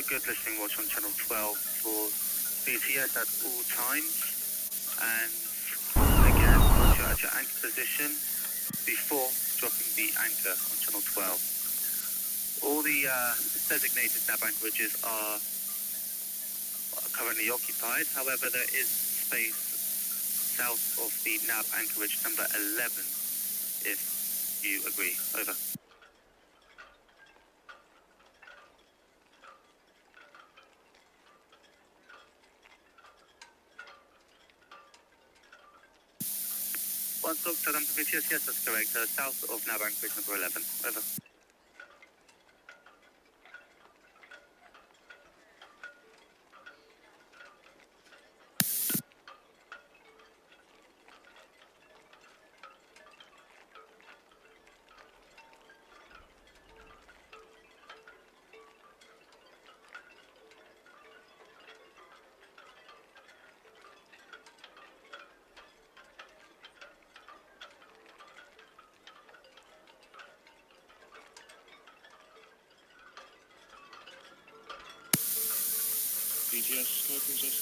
a good listening watch on channel 12 for BTS at all times. And again, watch you at your anchor position before dropping the anchor on channel 12. All the designated nav anchorages are currently occupied. However, there is space south of the nav anchorage number 11, if you agree. Over. One stop, Southampton BTS, yes, that's correct. South of nav anchorage number 11. Over. BTS, Sky Princess.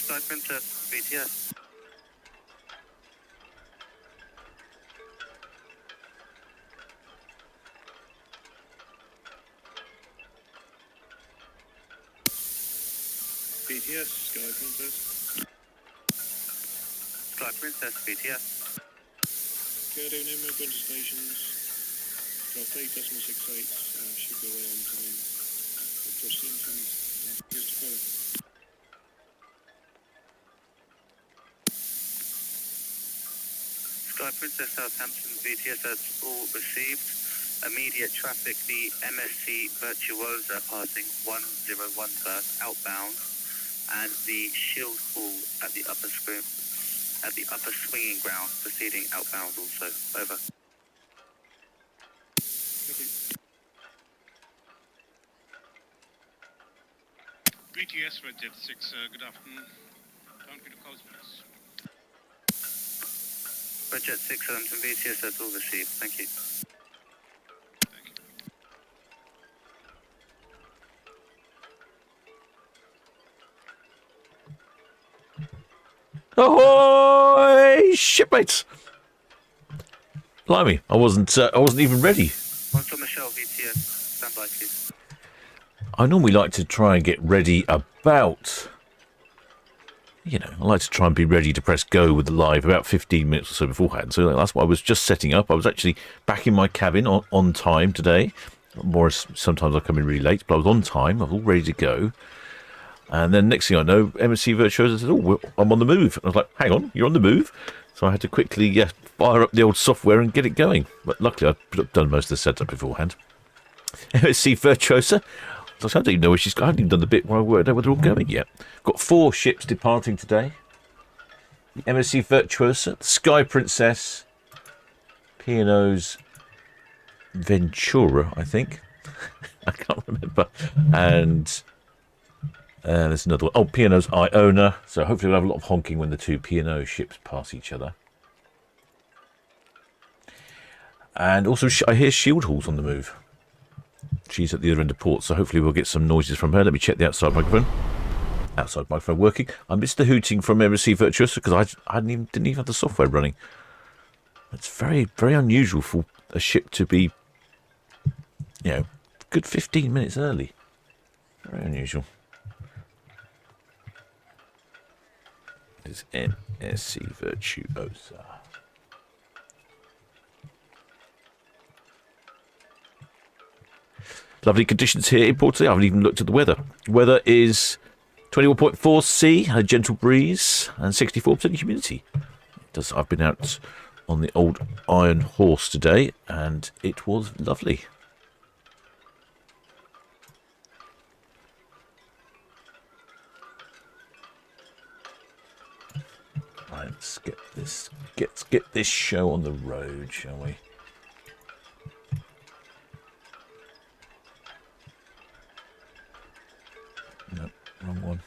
Sky Princess, BTS. BTS, Sky Princess. Sky Princess, BTS. Good evening, we're going to stations. Drop 8.68, should be away on time. Proceeding from just to follow. Sky Princess Southampton BTS has all received. Immediate traffic, the MSC Virtuosa passing 101 berth outbound, and the Shield Hall at the upper swinging ground proceeding outbound also. Over. BTS Red Jet 6, good afternoon. Town Quay to Coast, please. Red Jet 6 Southampton BTS has all received. Thank you. Thank you. Ahoy, shipmates! Blimey, I wasn't even ready. One from Michelle BTS. Stand by, please. I normally like to try and get ready about, I like to try and be ready to press go with the live about 15 minutes or so beforehand. So that's why I was just setting up. I was actually back in my cabin on time today. Sometimes I come in really late, but I was on time. I was all ready to go. And then next thing I know, MSC Virtuoso said, I'm on the move. And I was like, hang on, you're on the move? So I had to quickly fire up the old software and get it going. But luckily, I've done most of the setup beforehand. MSC Virtuosa. I don't even know where she's. I haven't even done the bit where I worked out where they're all going yet. Got 4 ships departing today. The MSC Virtuosa, the Sky Princess, P&O's Ventura, I think. I can't remember. And there's another one. Oh, P&O's Iona. So hopefully we'll have a lot of honking when the 2 P&O ships pass each other. And also, I hear Shield Hall's on the move. She's at the other end of port, so hopefully we'll get some noises from her. Let me check the outside microphone. Outside microphone working. I missed the hooting from MSC Virtuosa because I didn't even have the software running. It's very, very unusual for a ship to be, good 15 minutes early. Very unusual. It's MSC Virtuosa. Lovely conditions here in Port Said. I haven't even looked at the weather. Weather is 21.4 C, a gentle breeze, and 64% humidity. I've been out on the old Iron Horse today, and it was lovely. Right, let's get this show on the road, shall we? No, wrong one.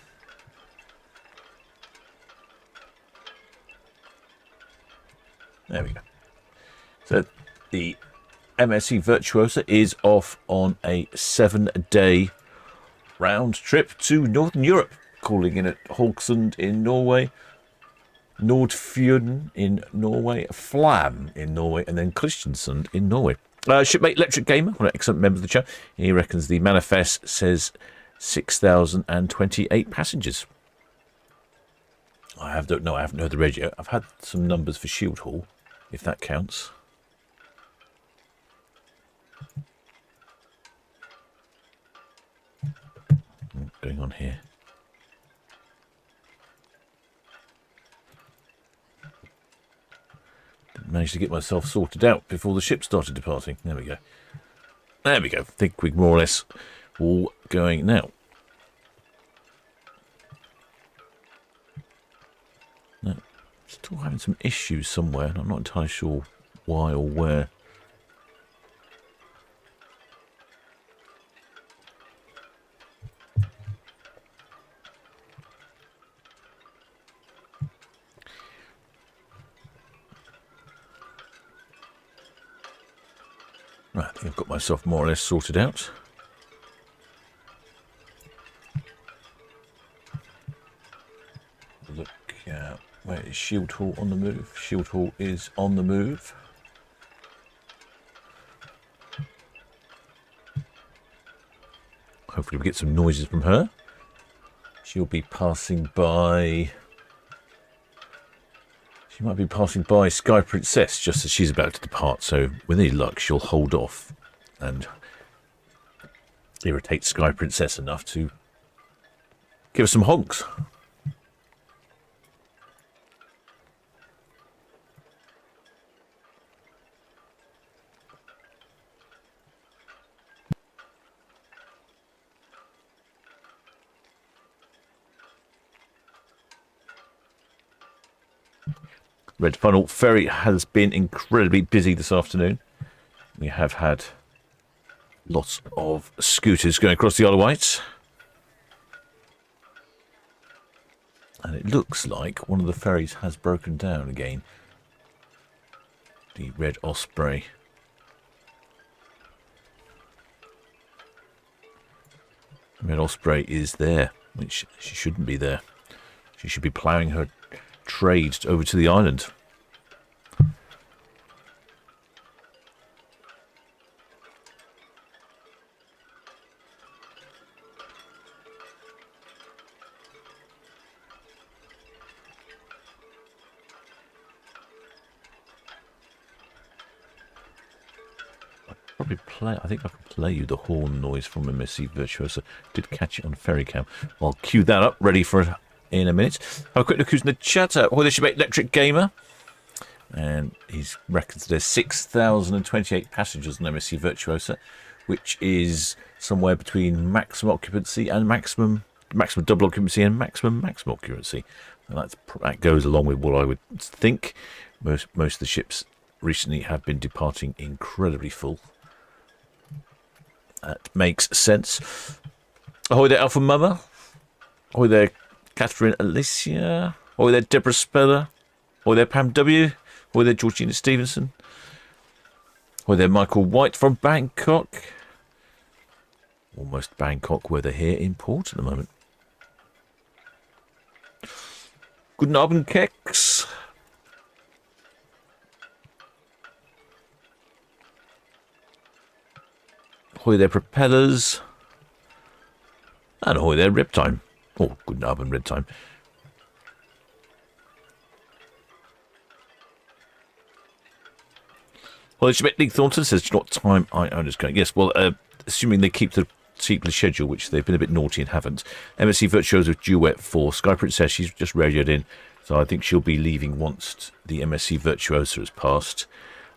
There we go. So the MSC Virtuosa is off on a 7-day round trip to Northern Europe, calling in at Haugesund in Norway, Nordfjorden in Norway, Flam in Norway, and then Kristiansund in Norway. Shipmate Electric Gamer, one of the excellent members of the show, he reckons the manifest says 6,028 passengers. I haven't heard the radio. I've had some numbers for Shield Hall, if that counts. What's going on here? Didn't manage to get myself sorted out before the ship started departing. There we go. There we go. I think we're more or less all going now. No, still having some issues somewhere, and I'm not entirely sure why or where. Right, I think I've got myself more or less sorted out. Look, where is Shield Hall on the move? Shield Hall is on the move. Hopefully we get some noises from her. She'll be passing by... She might be passing by Sky Princess just as she's about to depart, so with any luck she'll hold off and irritate Sky Princess enough to give us some honks. Red Funnel Ferry has been incredibly busy this afternoon. We have had lots of scooters going across the Isle of Wight. And it looks like one of the ferries has broken down again. The Red Osprey. Red Osprey is there, which she shouldn't be there. She should be ploughing her trade over to the island. I think I can play you the horn noise from MSC Virtuosa. Did catch it on ferry cam. I'll cue that up, ready for in a minute. Have a quick look who's in the chat. Hoy there Electric Gamer. And he reckons there's 6,028 passengers on MSC Virtuosa, which is somewhere between maximum occupancy and maximum double occupancy and maximum occupancy. And that goes along with what I would think. Most of the ships recently have been departing incredibly full. That makes sense. Ahoy there, Alpha Mama. Ahoy there, Catherine Alicia. Ahoy there, Deborah Speller. Ahoy there, Pam W. Ahoy there, Georgina Stevenson. Ahoy there, Michael White from Bangkok. Almost Bangkok weather here in port at the moment. Guten Abend, Kex. Ahoy there, Propellers. And ahoy there, Riptime. Oh, good Abend, Riptime. Well, Nick Thornton says, do you know what time I own is going? Yes, well, assuming they keep the schedule, which they've been a bit naughty and haven't. MSC Virtuosa with duet 4. Sky Princess, she's just radioed in. So I think she'll be leaving once the MSC Virtuosa has passed.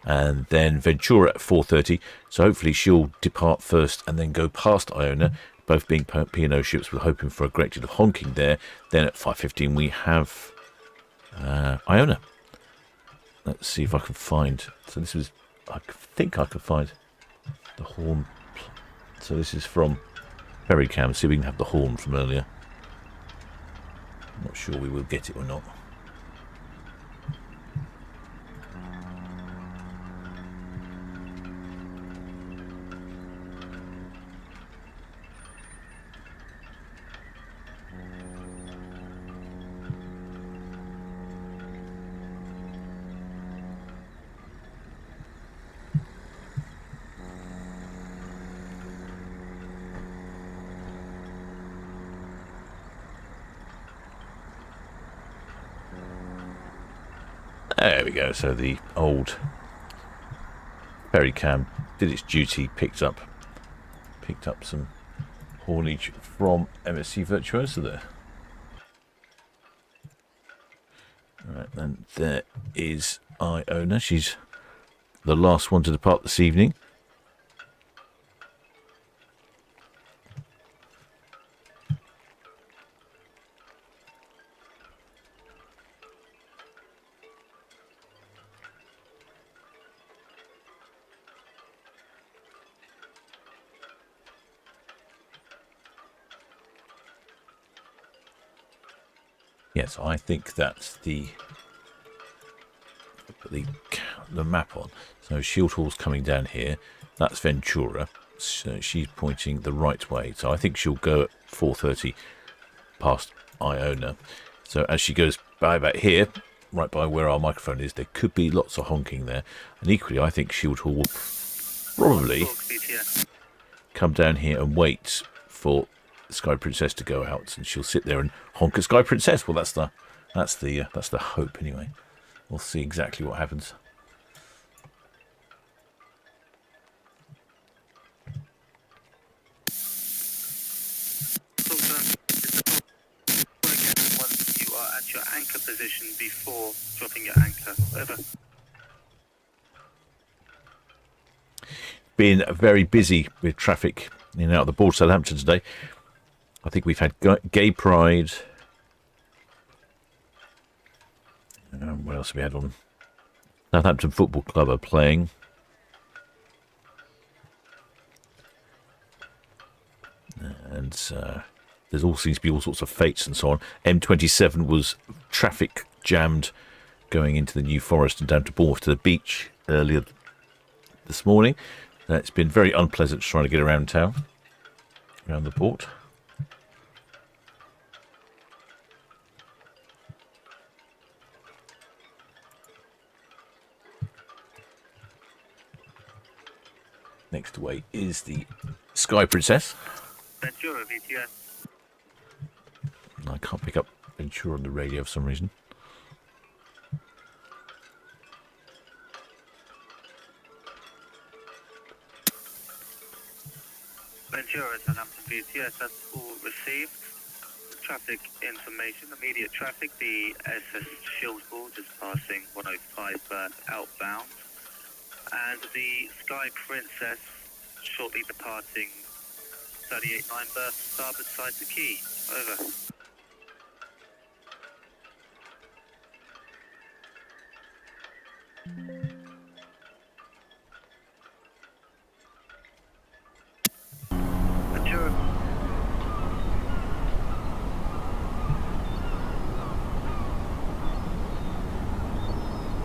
And then Ventura at 4:30. So hopefully she'll depart first and then go past Iona. Both being P&O ships, we're hoping for a great deal of honking there. Then at 5:15 we have Iona. Let's see if I can find... So this was... I think I can find the horn. So this is from Ferrycam. See if we can have the horn from earlier. I'm not sure we will get it or not. There we go. So the old ferry cam did its duty, picked up some haulage from MSC Virtuosa there. Right, and there is Iona. She's the last one to depart this evening. Yes, I think that's put the map on. So Shield Hall's coming down here. That's Ventura. So she's pointing the right way. So I think she'll go at 4:30 past Iona. So as she goes by about here, right by where our microphone is, there could be lots of honking there. And equally, I think Shield Hall will probably come down here and wait for Sky Princess to go out, and she'll sit there and honk at Sky Princess. Well, that's the hope anyway. We'll see exactly what happens. Once you are at your anchor position before dropping your anchor. Over. Been very busy with traffic in and out of the port of Southampton today. I think we've had Gay Pride. What else have we had on? Southampton Football Club are playing. And there's all seems to be all sorts of fates and so on. M27 was traffic jammed going into the New Forest and down to Bournemouth to the beach earlier this morning. It's been very unpleasant trying to get around town, around the port. Next away is the Sky Princess. Ventura, VTS. I can't pick up Ventura on the radio for some reason. Ventura, Southampton VTS, that's all received. Traffic information, immediate traffic, the SS Shield Hall just passing 105 berth outbound. And the Sky Princess shortly departing 38-9 berth starboard side to quay. Over. Ventura.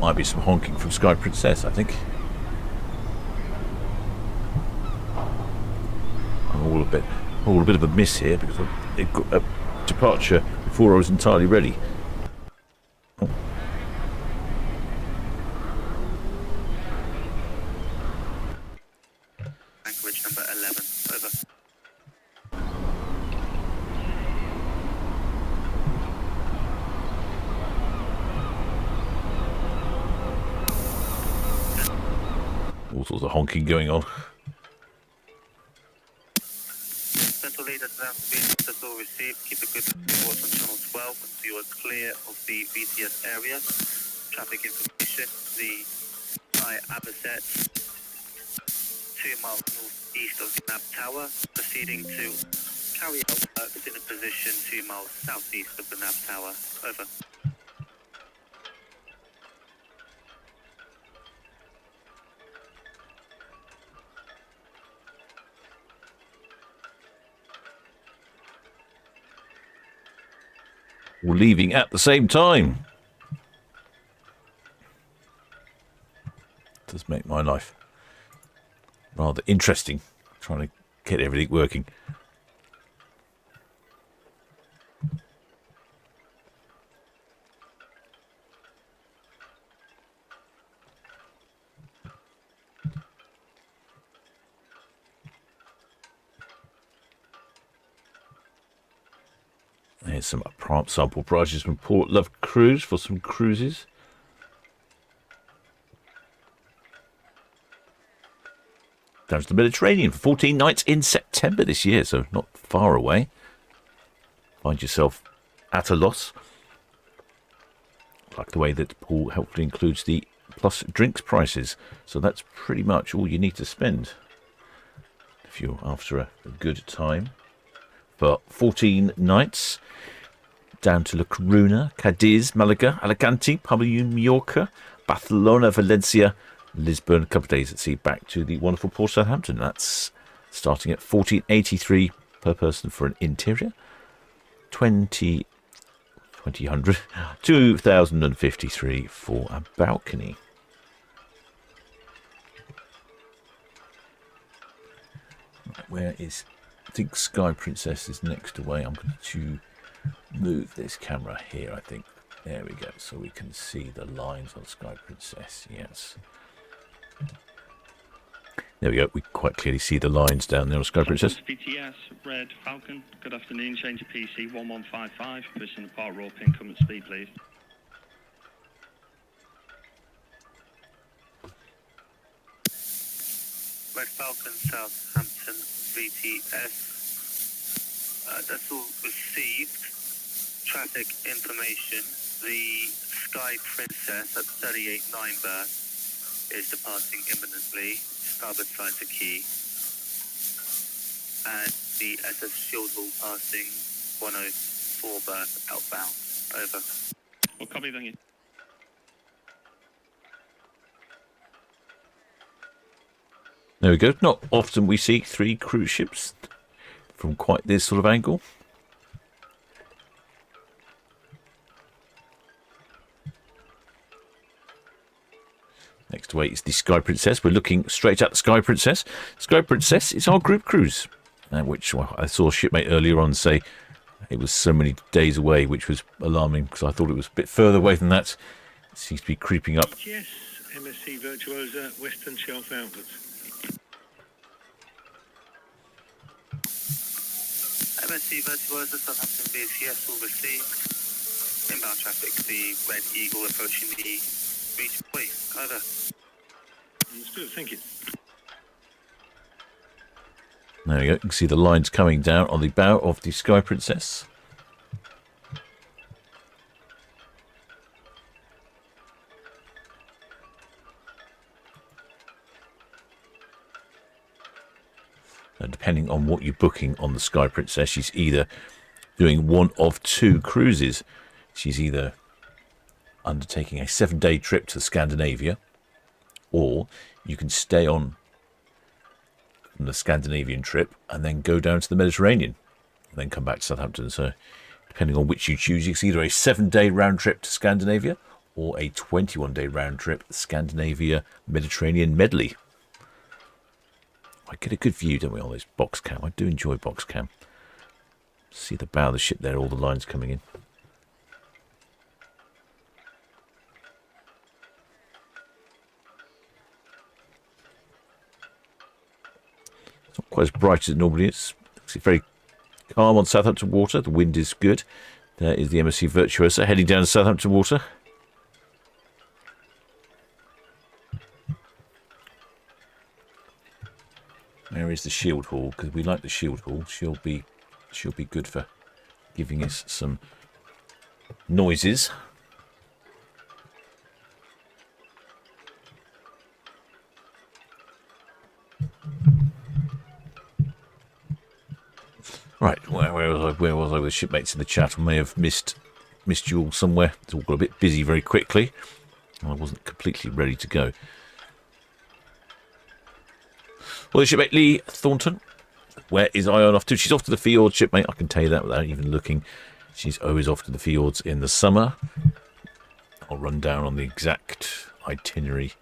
Might be some honking from Sky Princess, I think. All a bit of a miss here because it got a departure before I was entirely ready. Anchorage number 11. Over. All sorts of honking going on. Central leader to that speed, that's all received. Keep a good report on channel 12 until you are clear of the VTS area. Traffic information, the High Aberset, 2 miles northeast of the NAB Tower, proceeding to carry out works in a position 2 miles southeast of the NAB Tower. Over. All leaving at the same time. Does make my life rather interesting, trying to get everything working. Here's some sample prices from Port Love Cruise for some cruises. down to the Mediterranean for 14 nights in September this year, so not far away. Find yourself at a loss. I like the way that Paul helpfully includes the plus drinks prices, so that's pretty much all you need to spend if you're after a good time. For 14 nights, down to La Coruna, Cadiz, Malaga, Alicante, Palma, Mallorca, Barcelona, Valencia, Lisbon, a couple of days at sea back to the wonderful Port Southampton. That's starting at $1,483 per person for an interior, $2,053 for a balcony. Right, where is, I think Sky Princess is next away. I'm going to move this camera here, I think. There we go, so we can see the lines on Sky Princess. Yes. There we go. We quite clearly see the lines down there on Sky Princess. BTS, Red Falcon. Good afternoon. Change to PC 1155. Pushing the part roll pin. Come at speed, please. Red Falcon, Southampton, VTS. That's all received. Traffic information. The Sky Princess at 38.9 berth is departing imminently, starboard side to quay. And the SS Shieldhall passing 104 berth outbound. Over. Well, copy, thank you. There we go. Not often we see 3 cruise ships from quite this sort of angle. Next away is the Sky Princess. We're looking straight at the Sky Princess. Sky Princess is our group cruise, which I saw a shipmate earlier on say it was so many days away, which was alarming because I thought it was a bit further away than that. It seems to be creeping up. Yes, MSC Virtuosa, Western Shelf Outlets. MSC Virtuosa, Southampton BCS all received. Inbound traffic, the Red Eagle approaching the beach way. Over. Understood, thank you. There we go. You can see the lines coming down on the bow of the Sky Princess. And depending on what you're booking on the Sky Princess, she's either doing one of 2 cruises. She's either undertaking a 7-day trip to Scandinavia, or you can stay on the Scandinavian trip and then go down to the Mediterranean and then come back to Southampton. So depending on which you choose, it's either a 7-day round trip to Scandinavia or a 21-day round trip Scandinavia Mediterranean medley. I get a good view, don't we, on this box cam? I do enjoy box cam. See the bow of the ship there, all the lines coming in. It's not quite as bright as it normally is. It's very calm on Southampton water. The wind is good. There is the MSC Virtuosa heading down to Southampton water. There is the shield hall, because we like the shield hall. She'll be good for giving us some noises. Right, where was I with shipmates in the chat? I may have missed you all somewhere. It's all got a bit busy very quickly. I wasn't completely ready to go. Well, the shipmate Lee Thornton, where is Ion off to? She's off to the fjords, shipmate. I can tell you that without even looking. She's always off to the fjords in the summer. I'll run down on the exact itinerary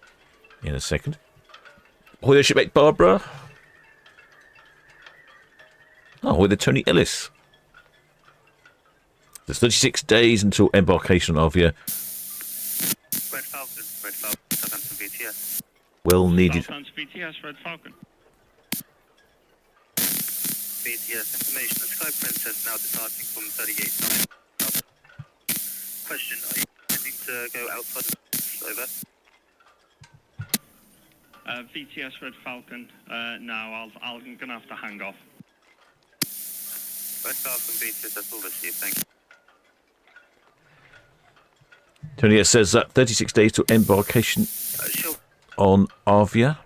in a second. Ahoy there, shipmate Barbara. Oh, with the Tony Ellis. There's 36 days until embarkation on Avia. Red Falcon, Southampton BTS. Well needed. Southampton BTS, Red Falcon. BTS information. The Sky Princess now departing from 38.9. Question, are you intending to go outside of the over? VTS Red Falcon. No, I'm gonna have to hang off. Red Falcon VTS, that's all received, thank you. Tony, it says that 36 days to embarkation Sure. on Avia.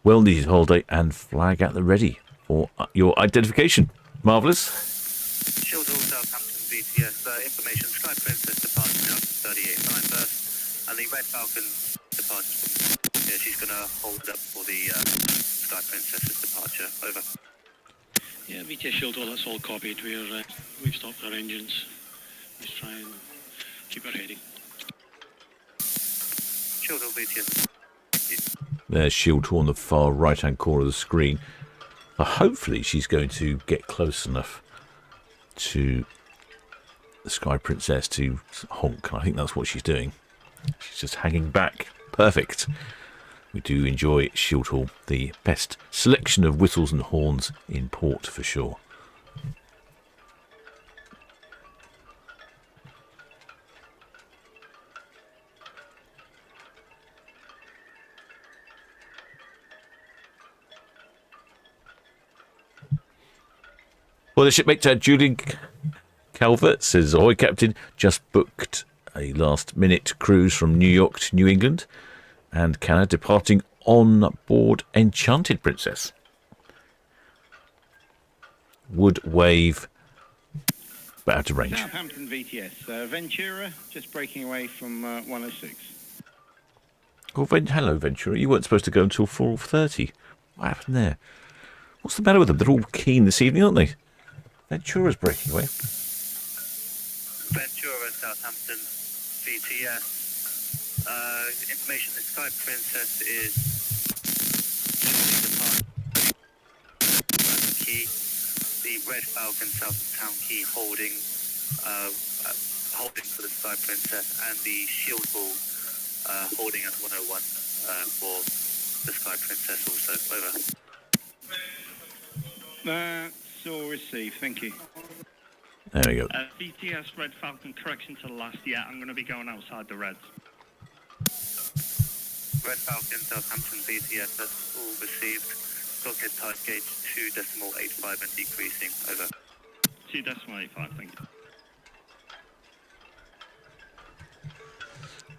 Well needed holiday and flag at the ready for your identification. Marvellous. Shield Hall, Southampton VTS, information, Sky Princess departing now from 38.9 first, and the Red Falcon departs from, yeah, she's going to hold it up for the Sky Princess's departure, over. Yeah, VTS Shield Hall, that's all copied. We've stopped our engines. Let's try and keep our heading. Shield Hall VTS. There's Shield on the far right-hand corner of the screen. Hopefully she's going to get close enough to the Sky Princess to honk. I think that's what she's doing. She's just hanging back. Perfect. We do enjoy Shield Hall, the best selection of whistles and horns in port for sure. Well, the shipmate Julian Calvert says, ahoy, Captain. Just booked a last-minute cruise from New York to New England and Canada, departing on board Enchanted Princess. Would wave, but out of range. Southampton VTS. Ventura, just breaking away from 106. Oh, hello, Ventura. You weren't supposed to go until 4:30. What happened there? What's the matter with them? They're all keen this evening, aren't they? Ventura's breaking away. Ventura, Southampton VTS. Information, the Sky Princess is Key. The Red Falcon south of Town Quay holding for the Sky Princess, and the Shield Hall holding at 101 for the Sky Princess also. Over. That's all received, thank you. There we go. VTS Red Falcon, correction to the last. Yeah, I'm going to be going outside the Reds. Red Falcon, Southampton VTS, that's all received. Bulkhead type gauge 2.85 and decreasing. Over. 2.85, thank you.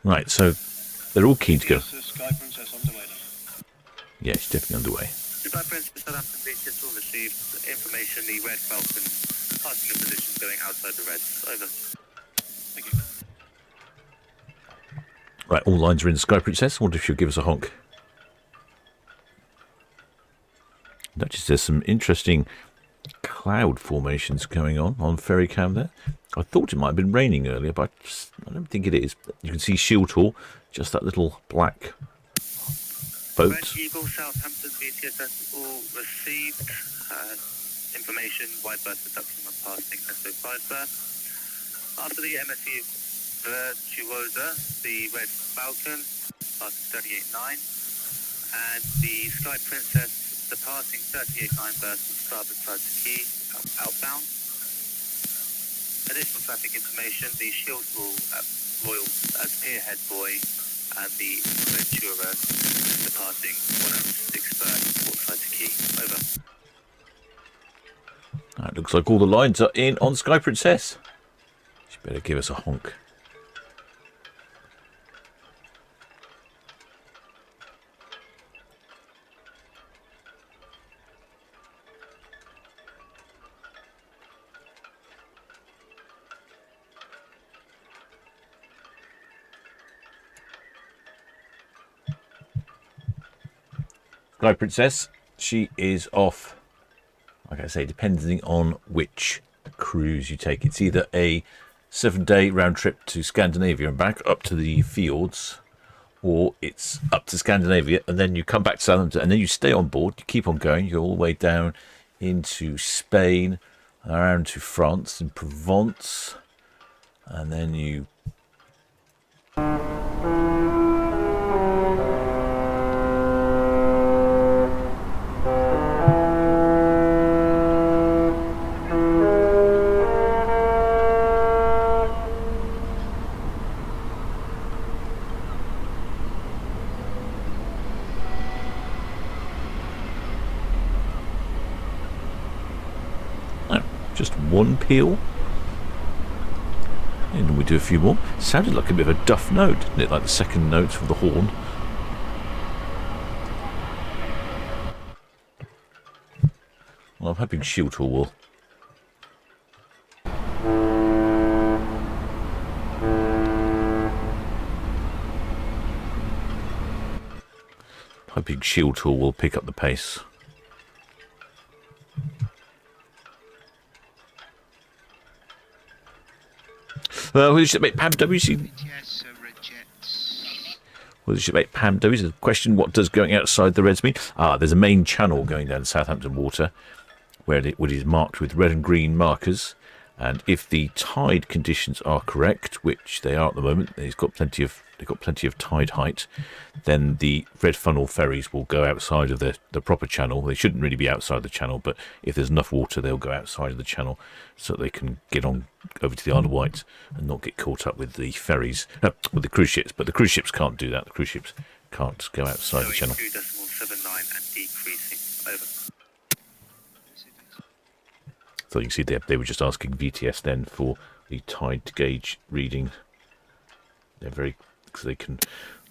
Right, so they're all keen to go. Sky Princess underway then. Yeah, she's definitely underway. Sky Princess, Southampton VTS, all received. Information, the Red Falcon passing the position going outside the Reds. Over. Thank you. Right, all lines are in the Sky Princess. I wonder if she'll give us a honk. Notice there's some interesting cloud formations going on Ferry Cam there. I thought it might have been raining earlier, but I don't think it is. You can see Shield Hall, just that little black boat. Red Eagle, Southampton VTS, that's all received. Information, wide berth reduction when passing SO5 berth. After the MSC Virtuosa, the Red Falcon passes 38.9, and the Sky Princess departing 38.9 berth from starboard side to quay, outbound. Additional traffic information, the Shield Hall at Royal as Pierhead Boy, and the Ventura departing 106 berth, port side to quay. Over. It looks like all the lines are in on Sky Princess. She better give us a honk. Sky Princess, she is off. Like I say, depending on which cruise you take. It's either a 7-day round trip to Scandinavia and back up to the fjords, or it's up to Scandinavia and then you come back to Southampton and then you stay on board. You keep on going. You go all the way down into Spain, around to France and Provence, and then you Just one peel. And we do a few more. Sounded like a bit of a duff note, didn't it? Like the second note of the horn. Well, I'm hoping Shield Hall will. Hoping Shield Hall will pick up the pace. Well, shipmate Pam WC. Yes, rejects. Well, shipmate Pam WC. The question: what does going outside the Reds mean? There's a main channel going down Southampton water, where it is marked with red and green markers. And if the tide conditions are correct, which they are at the moment, they've got plenty of tide height, then the red funnel ferries will go outside of the proper channel. They shouldn't really be outside the channel, but if there's enough water, they'll go outside of the channel so they can get on over to the Isle of Wight and not get caught up with the ferries, with the cruise ships. But the cruise ships can't do that. The cruise ships can't go outside the channel. 2.79 and decreasing. Over. So you can see they were just asking VTS then for the tide gauge reading. They're very, because they can,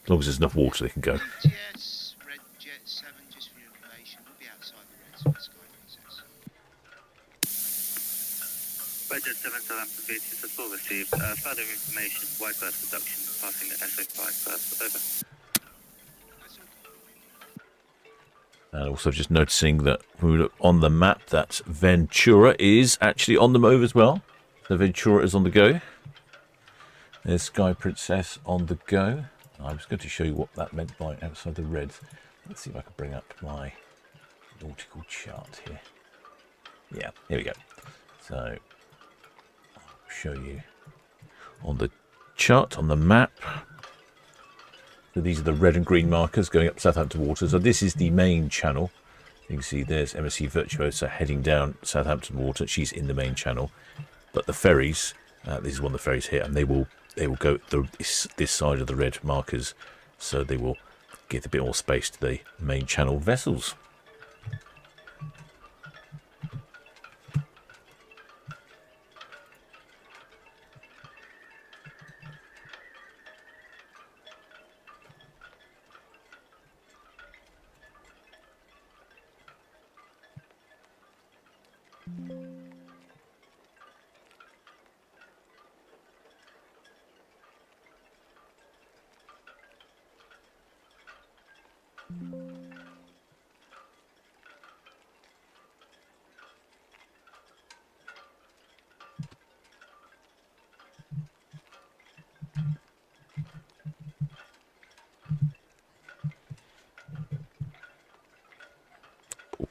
as long as there's enough water, they can go. Yes, red jet 7, just for your information. We'll be outside the Reds for Sky Princess. Red jet 7 Southampton VTS has all received. Further information, wide berth reduction, passing the SO5 berth. Over. And also just noticing that when we look on the map, that Ventura is actually on the move as well. The Ventura is on the go. There's Sky Princess on the go. I was going to show you what that meant by outside the Reds. Let's see if I can bring up my nautical chart here. Yeah, here we go. So I'll show you on the chart, on the map. So these are the red and green markers going up Southampton water. So this is the main channel. You can see there's MSC Virtuosa heading down Southampton water. She's in the main channel. But the ferries, this is one of the ferries here, and they will go this side of the red markers. So they will give a bit more space to the main channel vessels.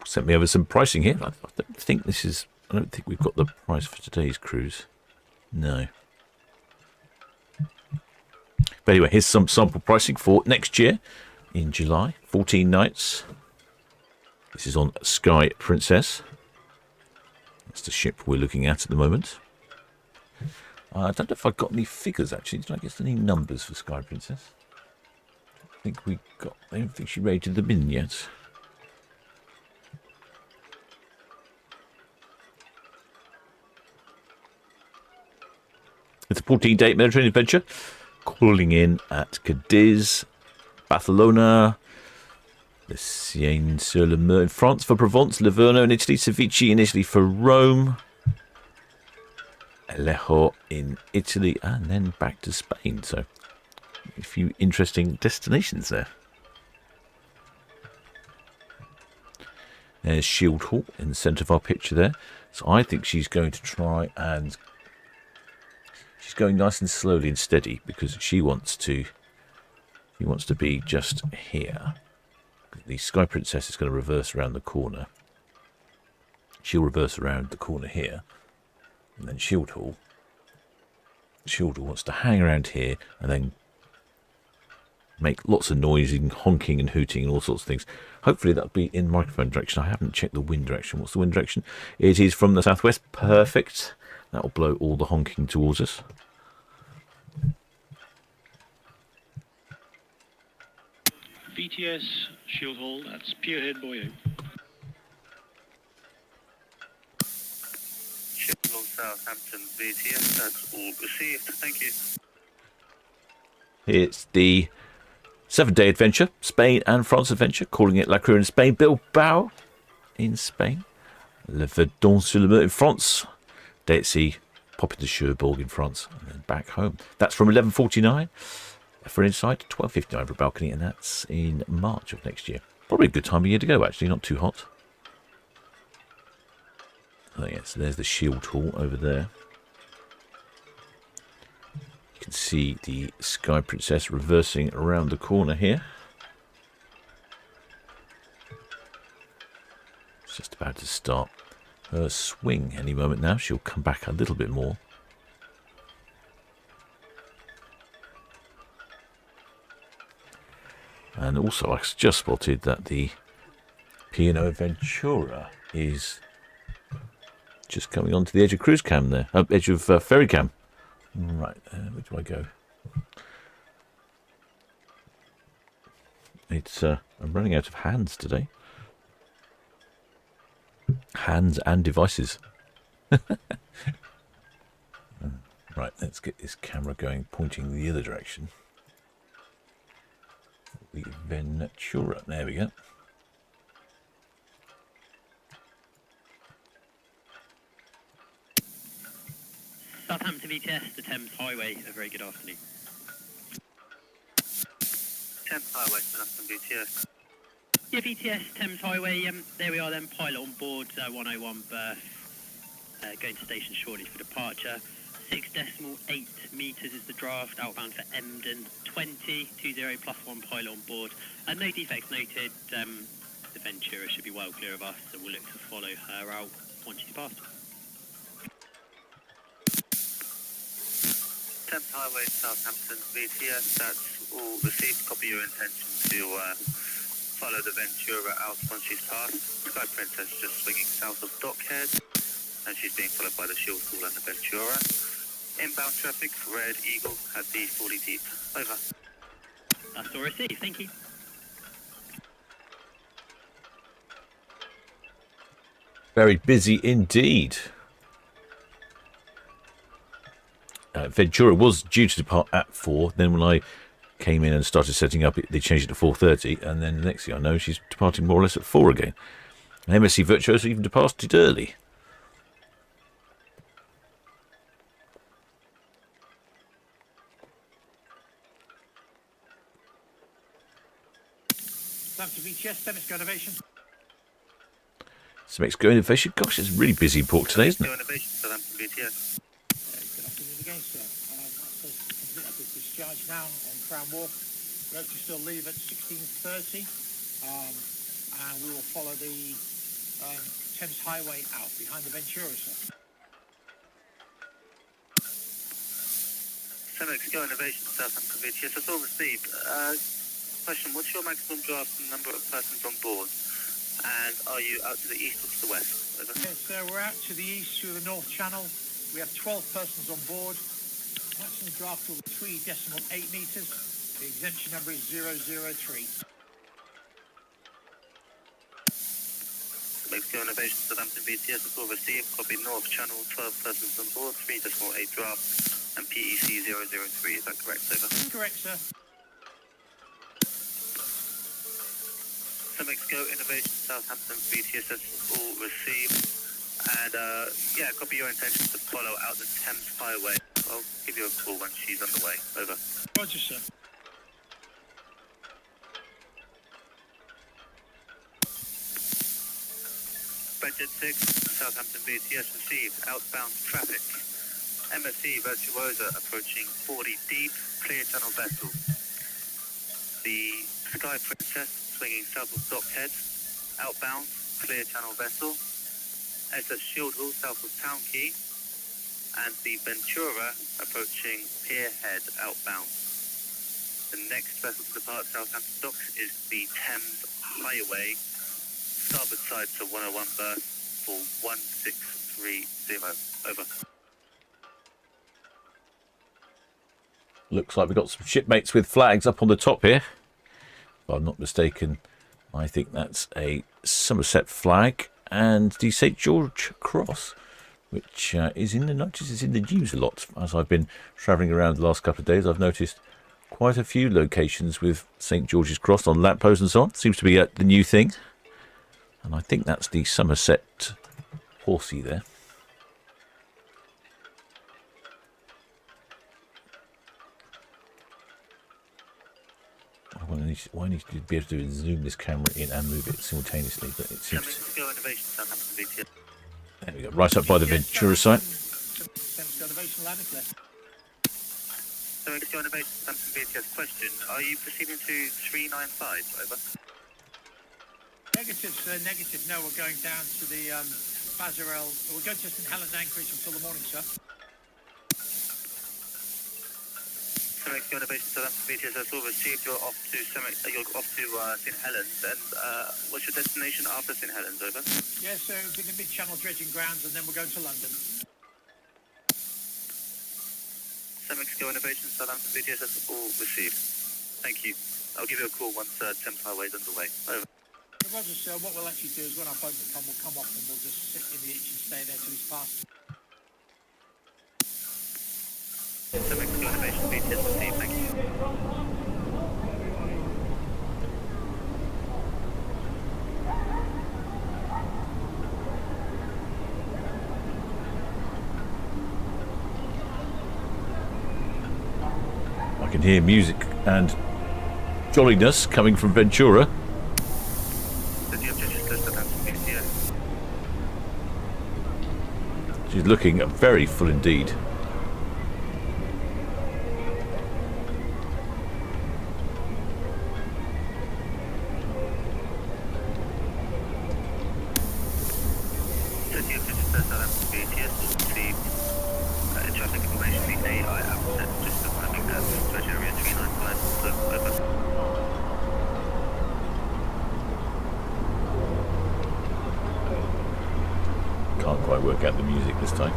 Sent me over some pricing here. I don't think we've got the price for today's cruise. No. But anyway, here's some sample pricing for next year in July. 14 nights. This is on Sky Princess. That's the ship we're looking at the moment. I don't know if I got any figures actually. Did I get any numbers for Sky Princess? I don't think she rated them in yet. It's a 14-day Mediterranean adventure, calling in at Cadiz, Barcelona, the Seine-sur-le-Mer in France for Provence, Livorno in Italy, Ceviche in Italy for Rome, Alejo in Italy, and then back to Spain. So a few interesting destinations there. There's Shield Hall in the centre of our picture there. So I think she's going to try and... She's going nice and slowly and steady because she wants to be just here. The Sky Princess is going to reverse around the corner. She'll reverse around the corner here. And then Shield Hall wants to hang around here and then make lots of noise and honking and hooting and all sorts of things. Hopefully that'll be in microphone direction. I haven't checked the wind direction. What's the wind direction? It is from the southwest. Perfect. That'll blow all the honking towards us. VTS, Shield Hall, that's Pierhead Boy out. Southampton VTS, that's all received. Thank you. It's the 7-day adventure, Spain and France adventure, calling it La Cruz in Spain, Bilbao in Spain, Le Verdon-sur-le-Mer in France, day at sea, pop into Cherbourg in France, and then back home. That's from 11:49 for an inside, 12:59 for a balcony, and that's in March of next year. Probably a good time of year to go, actually, not too hot. Oh, yeah, so there's the shield hall over there. You can see the Sky Princess reversing around the corner here. It's just about to start her swing any moment now. She'll come back a little bit more. And also I just spotted that the P&O Ventura is just coming onto the edge of cruise cam there, edge of ferry cam. Right, where do I go? It's I'm running out of hands today. Hands and devices. Right, let's get this camera going, pointing the other direction. The Ventura, there we go. Southampton VTS, the Thames Highway, a very good afternoon. Thames Highway, Southampton VTS. Yeah, VTS, Thames Highway, there we are then, pilot on board, 101 berth, going to station shortly for departure. 6.8 metres is the draft, outbound for Emden, 20 plus 1 pilot on board. And no defects noted, the Ventura should be well clear of us, so we'll look to follow her out once she's passed. Thames Highway, Southampton VTS, that's all received. Copy your intention to follow the Ventura out once she's passed. Sky Princess just swinging south of Dockhead, and she's being followed by the Shield Hall and the Ventura. Inbound traffic, Red Eagle at the 40 deep. Over. That's all received, thank you. Very busy indeed. Ventura was due to depart at 4. Then when I came in and started setting up, they changed it to 4:30. And then the next thing I know, she's departing more or less at 4 again. And MSC Virtuoso even departed early. Southampton VTS, Mexico Innovation. Some Mexico Innovation. Gosh, it's really busy in port today, isn't it? Innovation, Southampton VTS. Good afternoon again, sir. Complete up with discharge now on Crown Walk. We hope to still leave at 16:30, and we will follow the Thames Highway out behind the Ventura, sir. Mexico Innovation, Southampton VTS, that's all received. Question, what's your maximum draft and number of persons on board? And are you out to the east or to the west? Over. Yes, sir, we're out to the east through the North Channel. We have 12 persons on board. Maximum draft will be 3.8 metres. The exemption number is 003. Mexico Innovation, Southampton VTS, that's all received. Copy North Channel, 12 persons on board, 3.8 draft, and PEC 003. Is that correct? Over. Correct, sir. Mexico Innovation, Southampton VTS, that's all received. And yeah, copy your intention to follow out the Thames Highway. I'll give you a call when she's on the way. Over. Roger, sir. Bridget 6, Southampton VTS received. Outbound traffic. MSC Virtuosa approaching 40 deep. Clear channel vessel. The Sky Princess swinging south of Dockhead, outbound, clear channel vessel. SS Shield Hall south of Town Quay, and the Ventura approaching Pierhead outbound. The next vessel to depart Southampton docks is the Thames Highway, starboard side to 101 berth for 1630. Over. Looks like we've got some shipmates with flags up on the top here. If I'm not mistaken, I think that's a Somerset flag and the St. George Cross which is in the news a lot. As I've been travelling around the last couple of days, I've noticed quite a few locations with St George's Cross on lampposts and so on. Seems to be the new thing. And I think that's the Somerset horsey there. Why I need to be able to zoom this camera in and move it simultaneously, but it seems to... There we go, right up by the Ventura site. Question, are you proceeding to 395, over? Negative. No, we're going down to the Bazarel. We're going to St Helens Anchorage until the morning, sir. Southampton BTS, that's all received. You're off to St Helens, and what's your destination after St Helens, over? Yeah, so we're in the mid-channel dredging grounds, and then we're going to London. Southampton BTS, that's all received. Thank you. I'll give you a call once Thames Highway is underway. Over. Roger, sir. What we'll actually do is when our boat will come off, and we'll just sit in the ditch and stay there till he's passed. BTS received. Thank you. I can hear music and jolliness coming from Ventura. She's looking very full indeed. Can't quite work out the music this time.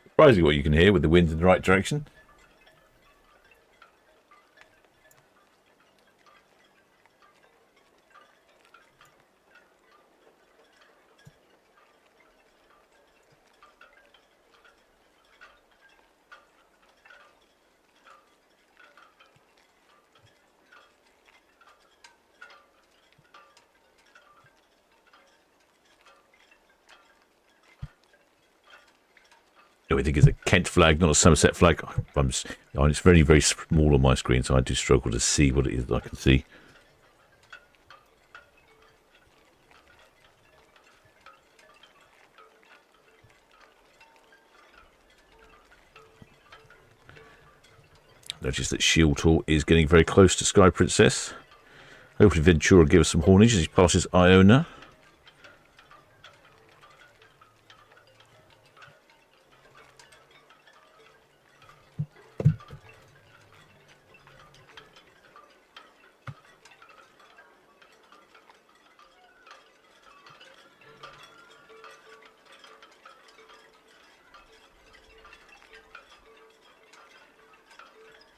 Surprising what you can hear with the wind in the right direction. I think it's a Kent flag, not a Somerset flag. It's very, very small on my screen, so I do struggle to see what it is that I can see. Notice that Shield Hall is getting very close to Sky Princess. Hopefully Ventura will give us some haulage as he passes Iona.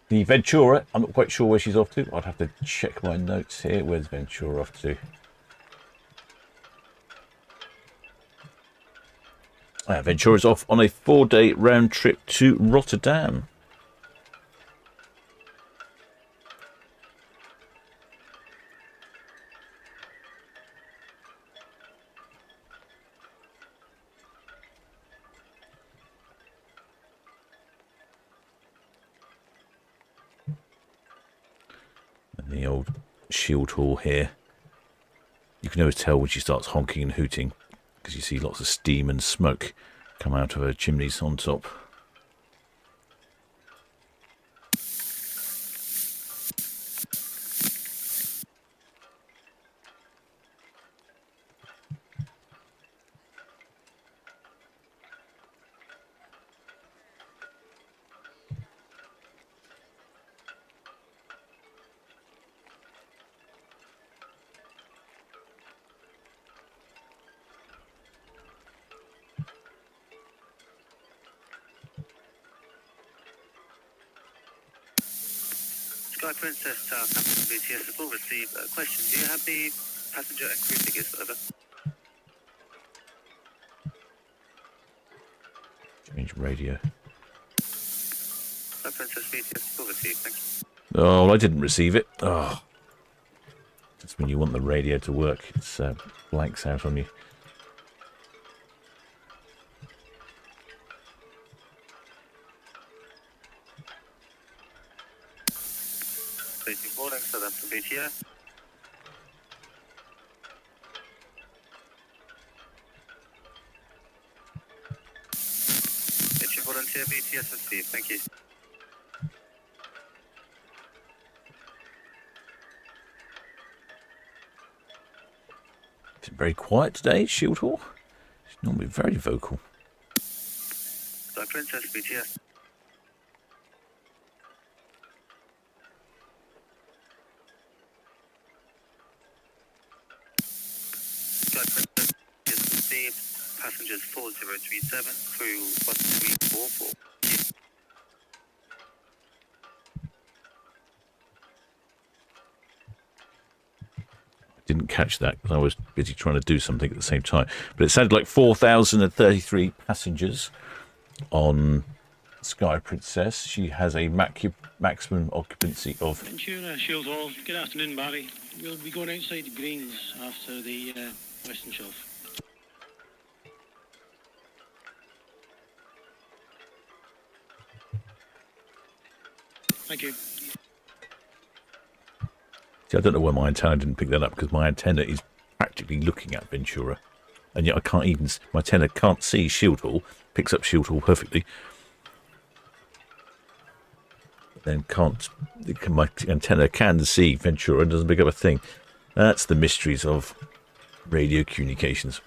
The Ventura, I'm not quite sure where she's off to. I'd have to check my notes here. Where's Ventura off to? Ventura's off on a 4-day round trip to Rotterdam. The old Shield Hall here. You can always tell when she starts honking and hooting because you see lots of steam and smoke come out of her chimneys on top. Sky Princess Southampton VTS has all received a question. Do you have the passenger and crew tickets? Over. Change radio. Sky Princess VTS has all received. Thank you. Oh, I didn't receive it. Oh, that's when you want the radio to work. It's blanks out on you. Station boarding, Southampton VTS. Station volunteer VTS received. Thank you. It's very quiet today, Shield Hall. She's normally very vocal. Sky Princess VTS. Sky Princess is received. Passengers 4037, crew 1344. Didn't catch that because I was busy trying to do something at the same time. But it sounded like 4,033 passengers on Sky Princess. She has a maximum occupancy of... Ventura, Shield Hall. Good afternoon, Barry. We'll be going outside the greens after the Western Shelf. Thank you. See, I don't know why my antenna didn't pick that up, because my antenna is practically looking at Ventura. And yet I can't even... My antenna can't see Shield Hall. Picks up Shield Hall perfectly. Then can't... My antenna can see Ventura and doesn't pick up a thing. That's the mysteries of radio communications.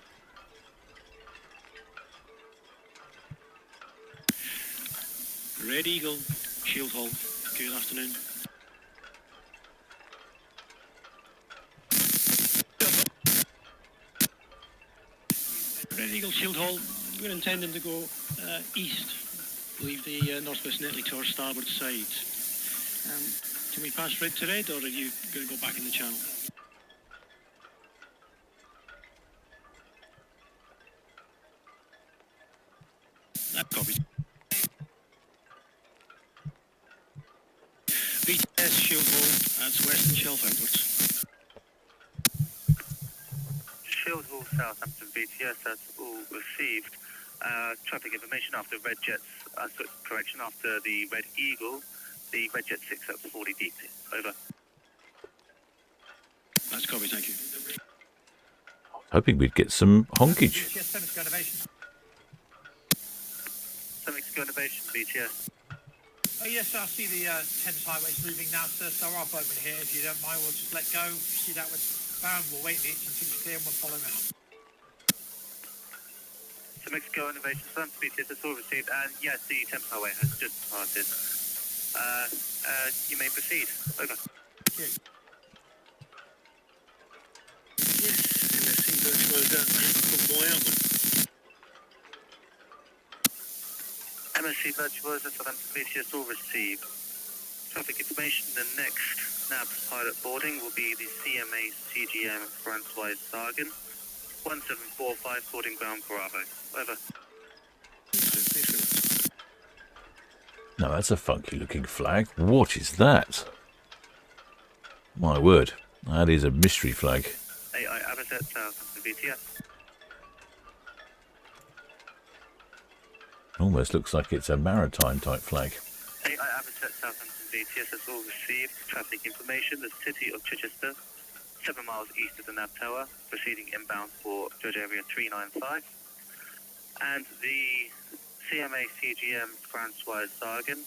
Red Eagle, Shield Hall. Good afternoon. Red Eagle, Shield Hall. We're intending to go east. Leave the northwest Netley to our starboard side. Can we pass red to red, or are you going to go back in the channel? That copies. VTS, Shield Hall. That's Western Shelf outwards. Shield Hall, Southampton VTS has all received traffic information after Red Jets, correction, after the Red Eagle, the Red Jet 6 at 40 deeply. Over. That's copied, thank you. Hoping we'd get some honkage. VTS, Mexico Innovation. Mexico Innovation, VTS. Oh yes, I see the Thames Highway's moving now, sir, so our boatman here, if you don't mind, we'll just let go, see that with bound, we'll wait the until it's clear and we'll follow him out. Mexico Innovation, Southampton VTS has all received, and yes, the Thames Highway has just departed. You may proceed. Over. Thank you. Yes, MSC Virtuosa from Boyarden. MSC Virtuosa, Southampton VTS all received. Traffic information, the next NAB pilot boarding will be the CMA CGM Francois Sargon, 1745 boarding ground Bravo. Over. Now that's a funky looking flag. What is that? My word, that is a mystery flag. AI Avocet, Southampton VTS. Almost looks like it's a maritime type flag. AI Avocet, Southampton VTS has all received traffic information. The city of Chichester, 7 miles east of the NAB Tower, proceeding inbound for Judge Area 395. And the CMA CGM Francois Sargon,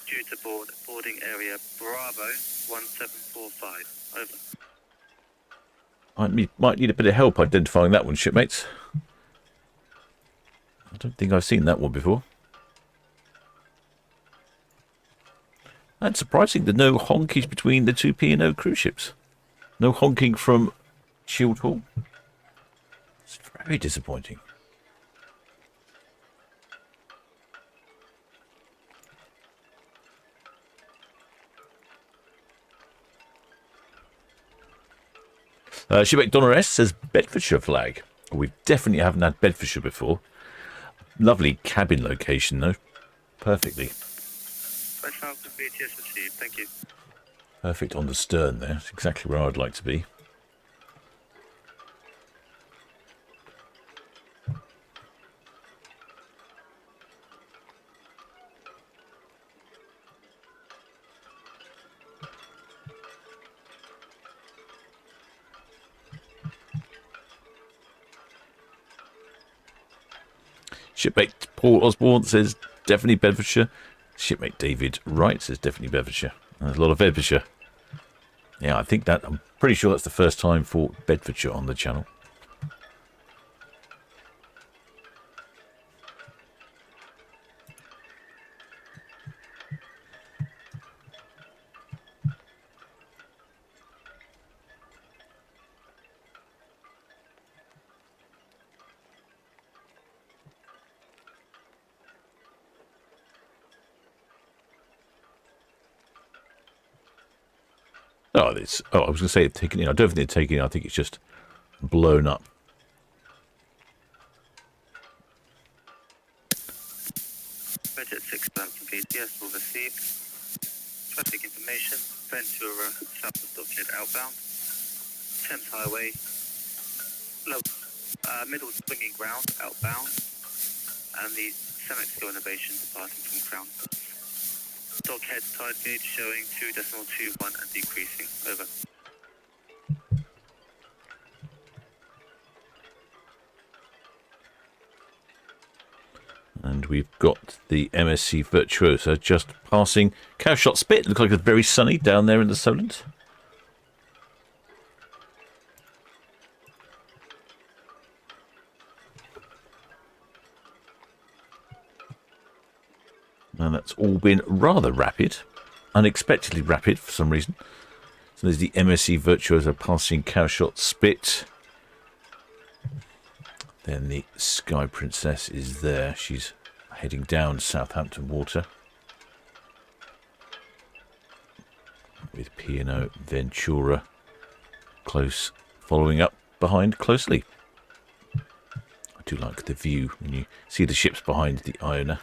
due to board boarding area Bravo 1745. Over. Might need a bit of help identifying that one, shipmates. I don't think I've seen that one before. And surprising, there's no honkies between the two P&O cruise ships. No honking from Shield Hall. It's very disappointing. Shipmate Donna S says Bedfordshire flag. We definitely haven't had Bedfordshire before. Lovely cabin location, though. Perfectly. West Falcon BTS received, thank you. Perfect on the stern there. It's exactly where I'd like to be. Shipmate Paul Osborne says definitely Bedfordshire. Shipmate David Wright says definitely Bedfordshire. There's a lot of Bedfordshire. Yeah, I think that, I'm pretty sure that's the first time for Bedfordshire on the channel. Oh, it's. Oh, I was going to say it's taken in. I don't think it's taken in. I think it's just blown up. Budget 6 Southampton BTS will receive. Traffic information, Ventura, south of Dockhead outbound. Thames Highway, low, middle swinging ground outbound. And the Mexico innovation departing from Crown. Dockhead tide gauge showing 2.21 and decreasing. Over. And we've got the MSC Virtuosa just passing Cowshot Spit. Looks like it's very sunny down there in the Solent. And that's all been rather rapid, unexpectedly rapid for some reason. So there's the MSC Virtuosa passing Cowshot Spit. Then the Sky Princess is there. She's heading down Southampton water. With P&O Ventura close, following up behind closely. I do like the view when you see the ships behind the Iona.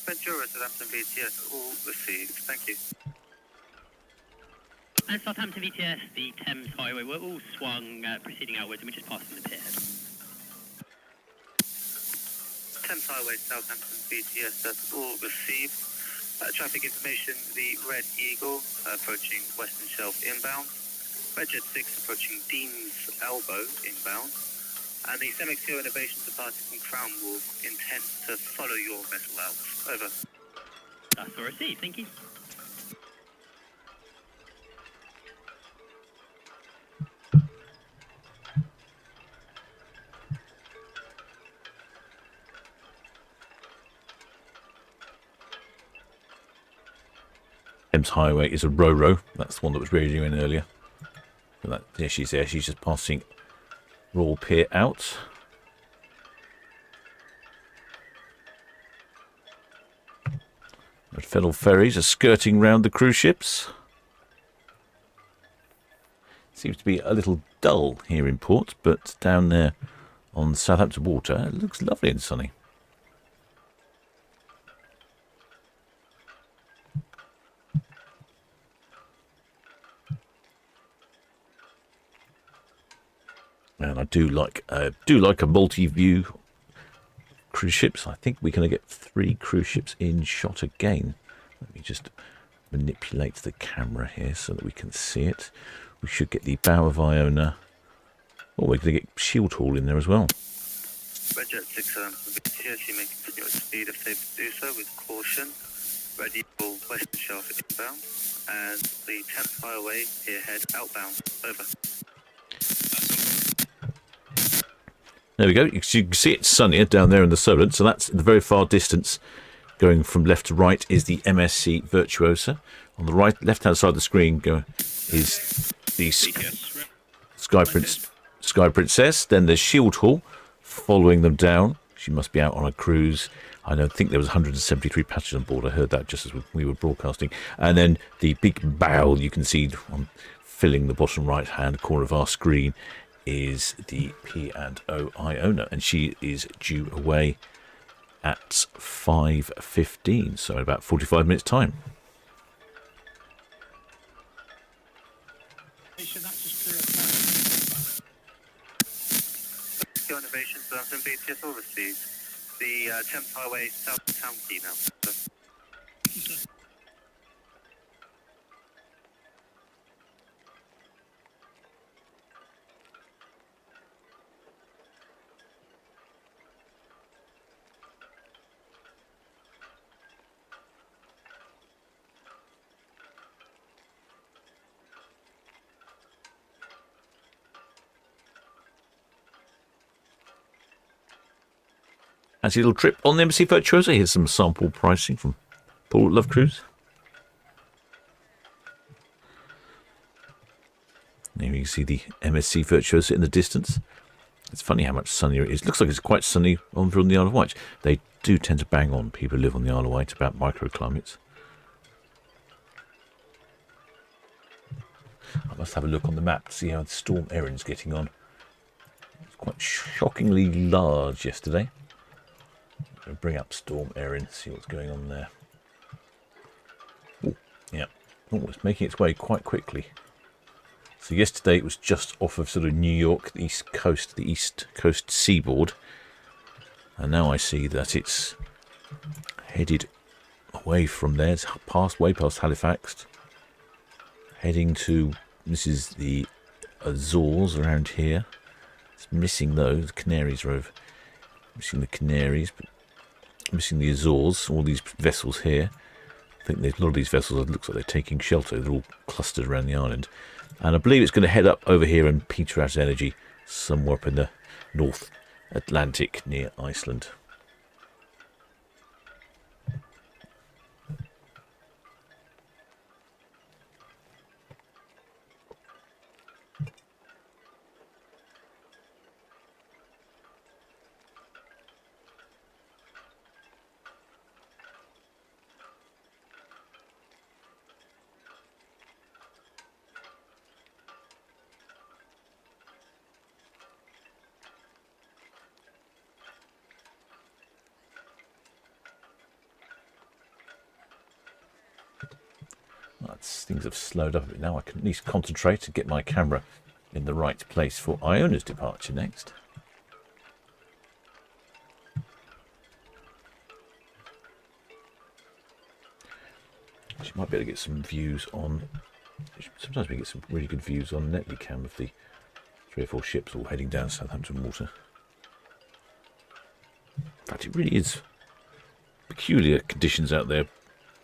Ventura, Southampton BTS, all received. Thank you. And Southampton VTS, the Thames Highway, we're all swung, proceeding outwards, and we're just passing the pier head. Thames Highway, Southampton BTS, that's all received. Traffic information, the Red Eagle approaching Western Shelf inbound. Budget 6 approaching Dean's Elbow inbound. And the Semexio Innovation departing from Crown Wharf intends to follow your vessel out. Over. That's all received, thank you. Thames Highway is a Ro-Ro. That's the one that was reading in earlier. So that, yeah, she's there. She's just passing Royal Pier out. The Fennel ferries are skirting round the cruise ships. Seems to be a little dull here in port, but down there on Southampton water, it looks lovely and sunny. And I do like a multi-view cruise ships. I think we're going to get 3 cruise ships in shot again. Let me just manipulate the camera here so that we can see it. We should get the bow of Iona Oh, we're going to get Shield Hall in there as well. Roger, 6 Southampton VTS, you may continue at speed if safe to do so with caution. Ready for Western Shaft inbound, and the 10th highway here head outbound. Over. There we go. You can see it's sunnier down there in the Solent, so that's the very far distance. Going from left to right is the MSC Virtuosa. On the right, left-hand side of the screen is the Sky Princess. Then there's Shield Hall following them down. She must be out on a cruise. I don't think there was 173 passengers on board. I heard that just as we were broadcasting. And then the big bow you can see filling the bottom right-hand corner of our screen is the P&O Iona, and she is due away at 5:15, so in about 45 minutes time. Innovation Southampton VTS all received. The 10th highway south of Town Quay now. So. Fancy a little trip on the MSC Virtuosa. Here's some sample pricing from Paul at Love Cruise. There you can see the MSC Virtuosa in the distance. It's funny how much sunnier it is. Looks like it's quite sunny on the Isle of Wight. They do tend to bang on, people who live on the Isle of Wight, about microclimates. I must have a look on the map to see how the Storm Erin's getting on. It's quite shockingly large yesterday. I'll bring up Storm Erin, see what's going on there. Ooh, yeah. Oh, it's making its way quite quickly. So yesterday it was just off of sort of New York, the east coast seaboard. And now I see that it's headed away from there. It's way past Halifax. Heading to, this is the Azores around here. It's missing those. The Canaries are over. Missing the Canaries, but missing the Azores. All these vessels here. I think a lot of these vessels, it looks like they're taking shelter. They're all clustered around the island. And I believe it's going to head up over here and peter out energy somewhere up in the North Atlantic near Iceland. Things have slowed up a bit now. I can at least concentrate and get my camera in the right place for Iona's departure next. She might be able to get some views on... Sometimes we get some really good views on Netlycam of the 3 or 4 ships all heading down Southampton water. In fact, it really is peculiar conditions out there.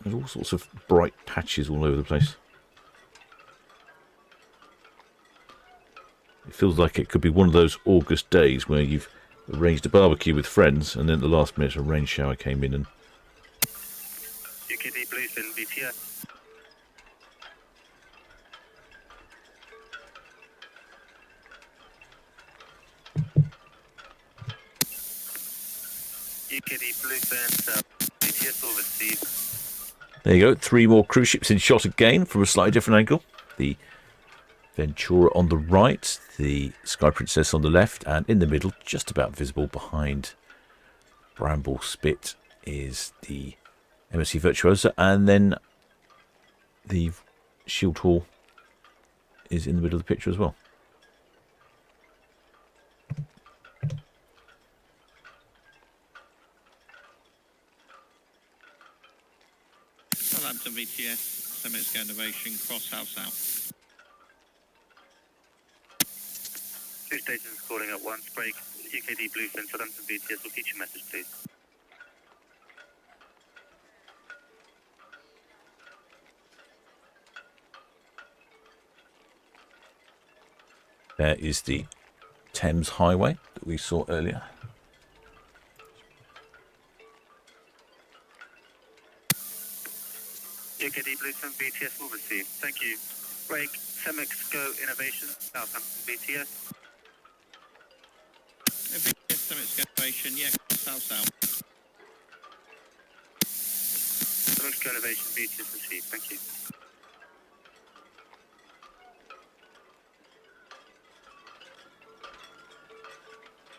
There's all sorts of bright patches all over the place. It feels like it could be one of those August days where you've arranged a barbecue with friends and then at the last minute a rain shower came in and... UKD Bluefin VTS. UKD Bluefin VTS will receive. There you go, 3 more cruise ships in shot again from a slightly different angle. The Ventura on the right, the Sky Princess on the left, and in the middle, just about visible behind Bramble Spit, is the MSC Virtuosa, and then the Shield Hall is in the middle of the picture as well. Southampton VTS, 10 minutes innovation, cross house out. stations calling at once. Break UKD Bluefin, Southampton BTS. Repeat your message, please. There is the Thames Highway that we saw earlier. UKD Bluefin BTS will receive. Thank you. Break Semix Go Innovation, Southampton BTS. BTS Summit Innovation, yeah, south. Semix Go Innovation BTS received. Thank you.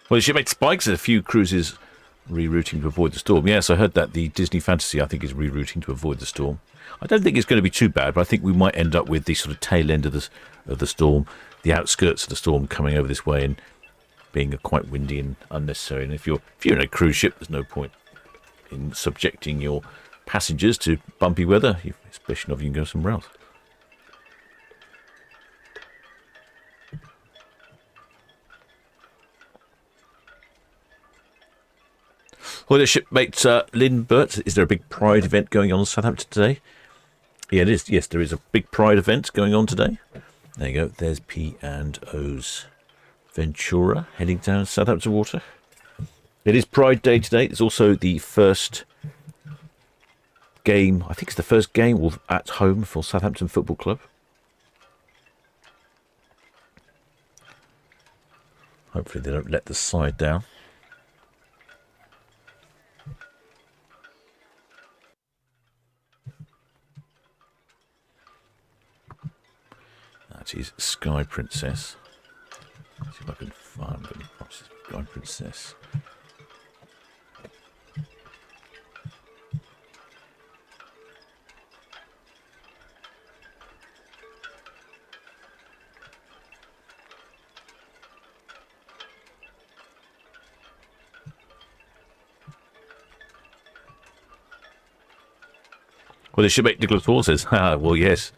Well, the shipmate spikes at a few cruises rerouting to avoid the storm. Yes, I heard that the Disney Fantasy, I think, is rerouting to avoid the storm. I don't think it's going to be too bad, but I think we might end up with the sort of tail end of the storm, the outskirts of the storm coming over this way and being quite windy and unnecessary. And if you're in a cruise ship, there's no point in subjecting your passengers to bumpy weather, especially if you can go somewhere else. Well, the shipmate Lynn Burt, is there a big Pride event going on in Southampton today? Yeah, it is. Yes, there is a big Pride event going on today. There you go. There's P&O's Ventura heading down Southampton Water. It is Pride Day today. It's also the first game, I think it's the first game at home for Southampton Football Club. Hopefully they don't let the side down. That is Sky Princess. Let's see if I can find Sky Princess. Well, the shipmate Nicholas Hall says, well, yes,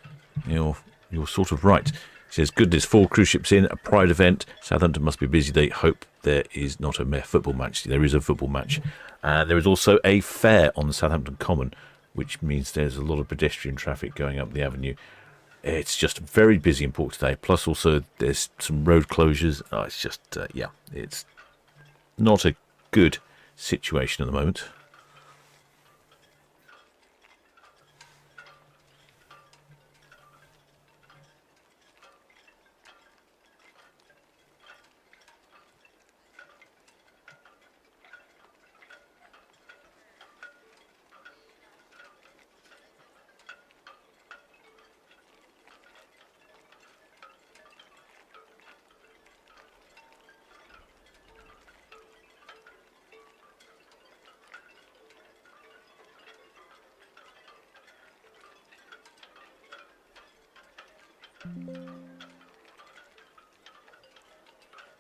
you're sort of right. He says, goodness, 4 cruise ships in, a Pride event. Southampton must be busy. They hope there is not a mere football match. There is a football match. There is also a fair on the Southampton Common, which means there's a lot of pedestrian traffic going up the avenue. It's just very busy in port today. Plus, also, there's some road closures. It's just, it's not a good situation at the moment.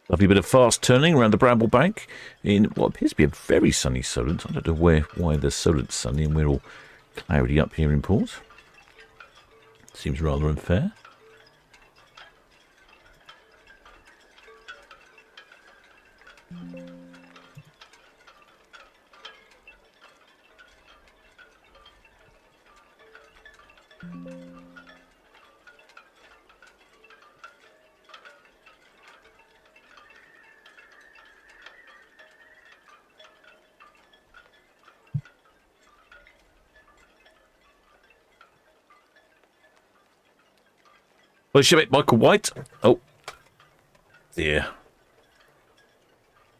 Lovely bit of fast turning around the Bramble Bank in what appears to be a very sunny Solent. I don't know why the Solent's sunny and we're all cloudy up here in port. Seems rather unfair. Well, shipmate Michael White. Oh, dear.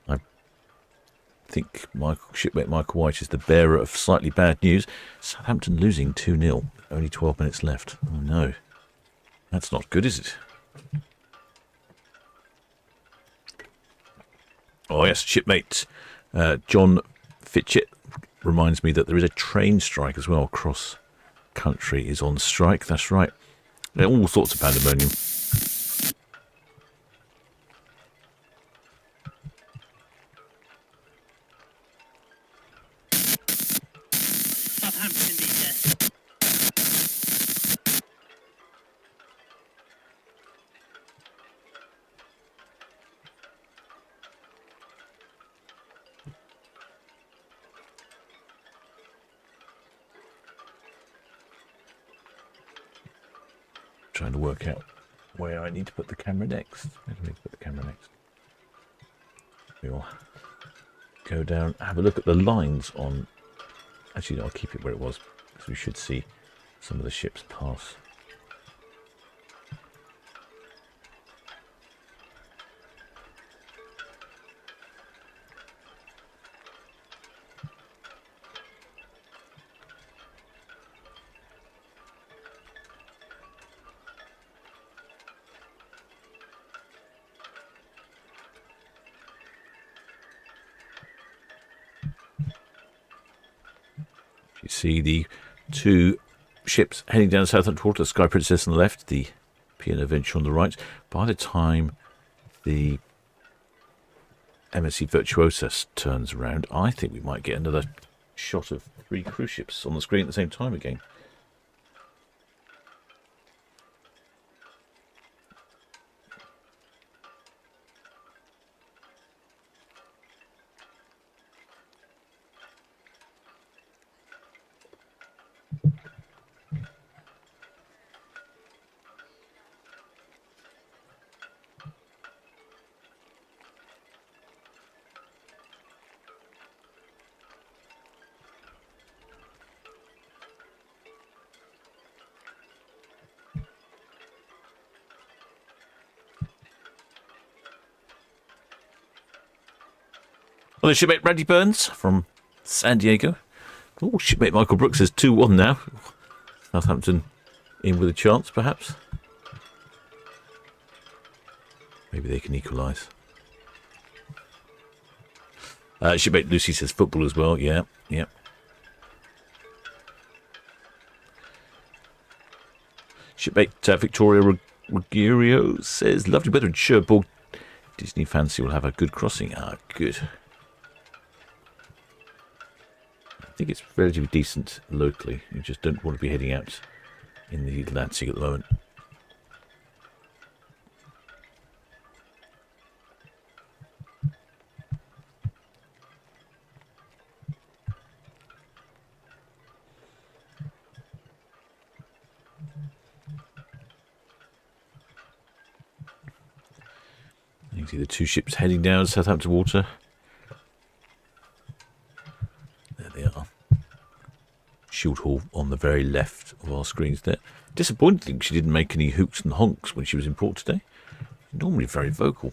I think shipmate Michael White is the bearer of slightly bad news. Southampton losing 2-0. Only 12 minutes left. Oh, no. That's not good, is it? Oh, yes, shipmate John Fitchett reminds me that there is a train strike as well. Across country is on strike. That's right. There are all sorts of pandemonium. Southampton BTS. trying to work out where I need to put the camera next. Where do I need to put the camera next? We'll go down, have a look at the lines on... Actually, no, I'll keep it where it was, because we should see some of the ships pass. You see the two ships heading down Southampton Water, the Sky Princess on the left, the Piano Venture on the right. By the time the MSC Virtuosa turns around, I think we might get another shot of 3 cruise ships on the screen at the same time again. Well, the shipmate Randy Burns from San Diego. Oh, shipmate Michael Brooks is 2-1 now. Southampton in with a chance, perhaps. Maybe they can equalise. Shipmate Lucy says football as well. Yeah, yeah. Shipmate Victoria Ruggiero says lovely weather in Cherbourg. Disney fancy will have a good crossing. Ah, good. I think it's relatively decent locally. You just don't want to be heading out in the Atlantic at the moment. You can see the 2 ships heading down Southampton Water. There they are. Shield Hall on the very left of our screens there. Disappointing she didn't make any hoots and honks when she was in port today. Normally very vocal.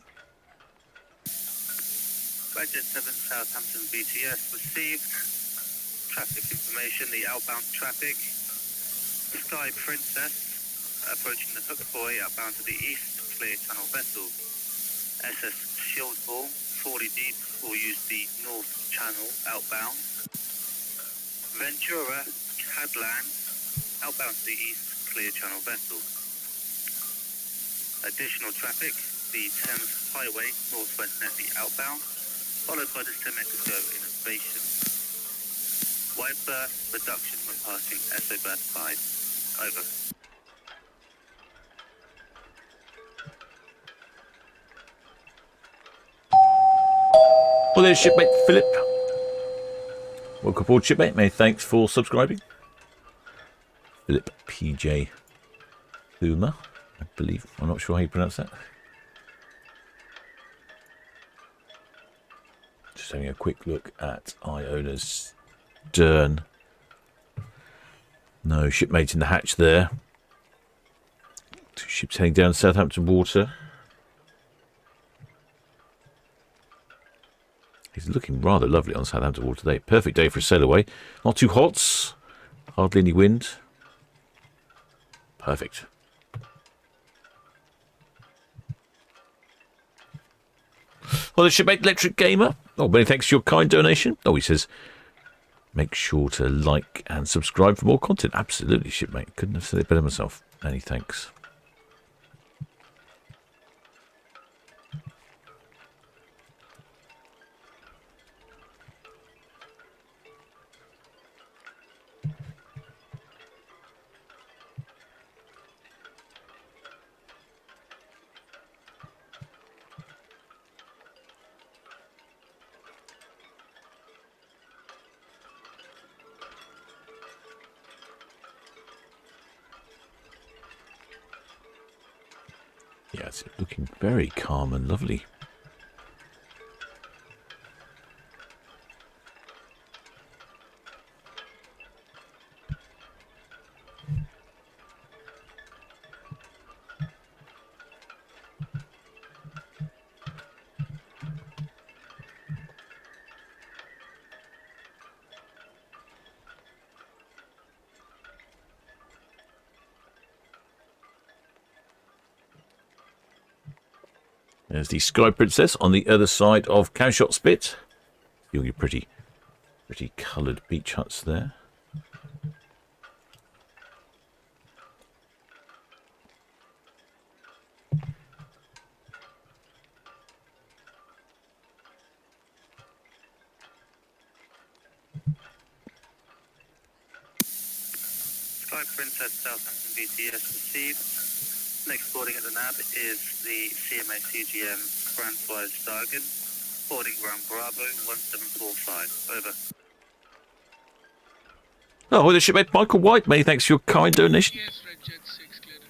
Budget 7 Southampton BTS received traffic information, the outbound traffic. Sky Princess approaching the Hook Buoy outbound to the east, clear channel vessel. SS Shield Hall 40 deep will use the north channel outbound. Ventura Cadland outbound to the east, clear channel vessel. Additional traffic, the Thames Highway northwest Netley outbound, followed by the Semexico Innovation. Wide berth reduction when passing SO berth 5. Over. Well, there's shipmate Philip. Welcome aboard, shipmate. Many thanks for subscribing. Philip PJ Huma, I believe. I'm not sure how you pronounce that. Just having a quick look at Iona's stern. No shipmate in the hatch there. 2 ships heading down Southampton Water. He's looking rather lovely on Southampton Water today. Perfect day for a sail away. Not too hot. Hardly any wind. Perfect. Well, the shipmate Electric Gamer. Oh, many thanks for your kind donation. Oh, he says, make sure to like and subscribe for more content. Absolutely, shipmate. Couldn't have said it better myself. Many thanks. Yeah, it's looking very calm and lovely. There's the Sky Princess on the other side of Cowshot Spit. All your pretty coloured beach huts there. Sky Princess Southampton BTS received. Next boarding at the NAB is the CMA CGM Francois Stargan, boarding ground Bravo 1745. Over. Oh, the shipmate Michael White, many thanks for your kind donation. Yes, Red Jet 6 cleared.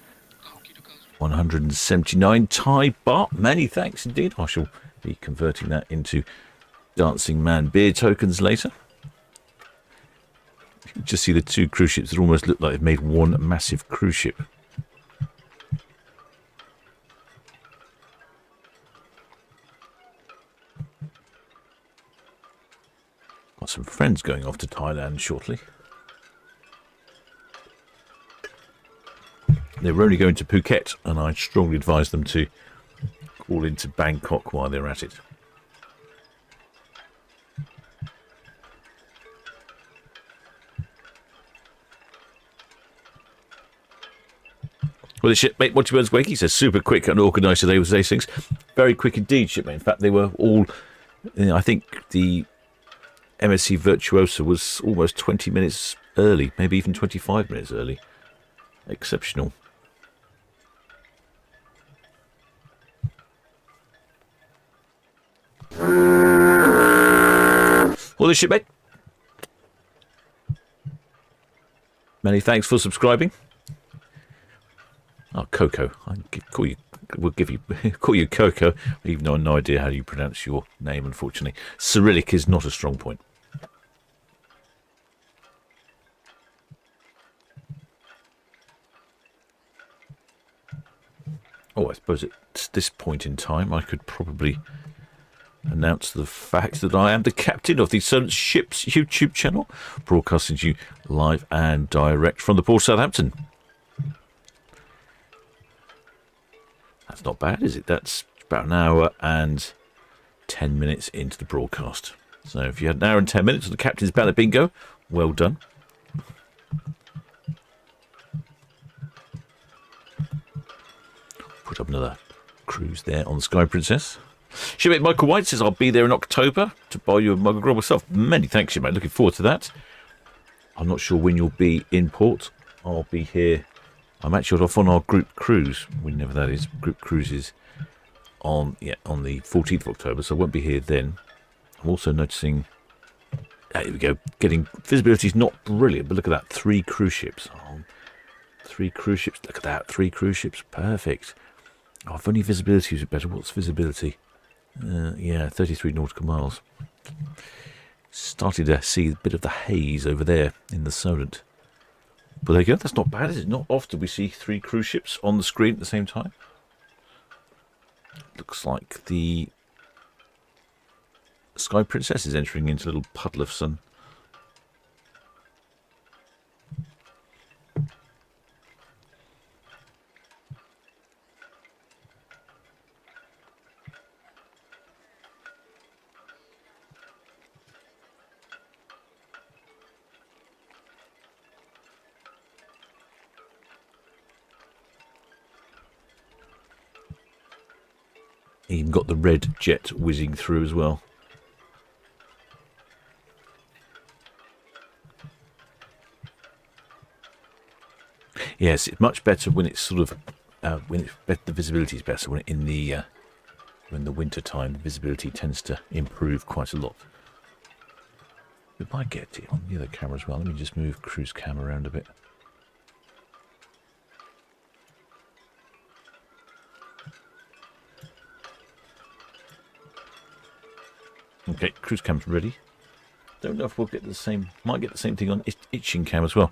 Town Quay to Cosmos. 179 Thai baht, many thanks indeed. I shall be converting that into Dancing Man beer tokens later. You can just see the two cruise ships that almost look like they've made one massive cruise ship. Got some friends going off to Thailand shortly. They were only going to Phuket, and I strongly advise them to call into Bangkok while they're at it. Well, the shipmate, Watchy Birds Wakey says, super quick and organised today with these things. Very quick indeed, shipmate. In fact, they were all, I think the MSC Virtuosa was almost 20 minutes early, maybe even 25 minutes early. Exceptional. Well, the shipmate. Many thanks for subscribing. Oh, Coco. We'll call you Coco, even though I have no idea how you pronounce your name, unfortunately. Cyrillic is not a strong point. Oh, I suppose at this point in time I could probably announce the fact that I am the captain of the Solent Ships YouTube channel, broadcasting to you live and direct from the port of Southampton. That's not bad, is it? That's about an hour and 10 minutes into the broadcast. So if you had an hour and 10 minutes of the Captain's Banner Bingo, well done. Put up another cruise there on the Sky Princess. Shipmate Michael White says, I'll be there in October to buy you a mug of grog myself. Many thanks, shipmate. Looking forward to that. I'm not sure when you'll be in port. I'll be here. I'm actually off on our group cruise, whenever that is. Group cruise is on the 14th of October, so I won't be here then. I'm also noticing, here we go, getting visibility is not brilliant, but look at that, 3 cruise ships. Oh, 3 cruise ships, look at that, 3 cruise ships, perfect. Oh, if only visibility was better. What's visibility? Yeah, 33 nautical miles. Started to see a bit of the haze over there in the Solent. But there you go, that's not bad, is it? Not often we see 3 cruise ships on the screen at the same time. Looks like the Sky Princess is entering into a little puddle of sun. Even got the red jet whizzing through as well. Yes, it's much better when it's sort of the visibility is better when in the winter time. The visibility tends to improve quite a lot. We might get it on the other camera as well. Let me just move cruise cam around a bit. Okay, cruise cam's ready. Don't know if we'll get the same. Might get the same thing on itching cam as well.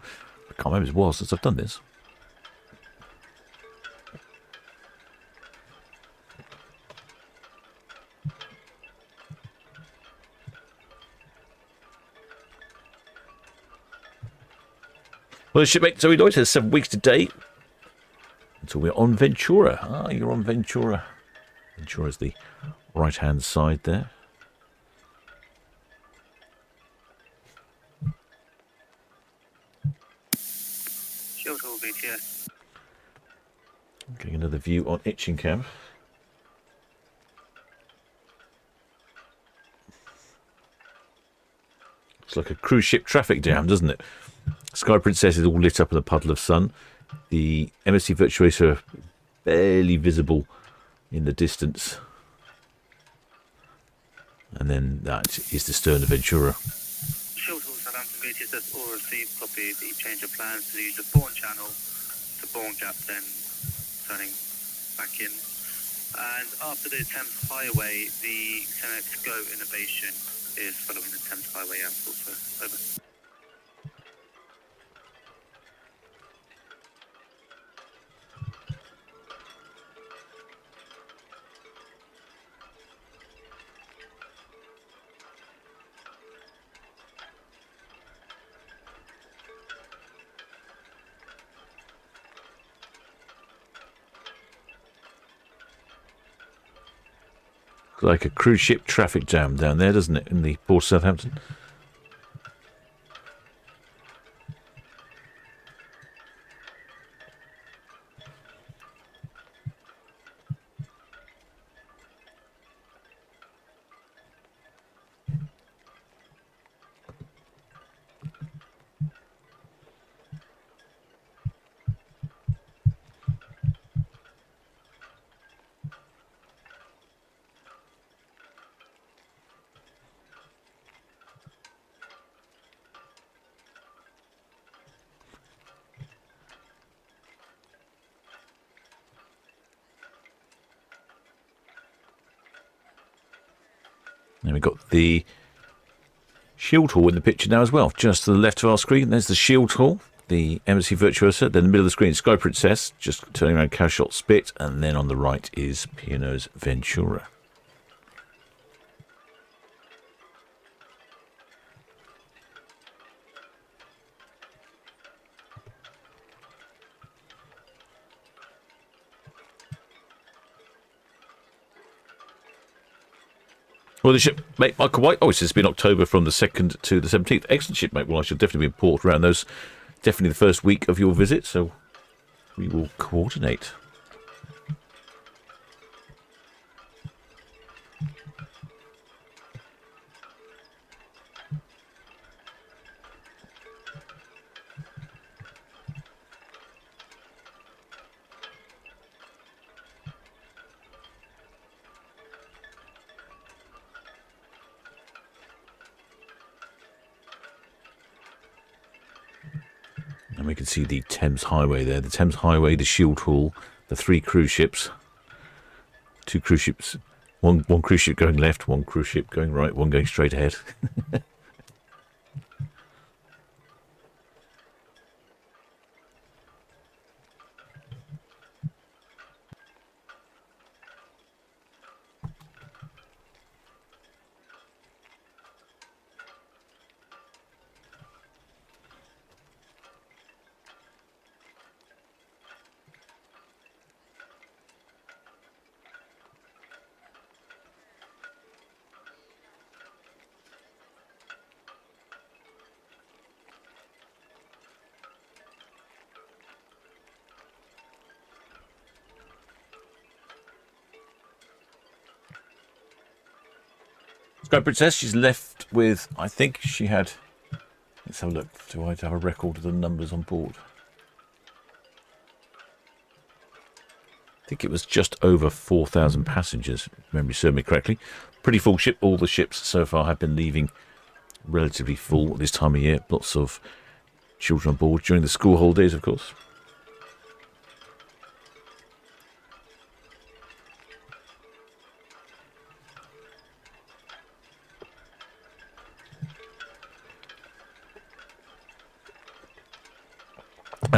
I can't remember if it was since I've done this. Well, shipmate Zoe Lloyd has 7 weeks today until we're on Ventura. Ah, you're on Ventura. Ventura's the right-hand side there. Shield Hall, VTS. Getting another view on itching cam. It's like a cruise ship traffic jam, doesn't it? Sky Princess is all lit up in a puddle of sun. The MSC Virtuoso barely visible in the distance. And then that is the stern of Ventura. Shield Hall, Southampton, VTS has all received copy the change of plans to use the Bourne channel to Bourne Gap, then turning back in. And after the Thames Highway, the Senex Go innovation is following the Thames Highway also. Over. Like a cruise ship traffic jam down there, doesn't it, in the port of Southampton? And we've got the Shield Hall in the picture now as well. Just to the left of our screen, there's the Shield Hall, the Embassy Virtuosa. Then in the middle of the screen, Sky Princess, just turning around Cashshot Spit. And then on the right is P&O's Ventura. Well, the shipmate Michael White, oh, it's been October from the 2nd to the 17th. Excellent shipmate. Well, I should definitely be in port around those. Definitely the first week of your visit, so we will coordinate. And we can see the Thames Highway there. The Thames Highway, the Shield Hall, the 3 cruise ships. 2 cruise ships. One cruise ship going left, 1 cruise ship going right, 1 going straight ahead. Sky Princess, she's left with, I think she had, let's have a look, do I have a record of the numbers on board? I think it was just over 4,000 passengers, if memory serves me correctly. Pretty full ship. All the ships so far have been leaving relatively full at this time of year. Lots of children on board during the school holidays, of course.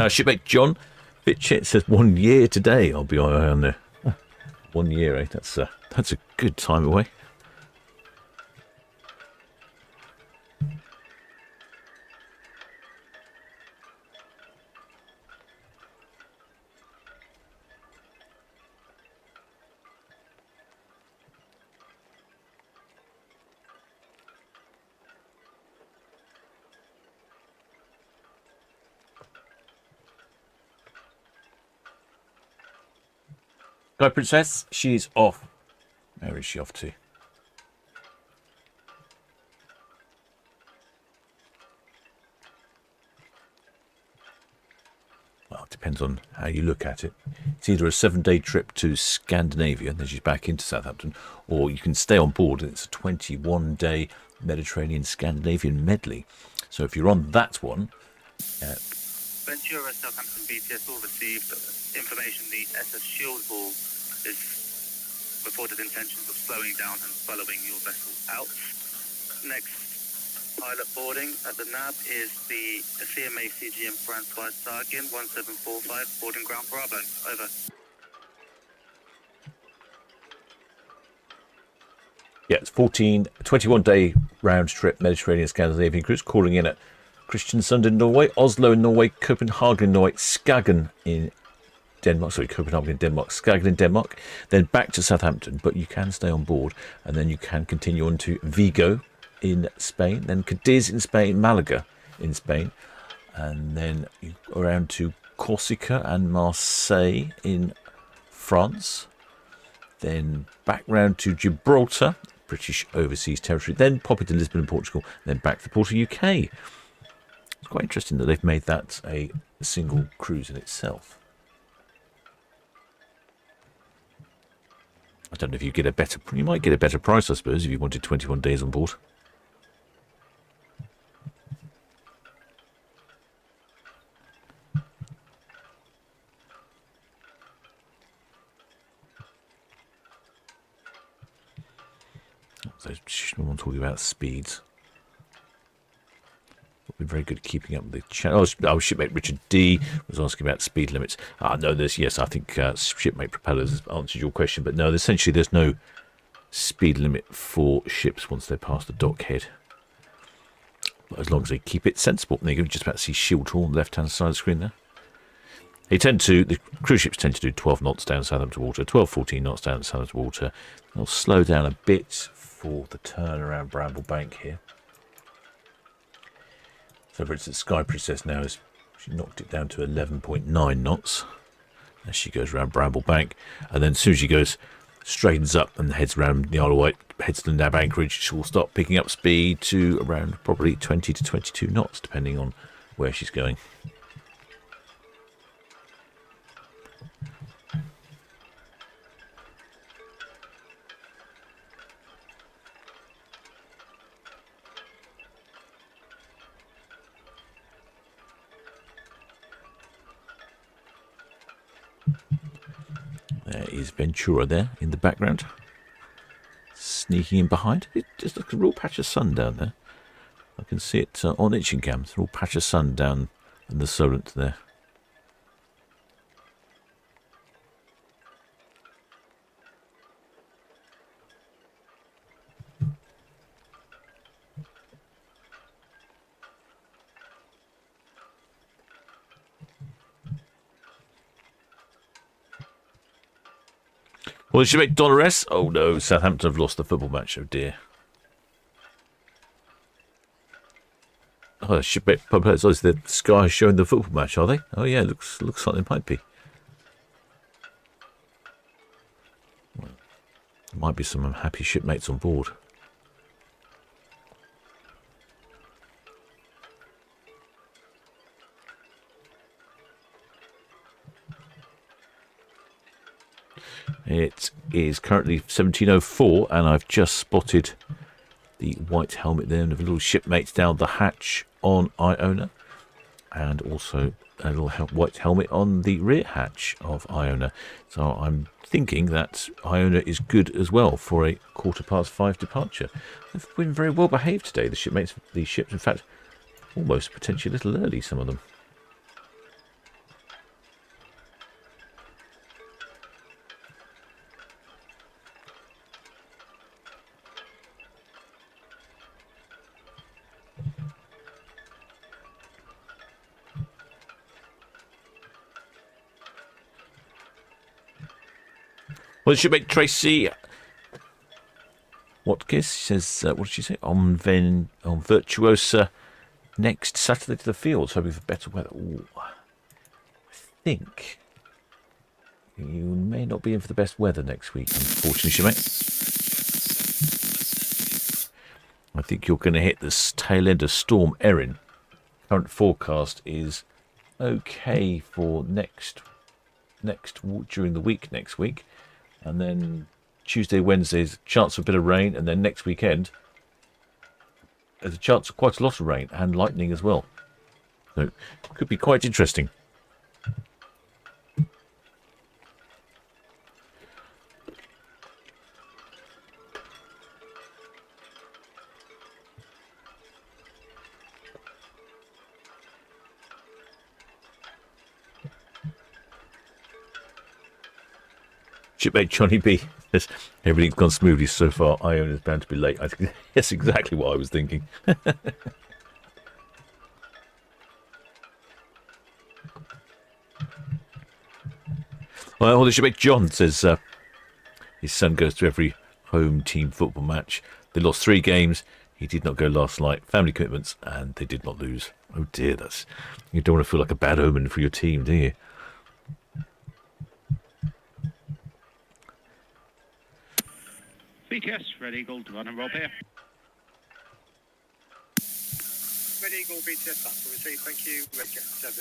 Shipmate John Fitchett says 1 year today. I'll be on there. 1 year, eh? That's a good time away. Sky Princess, she's off. Where is she off to? Well, it depends on how you look at it. It's either a 7-day trip to Scandinavia, and then she's back into Southampton, or you can stay on board and it's a 21-day Mediterranean Scandinavian medley. So if you're on that one... Ventura, Southampton BTS all received information the SS Shield Ball is reported intentions of slowing down and following your vessel out. Next pilot boarding at the NAB is the CMA CGM Francois Sargin 1745 boarding ground Bravo. Over. Yeah, it's 21-day round trip Mediterranean Scandinavian cruise, calling in at Kristiansund in Norway, Oslo in Norway, Copenhagen in Norway, Skagen in Denmark, Copenhagen in Denmark, Skagen in Denmark, then back to Southampton, but you can stay on board, and then you can continue on to Vigo in Spain, then Cadiz in Spain, Malaga in Spain, and then around to Corsica and Marseille in France, then back round to Gibraltar, British overseas territory, then pop into Lisbon and Portugal, then back to Porto, UK. It's quite interesting that they've made that a single cruise in itself. I don't know if you get a better... You might get a better price, I suppose, if you wanted 21 days on board. Those someone talking about speeds. Been very good at keeping up with the channel. Oh, shipmate Richard D was asking about speed limits. No, yes, I think shipmate propellers has answered your question, but no, essentially there's no speed limit for ships once they're past the dock head. But as long as they keep it sensible. There you go, just about to see Shield Hall on the left-hand side of the screen there. The cruise ships tend to do 12 knots down Southampton water, 12, 14 knots down Southampton water. They'll slow down a bit for the turn around Bramble Bank here. So for instance, Sky Princess now she knocked it down to 11.9 knots as she goes around Bramble Bank, and then as soon as she straightens up and heads around the Isle of Wight, heads to the NAB anchorage, she will start picking up speed to around probably 20 to 22 knots, depending on where she's going. There is Ventura there in the background, sneaking in behind. It just looks like a real patch of sun down there. I can see it on itching cam. It's a real patch of sun down in the Solent there. Well, she make Dolores. Oh no, Southampton have lost the football match. Oh dear. Oh, shipmate players. Oh, is the Sky showing the football match? Are they? Oh yeah, looks like they might be. Well, there might be some unhappy shipmates on board. It is currently 17:04, and I've just spotted the white helmet there, and a little shipmates down the hatch on Iona, and also a little white helmet on the rear hatch of Iona. So I'm thinking that Iona is good as well for a 5:15 departure. They've been very well behaved today, the shipmates of these ships. In fact, almost potentially a little early, some of them. Well, shipmate Tracy Watkins says, what did she say? On Virtuosa next Saturday to the fields, hoping for better weather. Ooh. I think you may not be in for the best weather next week, unfortunately, shipmate. I think you're going to hit the tail end of Storm Erin. Current forecast is okay for during the week next week, and then Tuesday, Wednesday's chance of a bit of rain, and then next weekend there's a chance of quite a lot of rain and lightning as well. So it could be quite interesting. Shipmate Johnny B says, everything's gone smoothly so far. Iona's bound to be late. I think that's exactly what I was thinking. Well, the shipmate John says his son goes to every home team football match. They lost 3 games. He did not go last night. Family commitments, and they did not lose. Oh dear, you don't want to feel like a bad omen for your team, do you? BTS, Red Eagle, Devon and Rob here. Red Eagle, BTS, that's what we see. Thank you. Red Jet 7,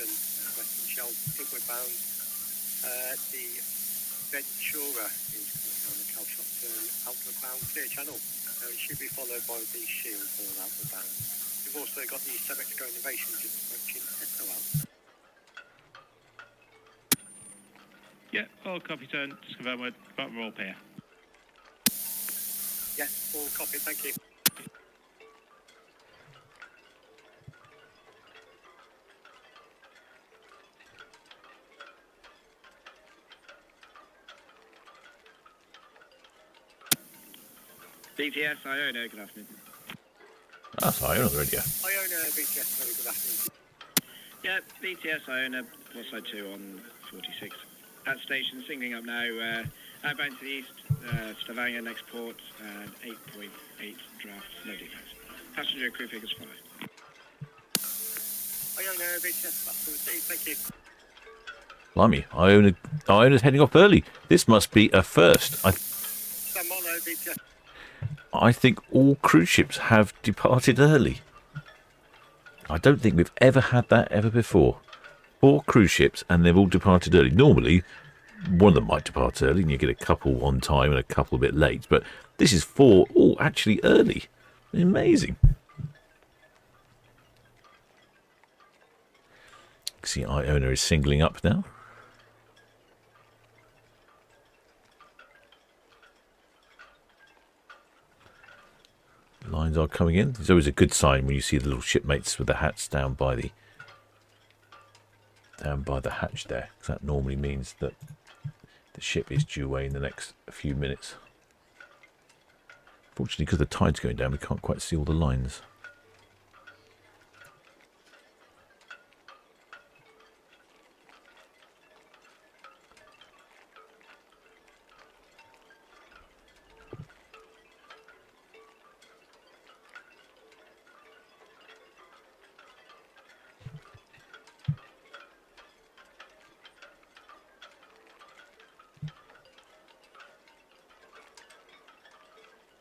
Western Shell, inward bound. The Ventura is on the Calshot turn, outward bound, clear channel. It should be followed by the Shield for outward bound. We've also got the Semexico Innovation just approaching Echo out. Yeah, all copy turn. Just confirm with bottom roll pair. Yes, all copy, thank you. BTS, Iona, good afternoon. That's Iona on the radio. Iona, BTS, very good afternoon. Yeah, BTS, Iona, plus side 2 on 46. At station, singling up now, outbound to the east, Stavanger next port, and 8.8 draft, no defense. Passenger crew figures 5. Iona, BTS, that's what we see, thank you. Blimey, Iona's heading off early. This must be a first. San Molo, BTS. I think all cruise ships have departed early. I don't think we've ever had that ever before. 4 cruise ships and they've all departed early. Normally, one of them might depart early and you get a couple on time and a couple a bit late. But this is 4 all actually early. Amazing. See, Iona is singling up now. Lines are coming in. It's always a good sign when you see the little shipmates with the hats down by the hatch there, because that normally means that the ship is due away in the next few minutes. Fortunately, because the tide's going down, we can't quite see all the lines.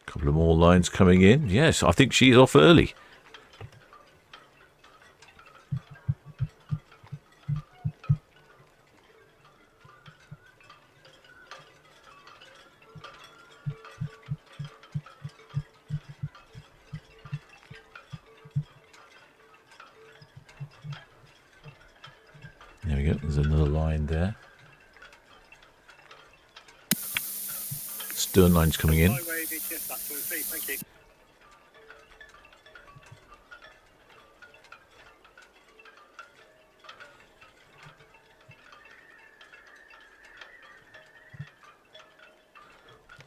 Couple of more lines coming in. Yes, I think she's off early. There we go. There's another line there. Stern line's coming in. Highway, BTS, that's what we see, thank you.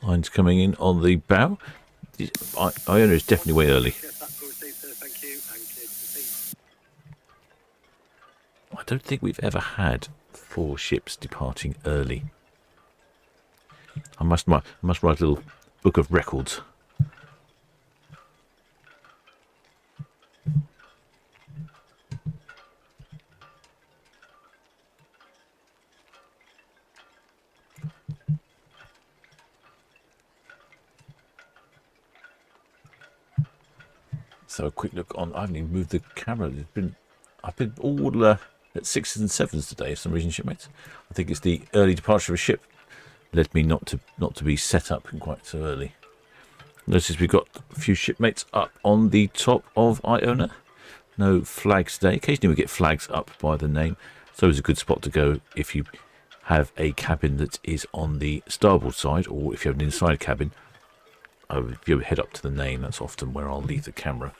Lines coming in on the bow. Iona is definitely way early. Yes, that's what we see, sir, thank you, and clear to see. I don't think we've ever had 4 ships departing early. I must write a little book of records. So a quick look on. I haven't even moved the camera. I've been all at 6s and 7s today for some reason, shipmates. I think it's the early departure of a ship led me not to be set up quite so early. Notice we've got a few shipmates up on the top of Iona. No flags today. Occasionally we get flags up by the name. So it's a good spot to go if you have a cabin that is on the starboard side, or if you have an inside cabin. If you head up to the name, that's often where I'll leave the camera.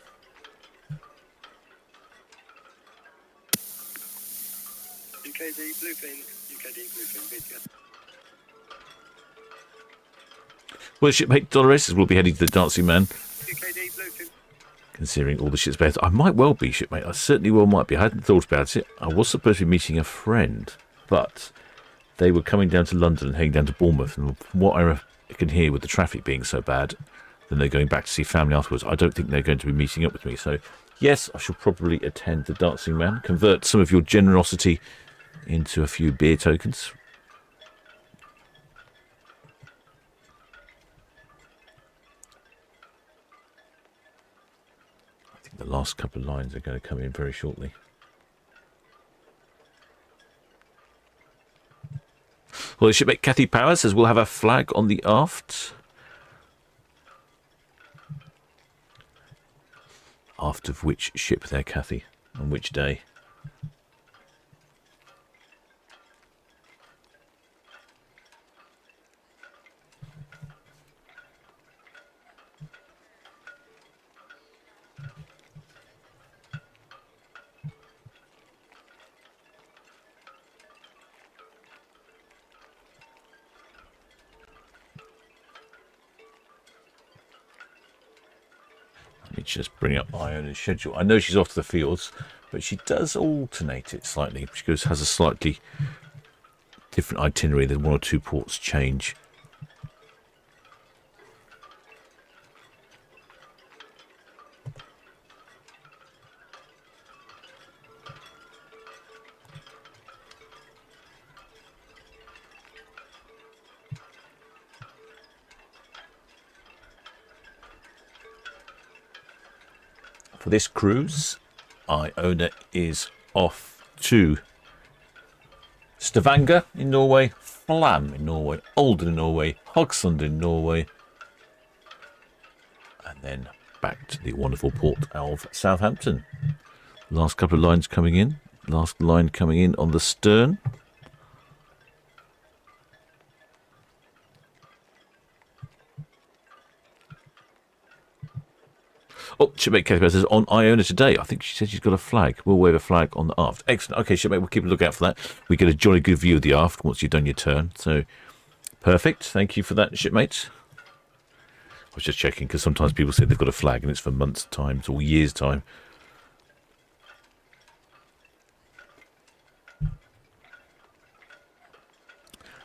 UKD Bluefin, BTS. Well, shipmate Dolores will be heading to the Dancing Man. UKD Bluefin. Considering all the ship's better. I might well be, shipmate. I certainly well might be. I hadn't thought about it. I was supposed to be meeting a friend, but they were coming down to London and heading down to Bournemouth. And from what I can hear with the traffic being so bad, then they're going back to see family afterwards. I don't think they're going to be meeting up with me. So, yes, I shall probably attend the Dancing Man. Convert some of your generosity into a few beer tokens. I think the last couple of lines are going to come in very shortly. Well, the shipmate Kathy Power says we'll have a flag on the aft. Aft of which ship there, Kathy? On which day? Let me just bring up Iona's schedule. I know she's off to the fields, but she does alternate it slightly. She has a slightly different itinerary. Then one or two ports change. For this cruise, Iona is off to Stavanger in Norway, Flam in Norway, Olden in Norway, Hogsund in Norway, and then back to the wonderful port of Southampton. Last couple of lines coming in. Last line coming in on the stern. Oh, shipmate Kathy says on Iona today. I think she said she's got a flag. We'll wave a flag on the aft. Excellent. Okay, shipmate, we'll keep a lookout for that. We get a jolly good view of the aft once you've done your turn. So, perfect. Thank you for that, shipmate. I was just checking because sometimes people say they've got a flag and it's for months' time or years' time.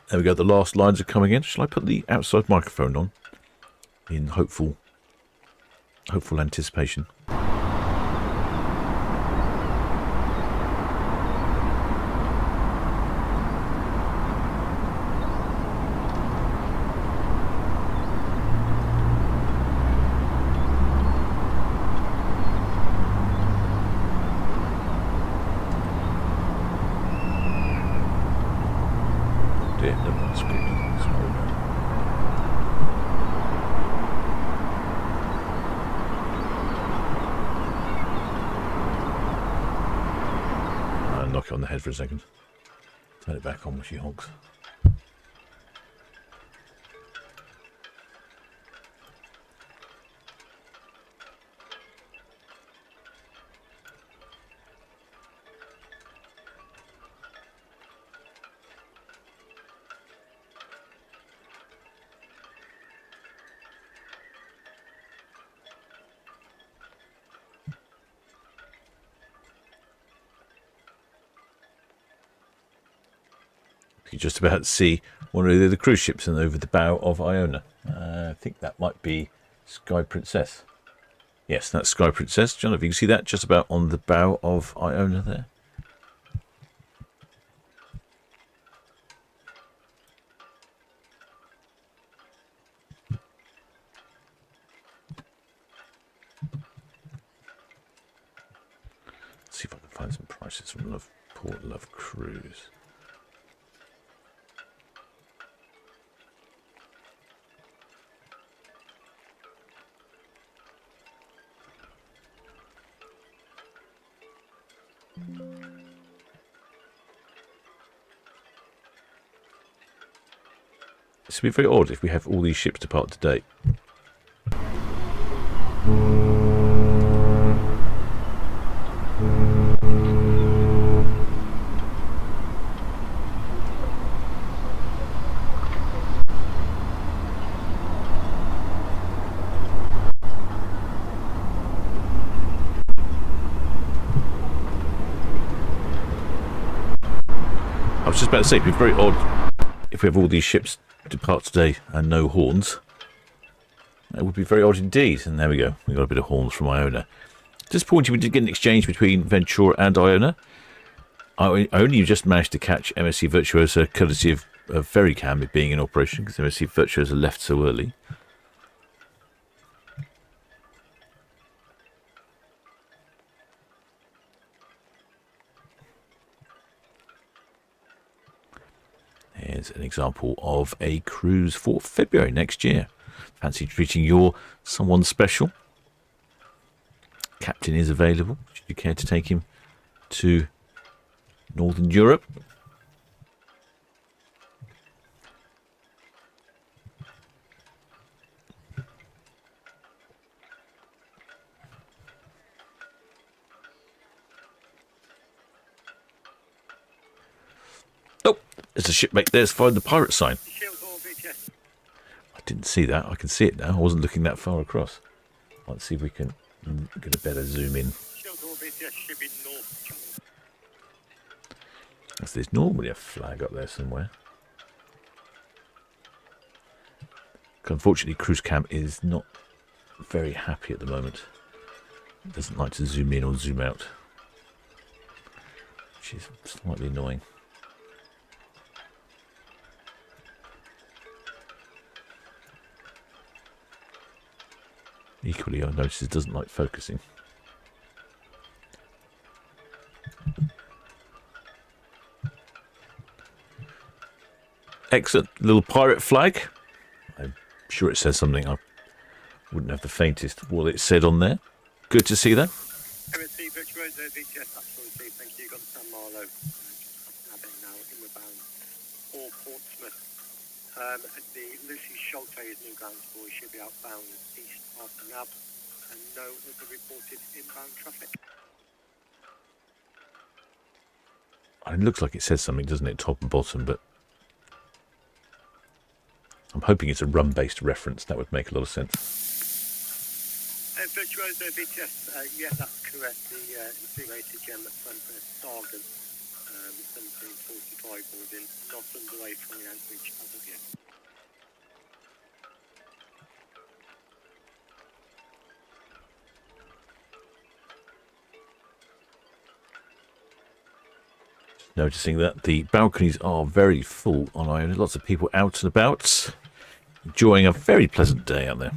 There we go. The last lines are coming in. Shall I put the outside microphone on in hopeful anticipation? Dear, never mind, screw it. Knock it on the head for a second. Turn it back on when she honks. You just about see one of the cruise ships and over the bow of Iona. I think that might be Sky Princess. Yes, that's Sky Princess. John, if you can see that just about on the bow of Iona there. Let's see if I can find some prices from Port Love Cruise. This would be very odd if we have all these ships depart today. I was just about to say, it'd be very odd if we have all these ships depart today and no horns. That would be very odd indeed. And there we go. We got a bit of horns from Iona. Disappointing we did get an exchange between Ventura and Iona. Iona, you just managed to catch MSC Virtuosa courtesy of Ferrycam, it being in operation, because MSC Virtuosa left so early. Here's an example of a cruise for February next year. Fancy treating your someone special? Captain is available. Should you care to take him to Northern Europe? Oh, there's a shipmate. There's find the pirate sign. I didn't see that. I can see it now. I wasn't looking that far across. Let's see if we can get a better zoom in. There's normally a flag up there somewhere. Unfortunately, Cruise Cam is not very happy at the moment. It doesn't like to zoom in or zoom out, which is slightly annoying. Equally, I notice it doesn't like focusing. Excellent little pirate flag. I'm sure it says something. I wouldn't have the faintest what it said on there. Good to see that. MSC Virtuosa VTS, absolutely. Thank you. Got the San Marlowe. Having now inward bound for Portsmouth. The Lucy Schulte is new grounds for. Should be outbound east after Nab, and no other reported inbound traffic. It looks like it says something, doesn't it, top and bottom, but I'm hoping it's a rum-based reference. That would make a lot of sense. Virtuoso VTS, yeah, that's correct. The infuriated gem at Frankfurt Sargon, 1745 boarding, not underway from the anchorage as of yet. Noticing that the balconies are very full on Iona. Lots of people out and about, enjoying a very pleasant day out there.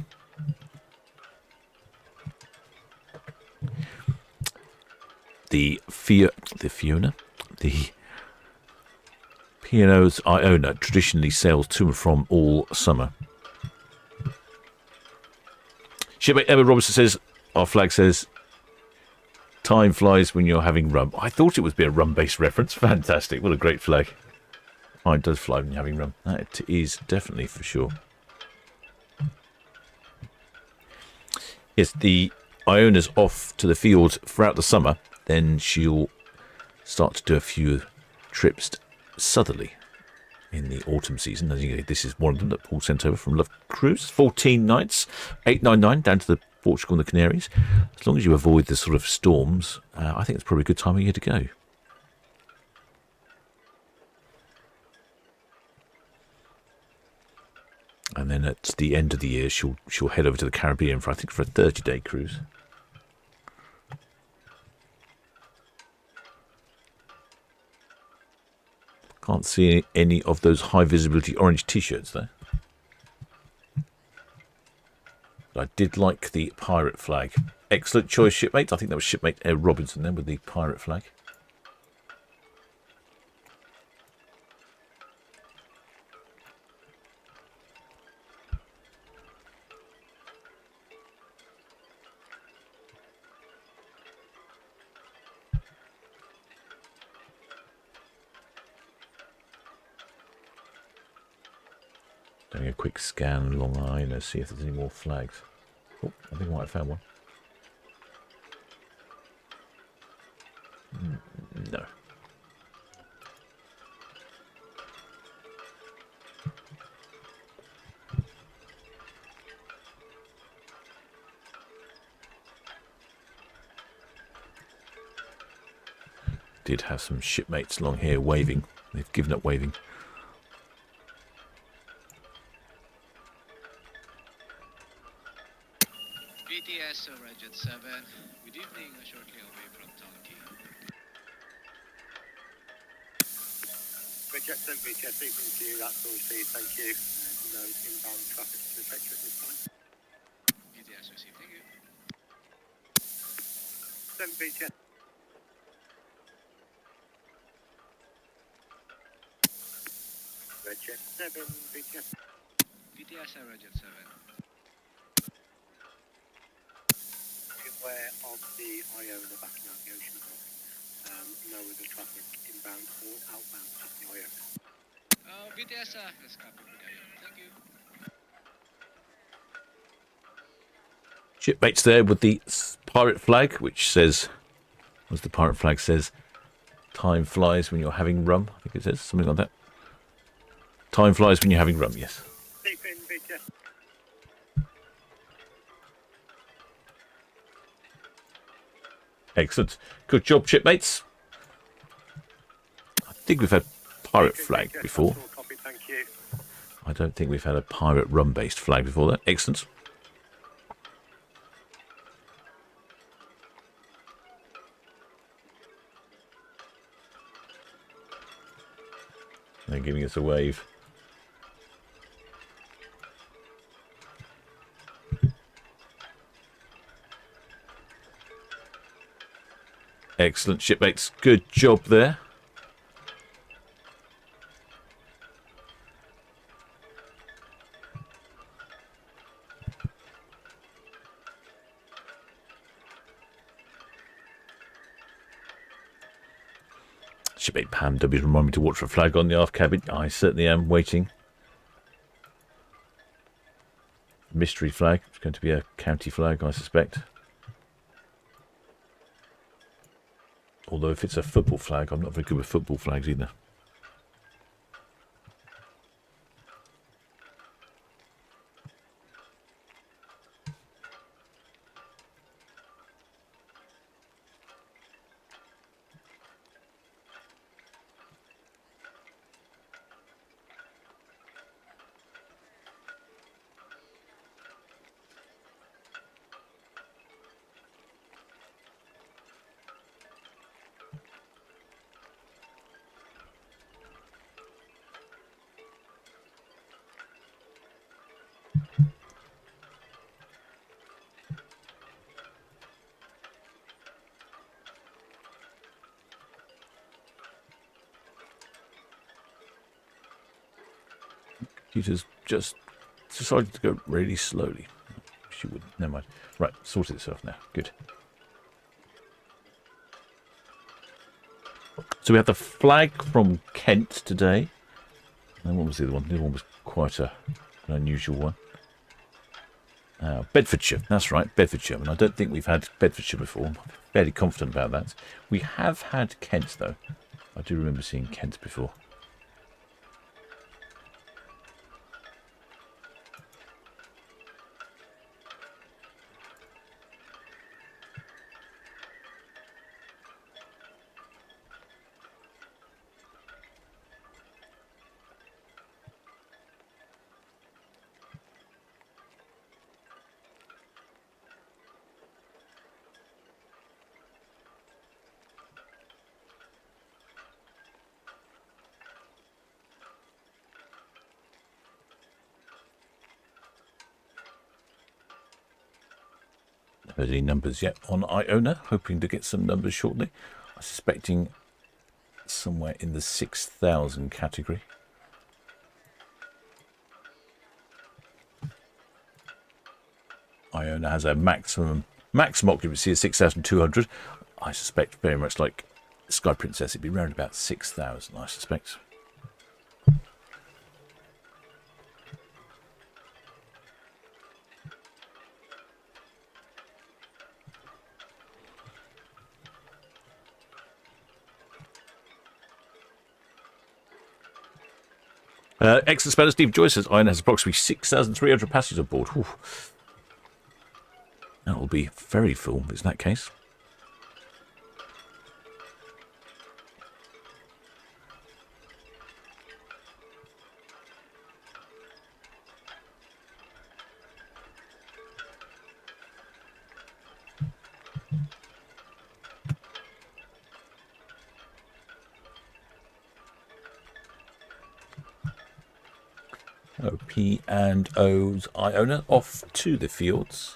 The P&O's Iona traditionally sails to and from all summer. Shipmate Emma Robertson says, our flag says, time flies when you're having rum. I thought it would be a rum-based reference. Fantastic. What a great flag. Time does fly when you're having rum. That is definitely for sure. Yes, the Iona's off to the field throughout the summer. Then she'll start to do a few trips southerly in the autumn season. As you know, this is one of them that Paul sent over from Love Cruise. 14 nights, 899 down to the Portugal and the Canaries. As long as you avoid the sort of storms, I think it's probably a good time of year to go. And then at the end of the year, she'll head over to the Caribbean for, I think, for a 30-day cruise. Can't see any of those high visibility orange T-shirts though. But I did like the pirate flag. Excellent choice, shipmate. I think that was shipmate Robinson then with the pirate flag. Doing a quick scan along the line and see if there's any more flags. Oh, I think I might have found one. No. Did have some shipmates along here waving. They've given up waving. BTS over Jet 7. Good evening, shortly away from Town Quay. Jet 7 BTS evening to you, that's all received, thank you. No inbound traffic to the sector at this time. BTS received, thank you. 7 BTS. Jet 7 BTS. BTS over Jet 7. Aware of the Iona backing out the ocean above. No other traffic inbound or outbound at the Iona. BTS, let's copy with Iona. Thank you. Shipmates there with the pirate flag, which says, as the pirate flag says, time flies when you're having rum. I think it says something like that. Time flies when you're having rum, yes. Deep in BTS. Excellent. Good job, shipmates. I think we've had pirate flag before. Copy, thank you. I don't think we've had a pirate rum-based flag before that. Excellent. They're giving us a wave. Excellent, shipmates. Good job there. Shipmate Pam W remind me to watch for a flag on the aft cabin. I certainly am waiting. Mystery flag. It's going to be a county flag, I suspect. Although if it's a football flag, I'm not very good with football flags either. Computer's just decided to go really slowly. She wouldn't. Never mind. Right, sorted itself now. Good. So we have the flag from Kent today. And what was the other one? The other one was quite an unusual one. Bedfordshire. That's right, Bedfordshire. And I don't think we've had Bedfordshire before. I'm fairly confident about that. We have had Kent, though. I do remember seeing Kent before. heard any numbers yet on Iona. Hoping to get some numbers shortly. I'm suspecting somewhere in the 6,000 category. Iona has a maximum occupancy of 6,200. I suspect very much like Sky Princess, it'd be around about 6,000, I suspect. Excellent speller. Steve Joyce says Iona has approximately 6,300 passengers on board. Whew. That will be very full, if it's that case. P&O's Iona off to the fields,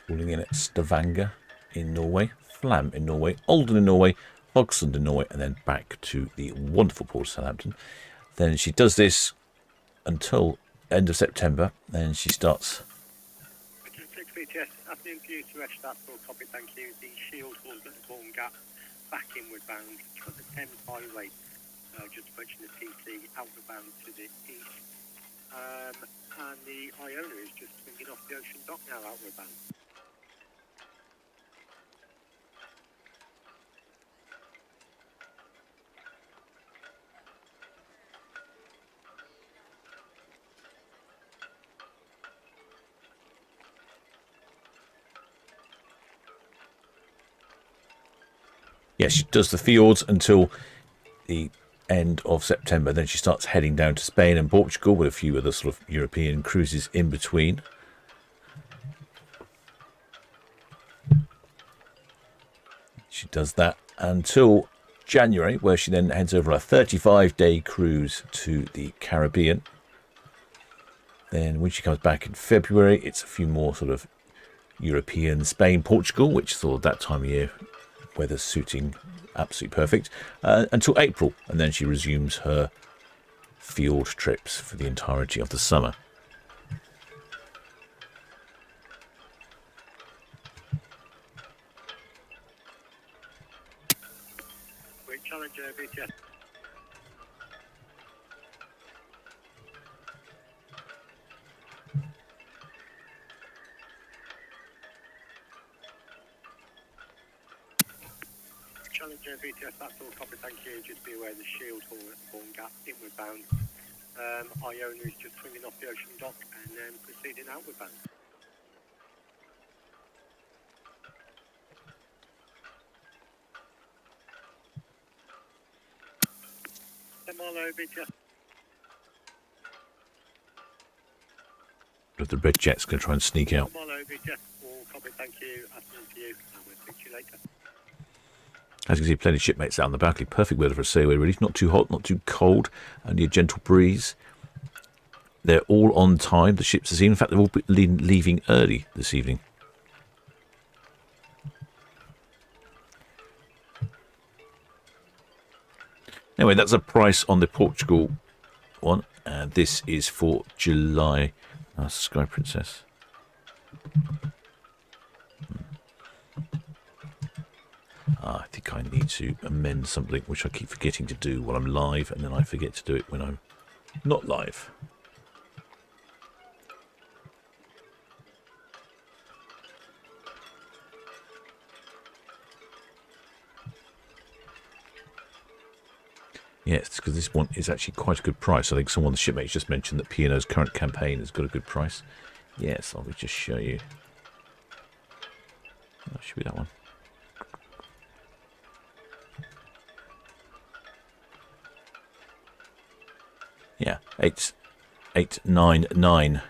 calling in at Stavanger in Norway, Flam in Norway, Olden in Norway, Hogsland in Norway, and then back to the wonderful port of Southampton. Then she does this until end of September, then she starts. 6 BTS, afternoon to you to Estad for copy, thank you. The Shield Hall at Bourne Gap, back inward bound, got the Thames Highway, just approaching the TC, outward bound to the east. And the Iona is just swinging off the ocean dock now, outward bound. Yes, she does the fields until the end of September. Then she starts heading down to Spain and Portugal with a few other sort of European cruises in between. She does that until January, where she then heads over a 35-day cruise to the Caribbean. Then when she comes back in February, it's a few more sort of European, Spain, Portugal, which is sort of that time of year, weather suiting absolutely perfect, until April, and then she resumes her field trips for the entirety of the summer. Great Challenger BTS. Challenger BTS, that's all copy, thank you. Just be aware the Shield Hall at Bourne Gap, inward bound. Iona is just swinging off the ocean dock and then proceeding outward bound. Marlow BTS. But the red jet's going to try and sneak out. Marlow BTS, all copy, thank you. Afternoon to you, and we'll speak to you later. As you can see, plenty of shipmates out on the balcony. Perfect weather for a sailaway relief. Not too hot, not too cold. Only a gentle breeze. They're all on time. The ships this evening. In fact, they've all been leaving early this evening. Anyway, that's a price on the Portugal one. And this is for July. Sky Princess. I think I need to amend something which I keep forgetting to do while I'm live, and then I forget to do it when I'm not live. Yes, because this one is actually quite a good price. I think someone, the shipmates, just mentioned that P&O's current campaign has got a good price. Yes, I'll just show you. That should be that one. Yeah, 899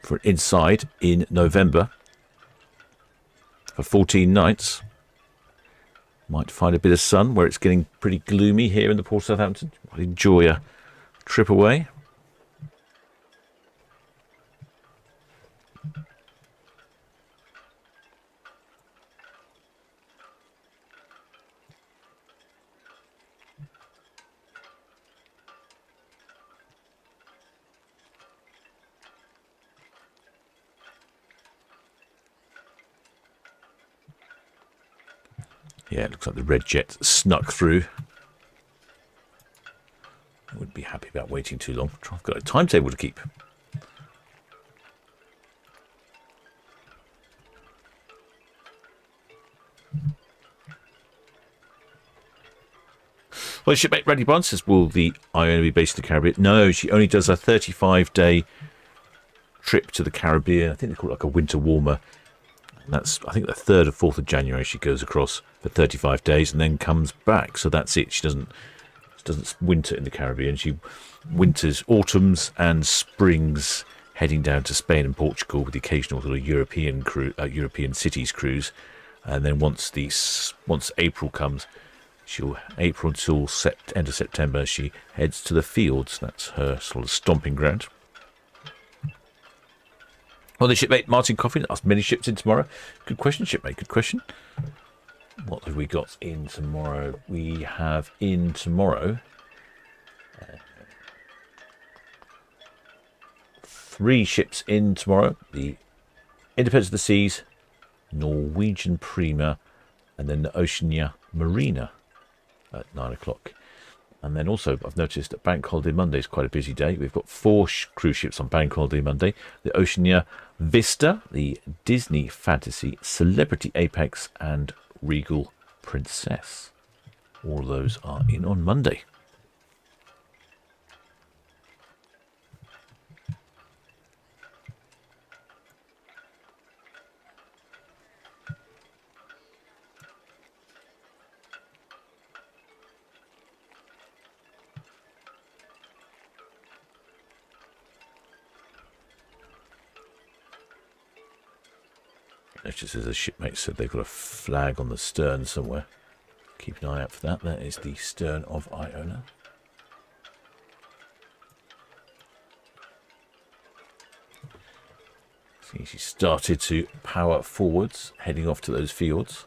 for an inside in November for 14 nights. Might find a bit of sun where it's getting pretty gloomy here in the port of Southampton. Might enjoy a trip away. Yeah, it looks like the red jet snuck through. I wouldn't be happy about waiting too long. I've got a timetable to keep. Well, shipmate Randy Barnes says, will the Iona be based in the Caribbean? No, she only does a 35-day trip to the Caribbean. I think they call it like a winter warmer. And that's, I think, the 3rd or 4th of January she goes across for 35 days and then comes back. So that's it. She doesn't winter in the Caribbean. She winters, autumns and springs, heading down to Spain and Portugal with the occasional sort of European cities cruise. And then once April comes, April until end of September, she heads to the fields. That's her sort of stomping ground. Well, the shipmate Martin Coffin asked many ships in tomorrow. Good question, shipmate. Good question. What have we got in tomorrow? We have in tomorrow 3 ships in tomorrow. The Independence of the Seas, Norwegian Prima, and then the Oceania Marina at 9 o'clock. And then also, I've noticed that Bank Holiday Monday is quite a busy day. We've got 4 cruise ships on Bank Holiday Monday. The Oceania Vista, the Disney Fantasy, Celebrity Apex, and Regal Princess. All of those are in on Monday. Notice as a shipmate said they've got a flag on the stern somewhere. Keep an eye out for that. That is the stern of Iona. See, she started to power forwards, heading off to those fields.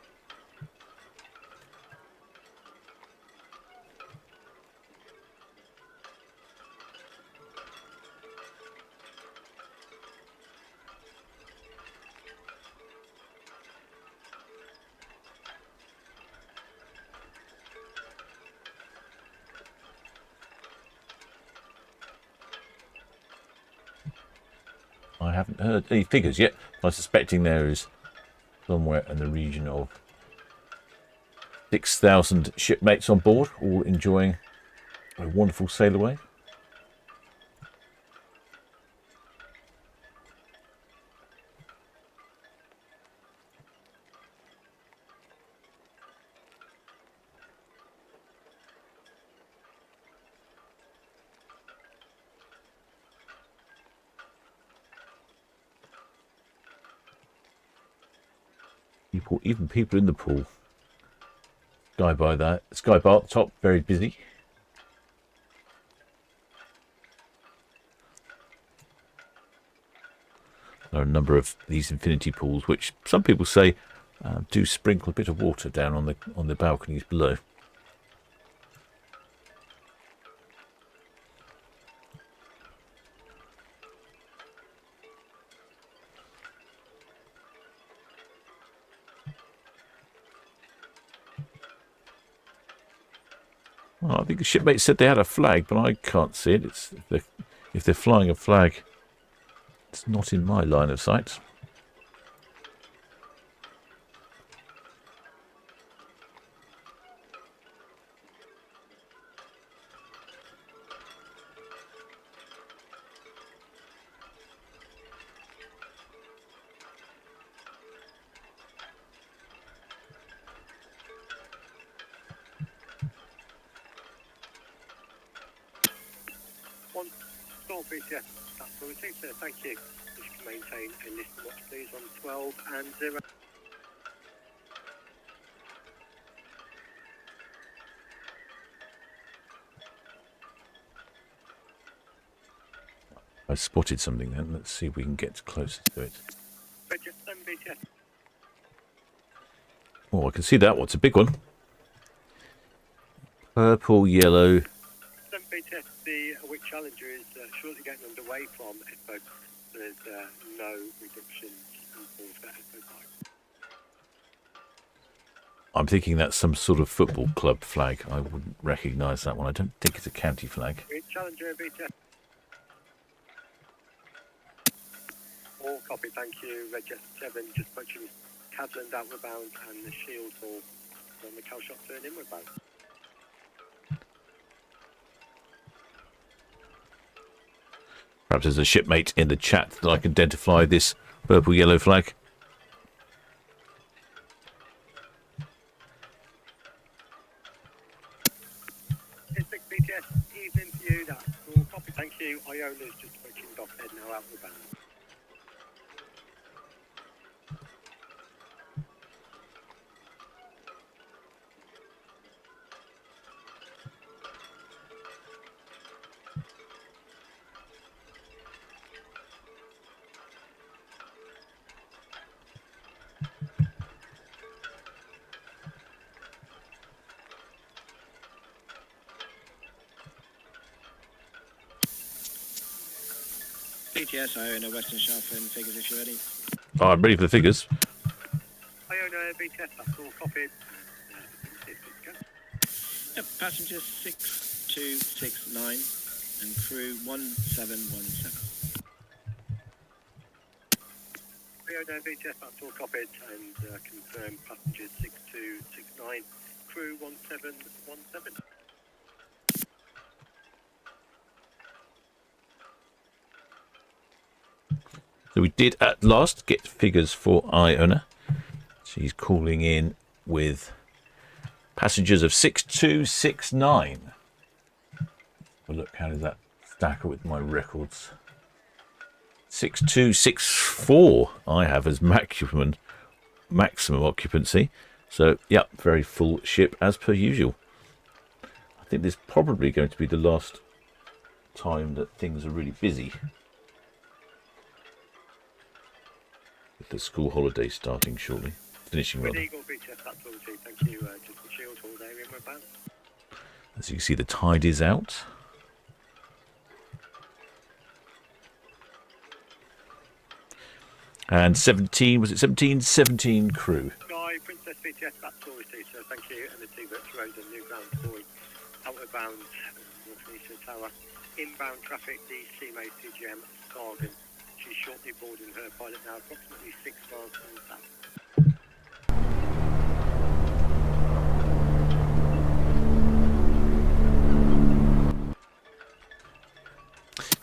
I haven't heard any figures yet. I'm suspecting there is somewhere in the region of 6,000 shipmates on board, all enjoying a wonderful sail away. Even people in the pool. Sky bar at the top, very busy. There are a number of these infinity pools, which some people say do sprinkle a bit of water down on the balconies below. Well, I think the shipmate said they had a flag, but I can't see it. If they're flying a flag, it's not in my line of sight. BTS, that's what we think, sir. Thank you. If you can maintain a listen watch, please, on 12 and 0. I spotted something then. Let's see if we can get closer to it. BTS. Oh, I can see that. What's a big one? Purple, yellow. BTS, the Wick Challenger is shortly getting underway from Edinburgh. There's no reductions in force for Edinburgh. I'm thinking that's some sort of football club flag. I wouldn't recognise that one. I don't think it's a county flag. Challenger BTS. All copy, thank you. Red Jet 7 just approaching Cadland outward bound and the Shield Hall on the cow shot turn inward bound. Perhaps there's a shipmate in the chat that I can identify this purple-yellow flag. District BTS, evening to you. That's all copy, thank you. Iona's just approaching Dockhead now outward bound. BTS, Iona, Western Sharpen, figures if you're ready. Oh, I'm ready for the figures. Iona BTS, that's all copied. Yep, passengers 6269 and crew 1717. Iona BTS, that's all copied and confirmed passengers 6269, crew 1717. So we did at last get figures for Iona. She's calling in with passengers of 6269. Well, look, how does that stack up with my records? 6264 I have as maximum occupancy. So, yep, very full ship as per usual. I think this is probably going to be the last time that things are really busy. With the school holiday starting shortly. Finishing rather. Eagle BTS, that's all received. Thank you. Just the Shield Hall there inward bound. As you can see, the tide is out. And 17, was it 17? 17 crew. Sky Princess BTS, that's all received, sir. Thank you. And the T Virtuosa New Ground Boy outward bound North Tower. Inbound traffic, the CMA CGM Scargan. She's shortly boarding her pilot now, approximately 6 miles from the south.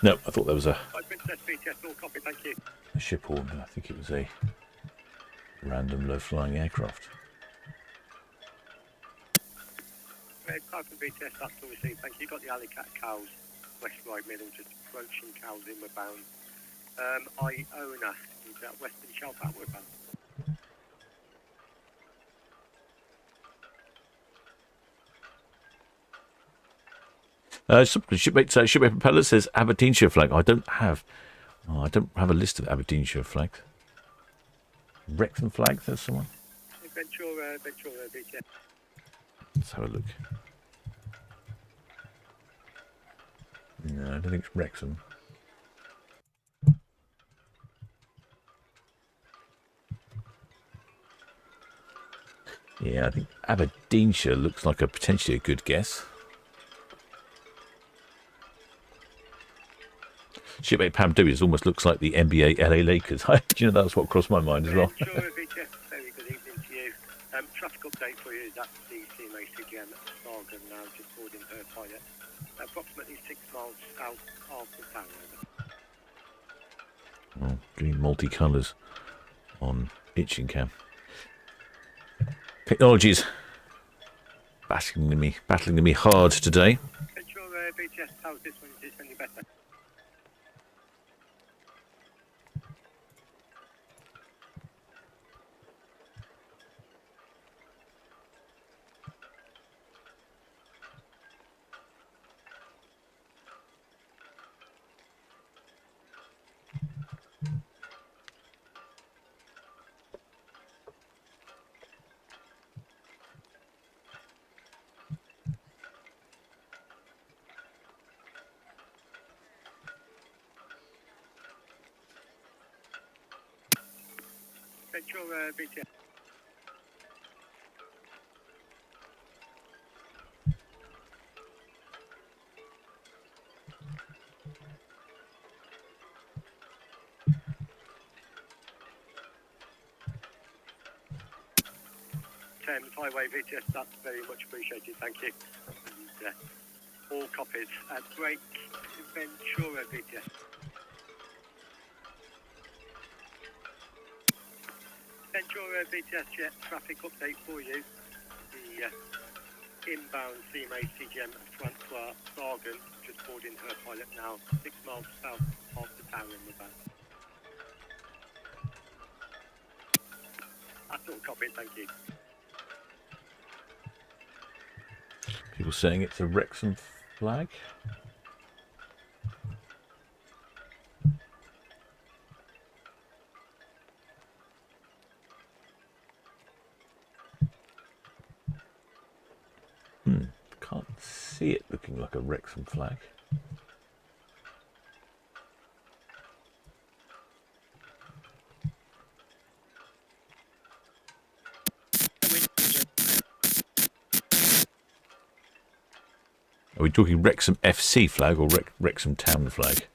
No, I thought there was a Princess BTS, all copy, thank you. ship horn. I think it was a random low-flying aircraft. Red Falcon BTS, that's all received, thank you. Got the Alley Cat cows, west ride middle, just approaching cows inward bound. Iona, is that Western Shelf outward bound? Shipmate propeller says Aberdeenshire flag. I don't have a list of Aberdeenshire flags. Wrexham flag, there's someone. Ventura BTS. Let's have a look. No, I don't think it's Wrexham. Yeah, I think Aberdeenshire looks like potentially a good guess. Shipmate Pam Dewey almost looks like the NBA LA Lakers. Do you know, that's what crossed my mind as well. Ventura BTS, very good evening to you. Traffic update for you is at the CMA CGM Scargan now, just boarding her pilot. Approximately 6 miles south of the town. Oh, green multicolours on itching cam. Technologies battling me hard today. Ventura BTS, how's this one? Is this any better? Ventura BTS. Thames Highway VTS, that's very much appreciated, thank you. And all copies. Break Ventura VTS. Ventura VTS jet traffic update for you. The inbound CMA CGM Francois Sargon just boarding her pilot now, 6 miles south of the tower in the van. That's all copied, thank you. People saying it's a Wrexham flag. Can't see it looking like a Wrexham flag. Are we talking Wrexham FC flag or Wrexham Town flag?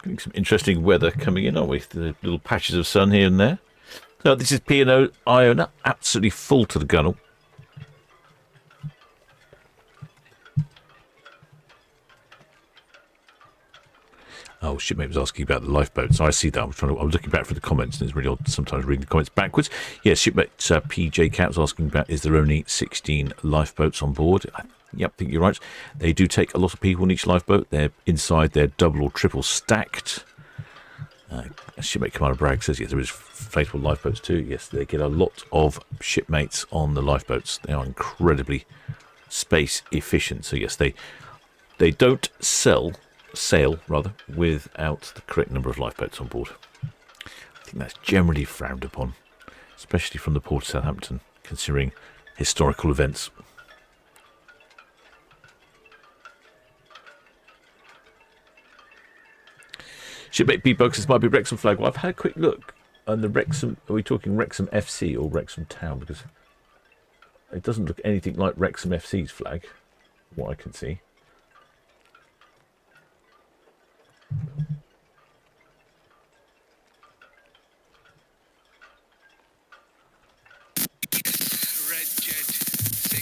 Getting some interesting weather coming in, aren't we? The little patches of sun here and there. So this is P&O Iona, absolutely full to the gunnel. Oh, shipmate was asking about the lifeboats. I see that. I was looking back for the comments, and it's really odd sometimes reading the comments backwards. Yes, shipmate PJ Cat was asking about, is there only 16 lifeboats on board? Yep, I think you're right. They do take a lot of people in each lifeboat. They're inside, they're double or triple stacked. Shipmate Commander Bragg says, yes, there is inflatable lifeboats too. Yes, they get a lot of shipmates on the lifeboats. They are incredibly space efficient. So yes, they don't sail without the correct number of lifeboats on board. I think that's generally frowned upon, especially from the port of Southampton, considering historical events. Shipmate B-Bugs, this might be Wrexham flag. Well, I've had a quick look. And the Wrexham, are we talking Wrexham FC or Wrexham Town? Because it doesn't look anything like Wrexham FC's flag, what I can see. Red Jet 6,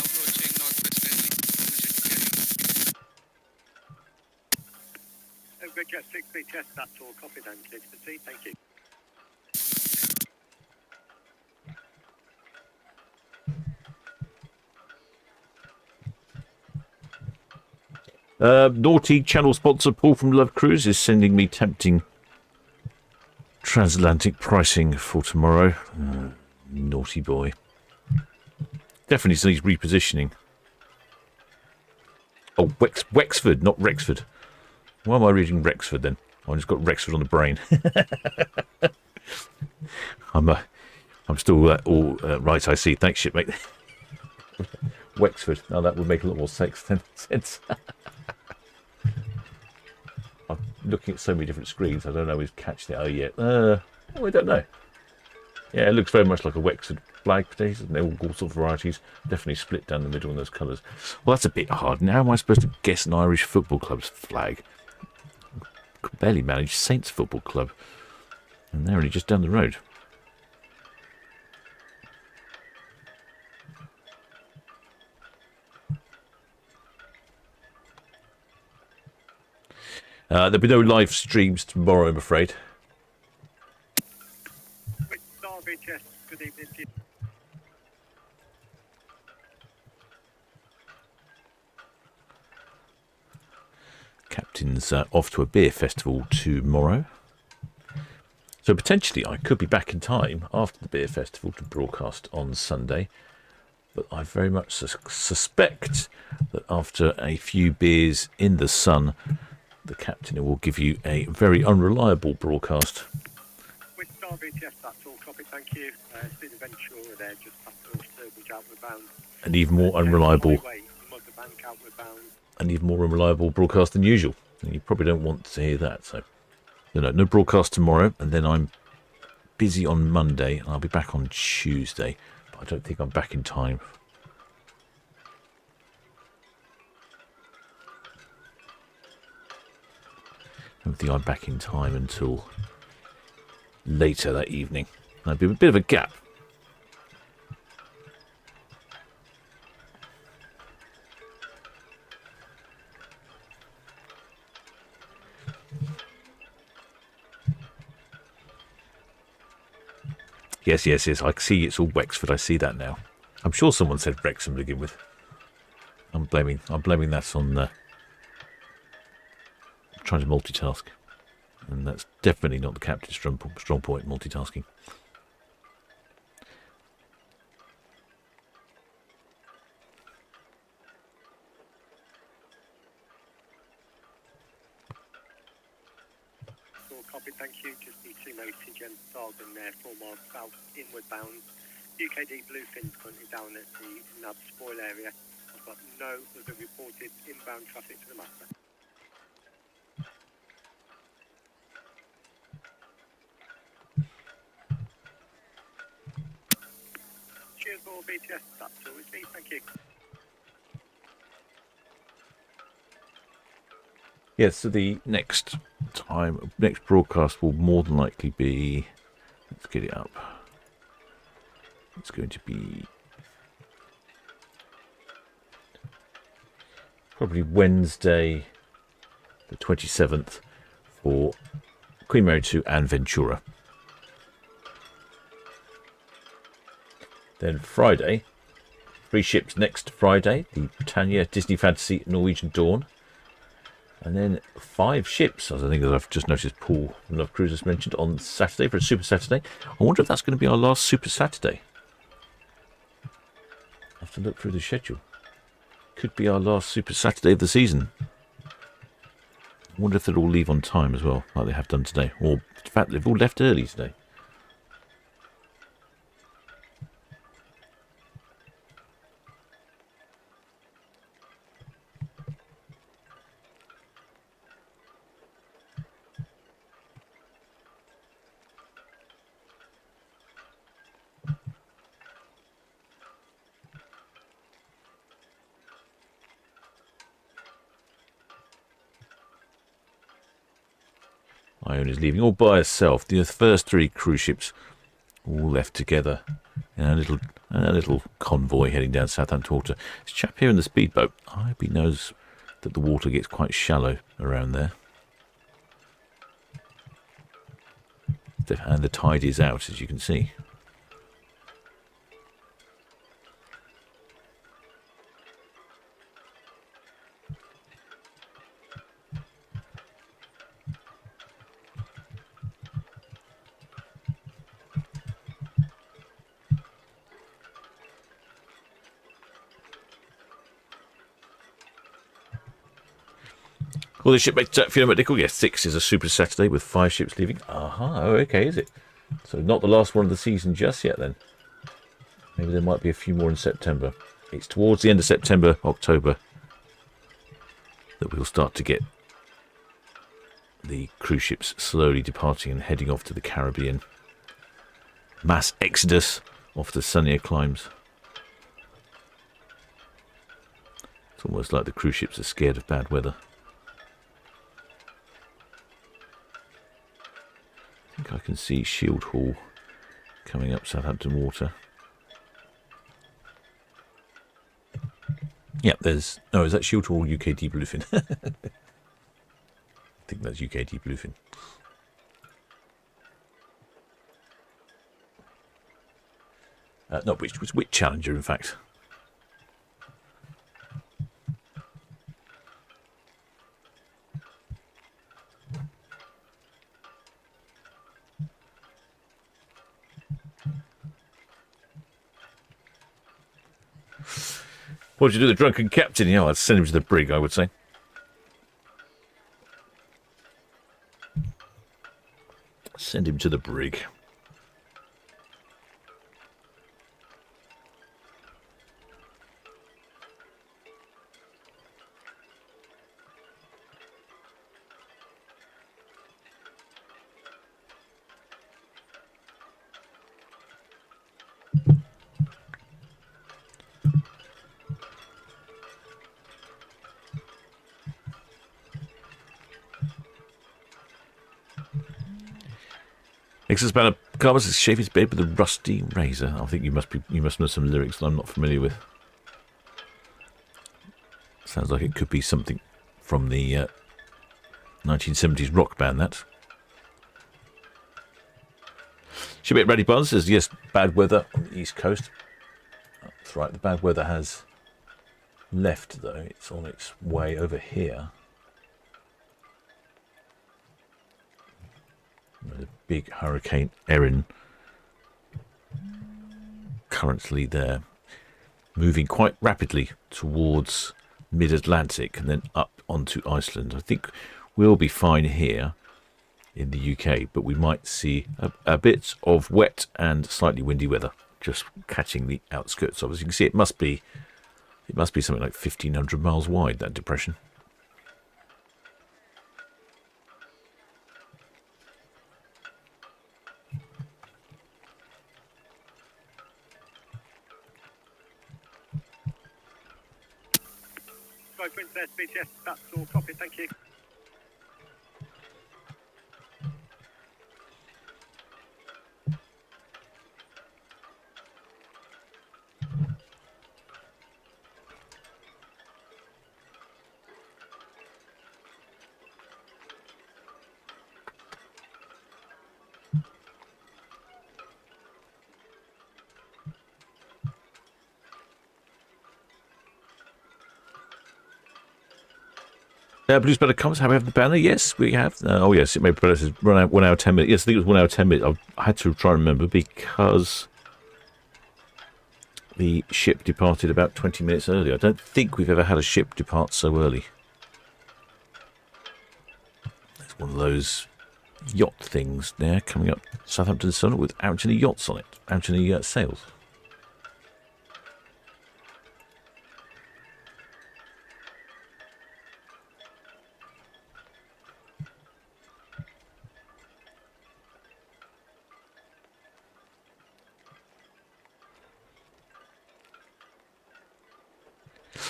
approaching northwest Delhi. Red Jet 6 VTS, that's all copied and clear to proceed, thank you. Naughty channel sponsor Paul from Love Cruise is sending me tempting transatlantic pricing for tomorrow. Naughty boy. Definitely needs repositioning. Oh, Wexford, not Rexford. Why am I reading Rexford then? I just got Rexford on the brain. I'm still all right, I see. Thanks, shipmate. Wexford. Now that would make a lot more sense. I'm looking at so many different screens. I don't know who's catched it. Oh, yeah. I don't know. Yeah, it looks very much like a Wexford flag. All sorts of varieties. Definitely split down the middle in those colours. Well, that's a bit hard. Now am I supposed to guess an Irish football club's flag? I could barely manage Saints Football Club. And they're only just down the road. There'll be no live streams tomorrow, I'm afraid. Good evening to you. Captain's off to a beer festival tomorrow. So potentially I could be back in time after the beer festival to broadcast on Sunday. But I very much suspect that after a few beers in the sun, the captain will give you a very unreliable broadcast. With Star VTS, that's all copied, thank you. See the Ventura there, just past the Sturbridge outward bound. An even more unreliable, Motherbank outward bound. an even more unreliable broadcast than usual. And you probably don't want to hear that. So, no broadcast tomorrow, and then I'm busy on Monday, and I'll be back on Tuesday. But I don't think I'm back in time. don't think I'm back in time until later that evening. That'd be a bit of a gap. Yes. I see it's all Wexford. I see that now. I'm sure someone said Wrexham to begin with. I'm blaming that on trying to multitask, and that's definitely not the captain's strong point. Multitasking. Copy, thank you. Just need to know St. Dargan there, 4 miles south, inward bound. UKD Bluefin currently down at the NAB spoil area. I've got no other reported inbound traffic to the matter. Cheers for BTS, that's all with me, thank you. Yes, so the next broadcast will more than likely be, let's get it up. It's going to be probably Wednesday the 27th for Queen Mary 2 and Ventura. Then Friday, 3 ships next Friday, the Britannia, Disney Fantasy, Norwegian Dawn. And then 5 ships, as I think I've just noticed Paul from Love Cruises mentioned, on Saturday for a Super Saturday. I wonder if that's going to be our last Super Saturday. I have to look through the schedule. Could be our last Super Saturday of the season. I wonder if they'll all leave on time as well, like they have done today. Or, in fact, they've all left early today. Iona's leaving all by herself. The first 3 cruise ships all left together in a little convoy heading down Southampton water. This chap here in the speedboat, I hope he knows that the water gets quite shallow around there. And the tide is out, as you can see. Well, the ship makes Medical. Yes, 6 is a Super Saturday with 5 ships leaving. Aha, oh, okay, is it? So not the last one of the season just yet then. Maybe there might be a few more in September. It's towards the end of September, October, that we'll start to get the cruise ships slowly departing and heading off to the Caribbean. Mass exodus off to sunnier climes. It's almost like the cruise ships are scared of bad weather. I think I can see Shield Hall coming up Southampton water. Yeah, there's... Oh, is that Shield Hall UKD Bluefin? I think that's UKD Bluefin. No, which was Wit Challenger, in fact. What did you do, the drunken captain? Yeah, I'd send him to the brig, I would say. Send him to the brig. Excellent spanner. Carver says shave his beard with a rusty razor. I think you must know some lyrics that I'm not familiar with. Sounds like it could be something from the 1970s rock band, that. Shipmate Ready Buzz says, yes, bad weather on the east coast. That's right, the bad weather has left, though. It's on its way over here. There's a big Hurricane Erin currently there, moving quite rapidly towards mid-Atlantic and then up onto Iceland. I think we'll be fine here in the UK, but we might see a bit of wet and slightly windy weather just catching the outskirts of us. You can see it must be something like 1,500 miles wide, that depression. Sorry, Princess, BTS, that's all copy, thank you. Blues Better comments. Have we have the banner? Yes, we have. Oh, yes, it may be better. Says run out 1 hour 10 minutes. Yes, I think it was 1 hour 10 minutes. I had to try and remember because the ship departed about 20 minutes early. I don't think we've ever had a ship depart so early. It's one of those yacht things there coming up Southampton Solent without any yachts on it, without any sails.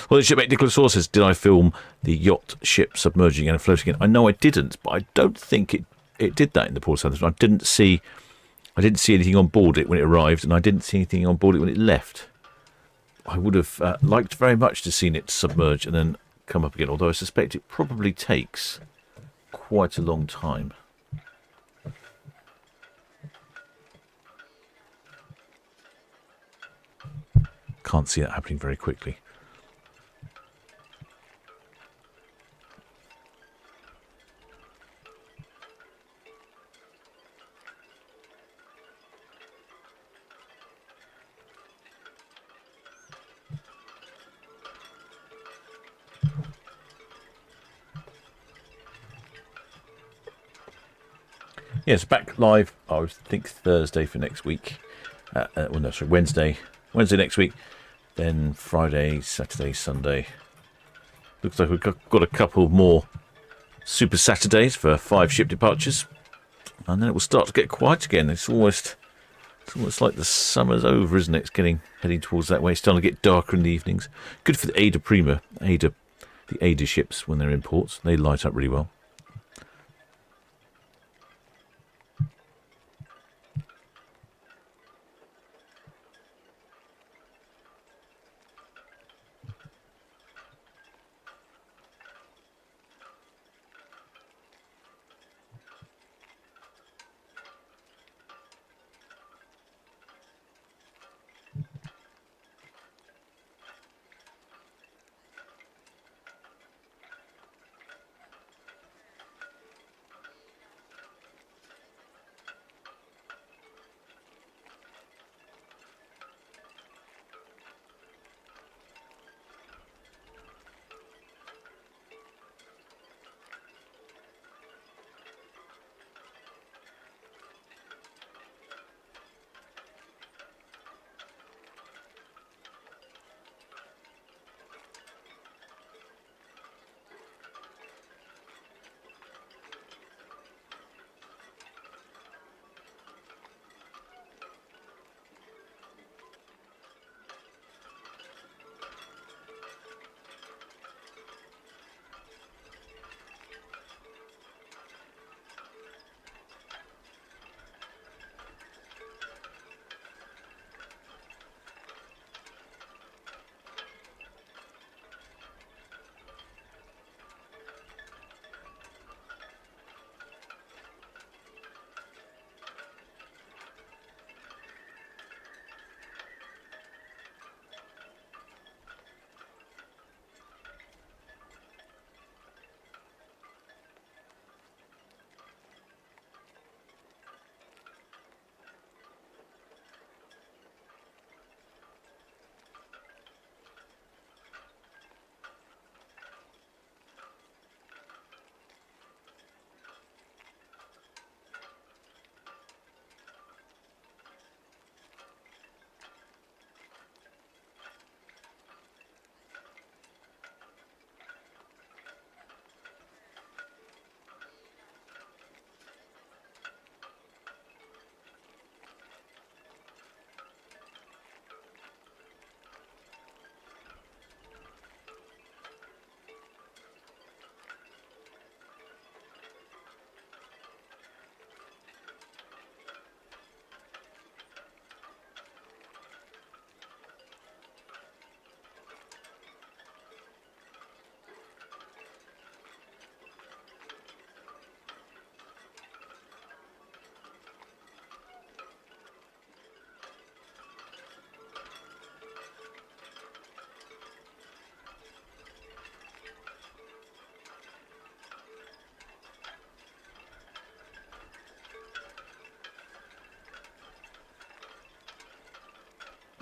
Well, the shipmate Nicholas Orr says, did I film the yacht ship submerging and floating in? I know I didn't, but I don't think it did that in the Port of Southampton. I didn't see anything on board it when it arrived, and I didn't see anything on board it when it left. I would have liked very much to seen it submerge and then come up again, although I suspect it probably takes quite a long time. Can't see that happening very quickly. Yes, back live, I think Thursday for next week. Well, no, sorry, Wednesday next week. Then Friday, Saturday, Sunday. Looks like we've got a couple more Super Saturdays for 5 ship departures. And then it will start to get quiet again. It's almost like the summer's over, isn't it? It's heading towards that way. It's starting to get darker in the evenings. Good for the the Ada ships when they're in ports. They light up really well.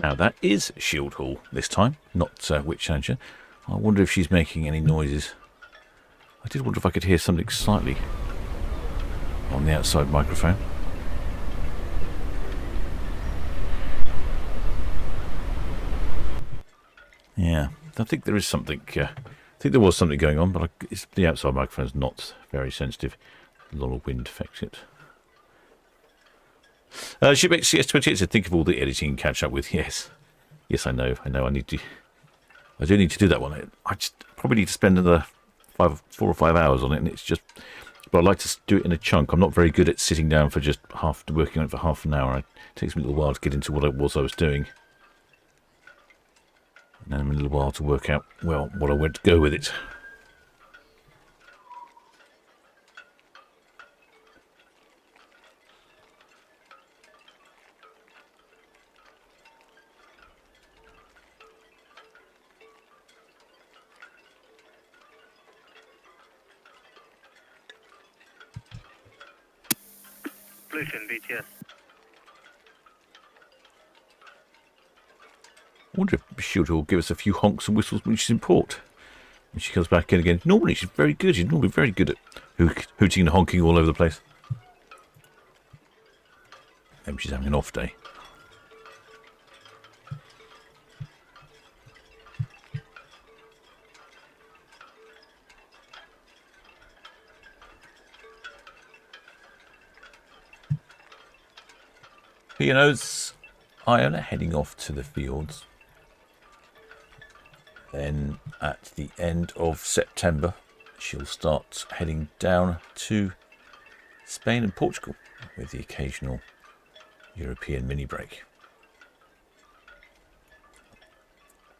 Now that is Shield Hall this time, not Witch Challenger. I wonder if she's making any noises. I did wonder if I could hear something slightly on the outside microphone. Yeah, I think there is something. I think there was something going on, but the outside microphone is not very sensitive. A lot of wind affects it. Shipmate CS28 said, think of all the editing and catch up with. Yes, I know. I do need to do that one. I just probably need to spend another 4 or 5 hours on it, and it's just. But I like to do it in a chunk. I'm not very good at sitting down for just working on it for half an hour. It takes me a little while to get into what it was I was doing. And then a little while to work out, well, what I went to go with it. Bluefin VTS. I wonder if Shield will give us a few honks and whistles when she's in port. When she comes back in again. Normally she's very good. She's normally very good at hooting and honking all over the place. Maybe she's having an off day. P&O's Iona heading off to the fields. Then at the end of September, she'll start heading down to Spain and Portugal with the occasional European mini break.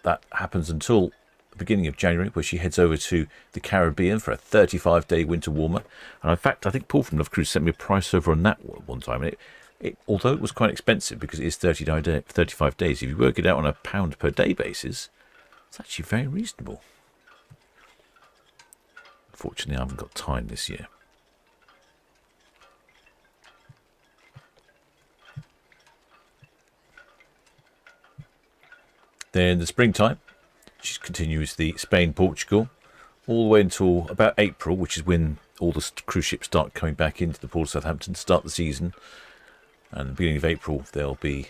That happens until the beginning of January, where she heads over to the Caribbean for a 35-day winter warmer. And in fact, I think Paul from Love Cruise sent me a price over on that one time. And although it was quite expensive because it is 35 days, if you work it out on a £1 per day basis, it's actually very reasonable. Unfortunately, I haven't got time this year. Then the springtime, she continues the Spain-Portugal all the way until about April, which is when all the cruise ships start coming back into the port of Southampton to start the season. And at the beginning of April, there'll be...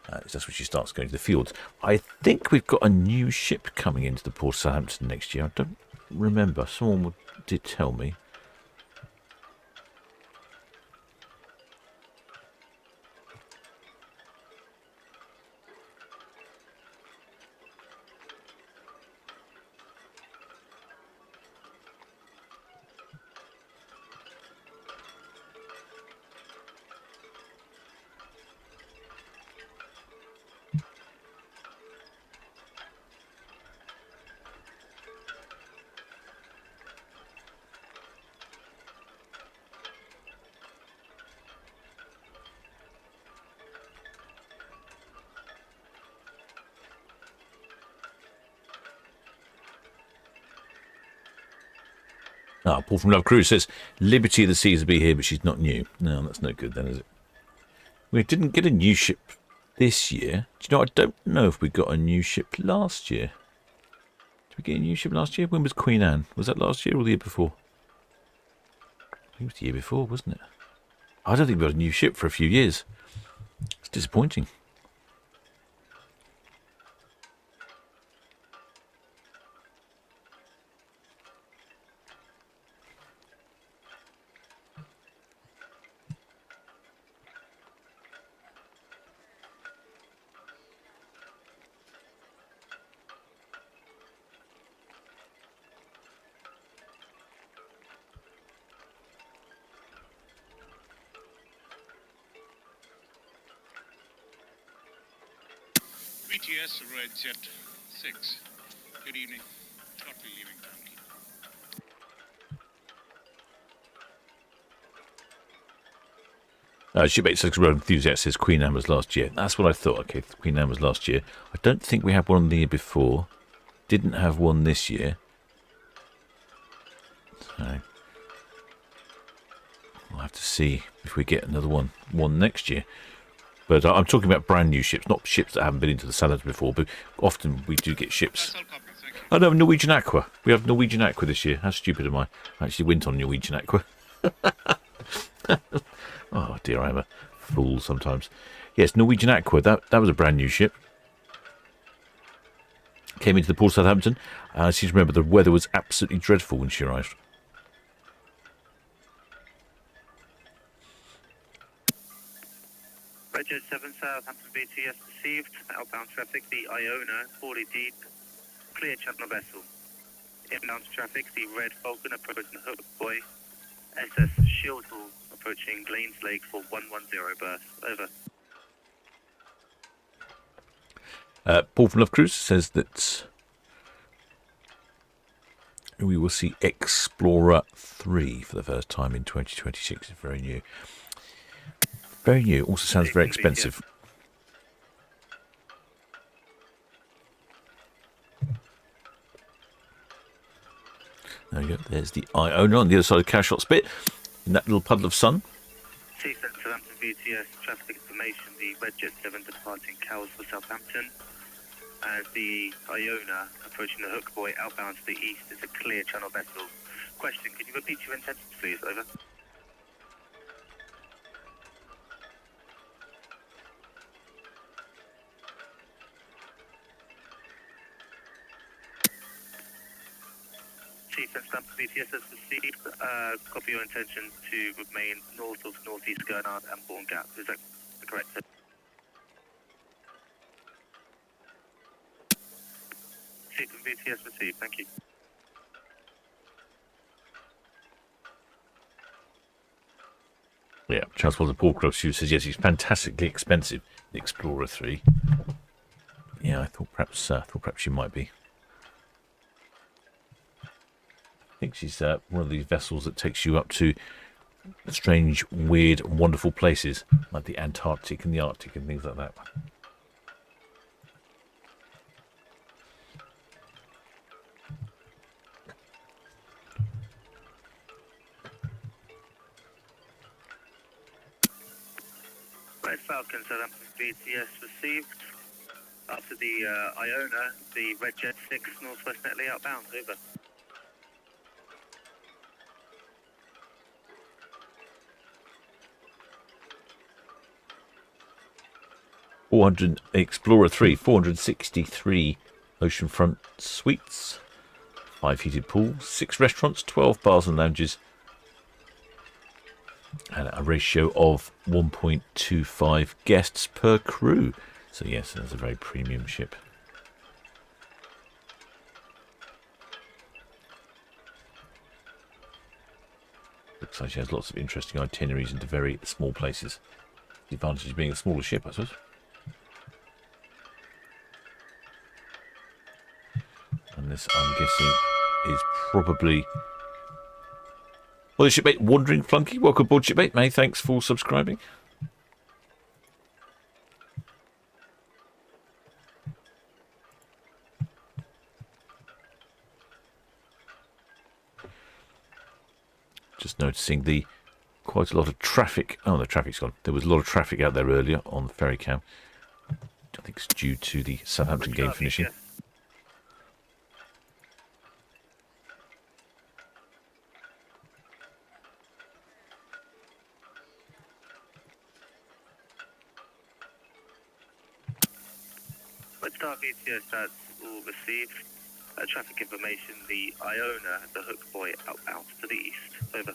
that's when she starts going to the fields. I think we've got a new ship coming into the port of Southampton next year. I don't remember. Someone did tell me. Paul from Love Cruise says, Liberty of the Seas will be here, but she's not new. No, that's no good then, is it? We didn't get a new ship this year. Do you know, I don't know if we got a new ship last year. Did we get a new ship last year? When was Queen Anne? Was that last year or the year before? I think it was the year before, wasn't it? I don't think we got a new ship for a few years. It's disappointing. BTS Red Jet 6. Good evening. Shortly leaving Town Quay. Shipmate 6 Road Enthusiast says Queen Anne was last year. That's what I thought. Okay, Queen Anne was last year. I don't think we had one the year before. Didn't have one this year. So we'll have to see if we get another one next year. But I'm talking about brand new ships, not ships that haven't been into the Southampton before, but often we do get ships. That's all copy, thank you. Oh no, Norwegian Aqua. We have Norwegian Aqua this year. How stupid am I? I actually went on Norwegian Aqua. Oh dear, I am a fool sometimes. Yes, Norwegian Aqua. That was a brand new ship. Came into the port of Southampton. I seem to remember the weather was absolutely dreadful when she arrived. Roger 7 Southampton BTS received. Outbound traffic, the Iona, 40 deep, clear channel vessel. Inbound traffic, the Red Falcon approaching Hook Quay. SS Shield Hall approaching Lanes Lake for 110 berth. Over. Paul from Love Cruise says that we will see Explorer 3 for the first time in 2026. It's very new. Very new. Also sounds very expensive. There you go. There's the Iona on the other side of Cowshot Spit in that little puddle of sun. Seafront Southampton BTS traffic information, the Red Jet 7 departing Cowes for Southampton. As the Iona approaching the Hook Buoy outbound to the east is a clear channel vessel. Question, can you repeat your intentions please? Over. Seafront Southampton BTS has received copy your intention to remain north of northeast Gurnard and Bourne Gap. Is that correct? Seafront BTS received, thank you. Yeah, Transporter Paul Cross says yes, it's fantastically expensive. The Explorer 3. Yeah, I thought perhaps she might be. I think she's one of these vessels that takes you up to strange, weird, wonderful places like the Antarctic and the Arctic and things like that. Red Falcon Southampton BTS received. After the Iona, the Red Jet 6 Northwest Netley outbound. Over. Explorer 3, 463 oceanfront suites, 5 heated pools, 6 restaurants, 12 bars and lounges, and a ratio of 1.25 guests per crew. So yes, that's a very premium ship. Looks like she has lots of interesting itineraries into very small places. The advantage of being a smaller ship, I suppose. And this, I'm guessing, is probably... Well, the Shipmate Wandering Flunky. Welcome aboard, Shipmate. May, thanks for subscribing. Just noticing quite a lot of traffic. Oh, the traffic's gone. There was a lot of traffic out there earlier on the ferry cam. I think it's due to the Southampton game finishing. Red Star BTS, that's all received. Traffic information, the Iona, the Hook Buoy outbound to the east. Over.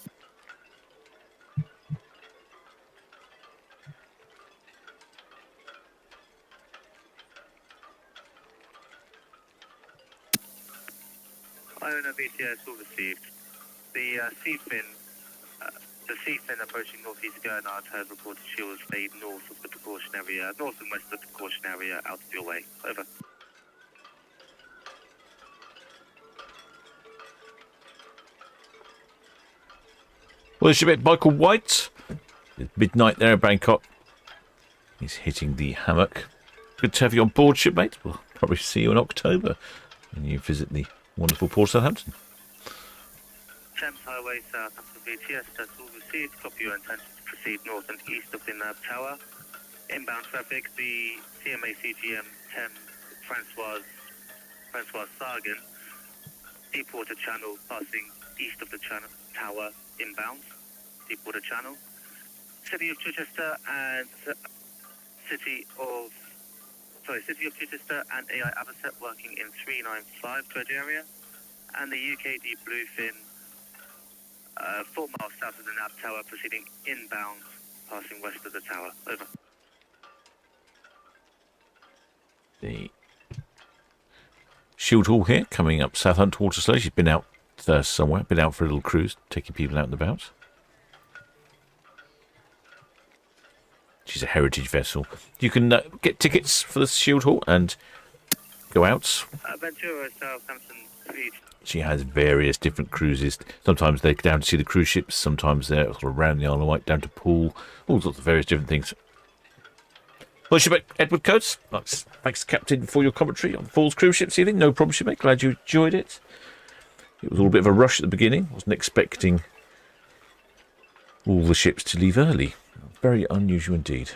Iona BTS, all received. The Seafin approaching northeast Gurnard has reported she will stay north of the precaution area, north and west of the precaution area, out of your way. Over. Well, it's your mate Michael White. It's midnight there in Bangkok. He's hitting the hammock. Good to have you on board, shipmate. We'll probably see you in October when you visit the wonderful port of Southampton. Thames Highway Southampton BTS, that's all received. Copy your intention to proceed north and east of the Nav Tower. Inbound traffic, the CMA CGM Thames Francois Sargon, Deepwater Channel passing east of the channel tower inbound, Deepwater Channel. City of Chichester and City of Chichester and AI Aberset working in 395 dredge area, and the UKD Bluefin 4 miles south of the nav tower proceeding inbound passing west of the tower. Over. The Shield Hall here, coming up Southampton water slowly. She's been out somewhere, been out for a little cruise, taking people out and about. She's a heritage vessel. You can get tickets for the Shield Hall and go out. Ventura, Southampton Beach. She has various different cruises. Sometimes they're down to see the cruise ships. Sometimes they're sort of around the Isle of Wight, down to Poole. All sorts of various different things. Well, Shipmate Edward Coates, thanks, Captain, for your commentary on Falls cruise ship this evening. No problem, Shipmate. Glad you enjoyed it. It was all a bit of a rush at the beginning. Wasn't expecting all the ships to leave early. Very unusual indeed.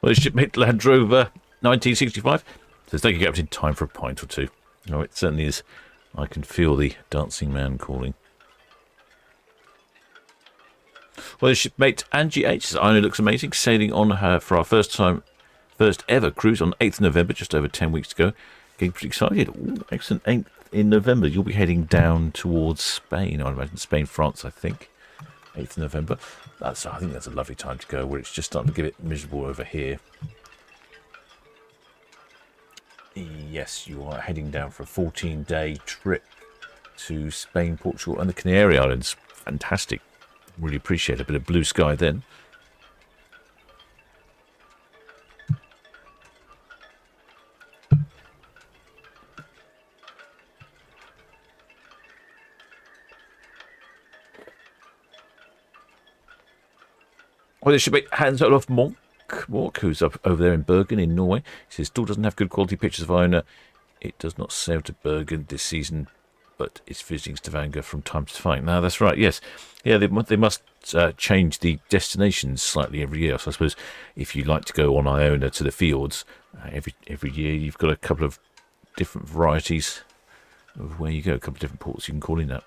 Well, Shipmate Land Rover 1965 says, thank you, Captain. Time for a pint or two. Oh, it certainly is. I can feel the dancing man calling. Well, Shipmate Angie H says, Iona looks amazing. Sailing on her for our first ever cruise on 8th November, just over 10 weeks ago. Getting pretty excited. Ooh, excellent. 8th in November. You'll be heading down towards Spain, I'd imagine. Spain, France, I think. 8th of November. I think that's a lovely time to go, where it's just starting to get a bit miserable over here. Yes, you are heading down for a 14-day trip to Spain, Portugal and the Canary Islands. Fantastic. Really appreciate a bit of blue sky then. Well, there should be Hans Olof Mork, who's up over there in Bergen in Norway. He says, still doesn't have good quality pictures of Iona. It does not sail to Bergen this season, but it's visiting Stavanger from time to time. Now, that's right, yes. Yeah, they must change the destinations slightly every year. So I suppose if you like to go on Iona to the fjords, every year you've got a couple of different varieties of where you go, a couple of different ports you can call in at.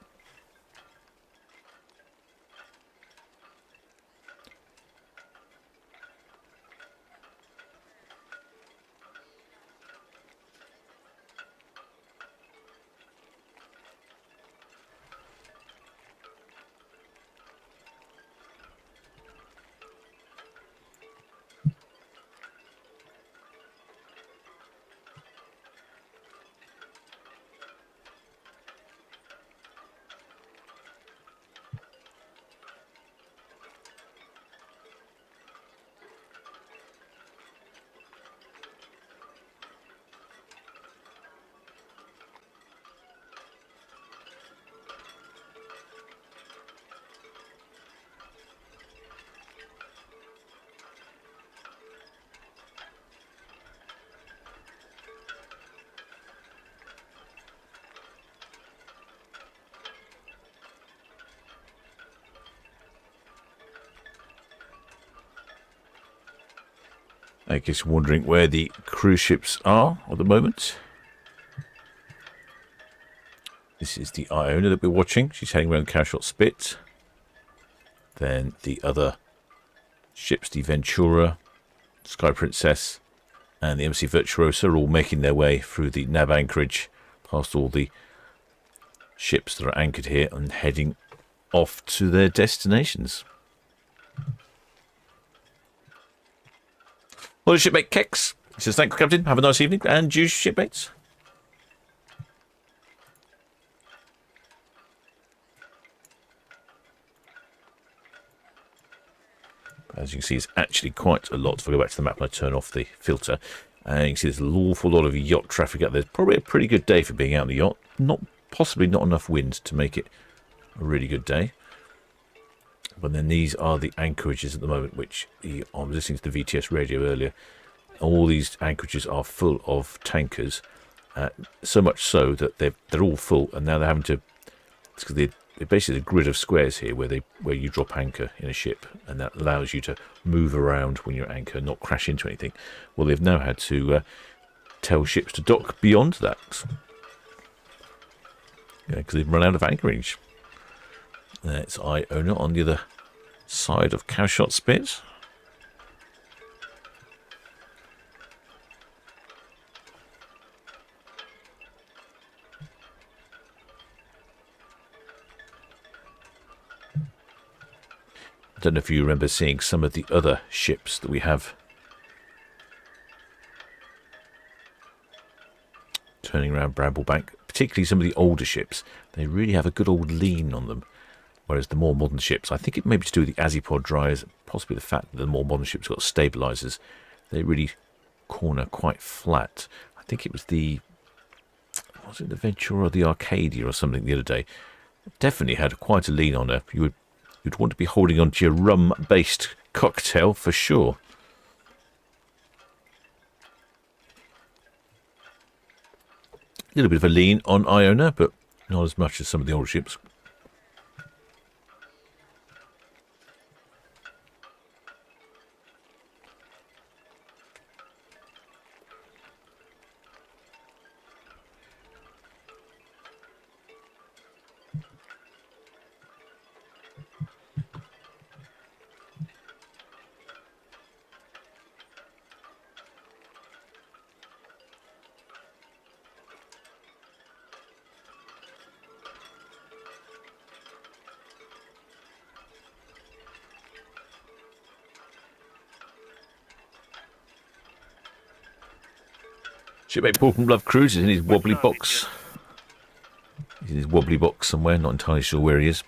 I guess you're wondering where the cruise ships are at the moment. This is the Iona that we're watching. She's heading around Cowshot Spit. Then the other ships, the Ventura, Sky Princess, and the MC Virtuosa, are all making their way through the nav anchorage, past all the ships that are anchored here and heading off to their destinations. Well, shipmate Kex says, thank you, Captain. Have a nice evening. And you, shipmates. As you can see, it's actually quite a lot. If I go back to the map and I turn off the filter, and you can see there's an awful lot of yacht traffic out there. It's probably a pretty good day for being out on the yacht. Possibly not enough wind to make it a really good day. But then these are the anchorages at the moment, which I was listening to the VTS radio earlier. All these anchorages are full of tankers, so much so that they're all full, and now they're having to. It's because they're basically a grid of squares here where you drop anchor in a ship, and that allows you to move around when you're at anchor, not crash into anything. Well, they've now had to tell ships to dock beyond that, because they've run out of anchorage. It's Iona on the other side of Cowshot Spit. I don't know if you remember seeing some of the other ships that we have turning around Bramblebank, particularly some of the older ships. They really have a good old lean on them. Whereas the more modern ships, I think it may be to do with the Azipod dryers, possibly the fact that the more modern ships got stabilisers. They really corner quite flat. I think it was the Ventura or the Arcadia or something the other day. Definitely had quite a lean on her. You'd want to be holding on to your rum-based cocktail for sure. A little bit of a lean on Iona, but not as much as some of the older ships. Shipmate Paul from Love Cruise is in his wobbly box. He's in his wobbly box somewhere, not entirely sure where he is.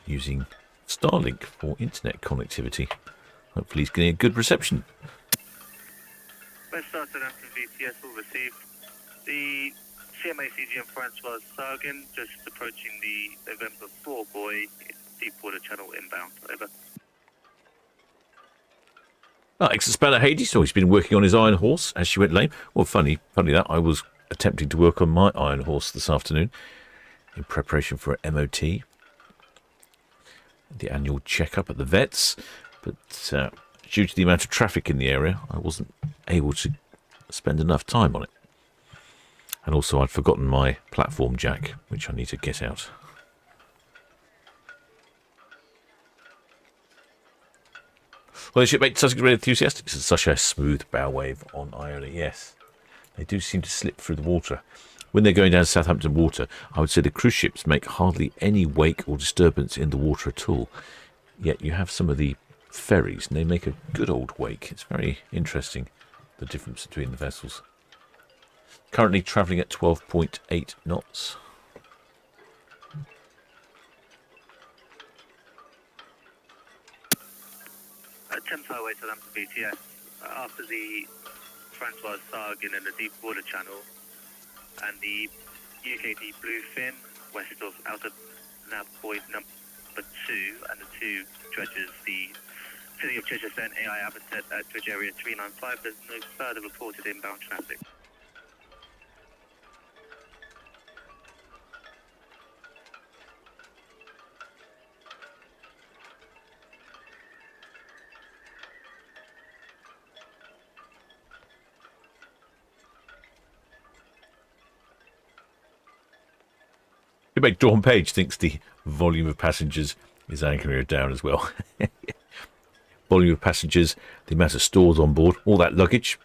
Using Starlink for internet connectivity. Hopefully he's getting a good reception. West Star Southampton VTS will receive the CMA CGM Francois Sargin, just approaching the November 4 buoy, Deepwater Channel inbound. Over. Alex Speller Hades, so he's been working on his Iron Horse as she went lame. Well, funny that I was attempting to work on my Iron Horse this afternoon in preparation for an MOT, the annual checkup at the vets. But due to the amount of traffic in the area, I wasn't able to spend enough time on it. And also I'd forgotten my platform jack, which I need to get out. Well, the shipmate Sussex really enthusiastic. This is such a smooth bow wave on Iona. Yes, they do seem to slip through the water. When they're going down Southampton water, I would say the cruise ships make hardly any wake or disturbance in the water at all. Yet you have some of the ferries, and they make a good old wake. It's very interesting, the difference between the vessels. Currently travelling at 12.8 knots. Thames Highway Southampton VTS, after the Francois Sargin in the Deepwater Channel and the UKD Bluefin west of outer nav point number 2 and the two dredgers, the City of Chichester and AI Habitat at dredge area 395, there's no further reported inbound traffic. You make Dawn Page thinks the volume of passengers is anchoring her down as well. Volume of passengers, the amount of stores on board, all that luggage.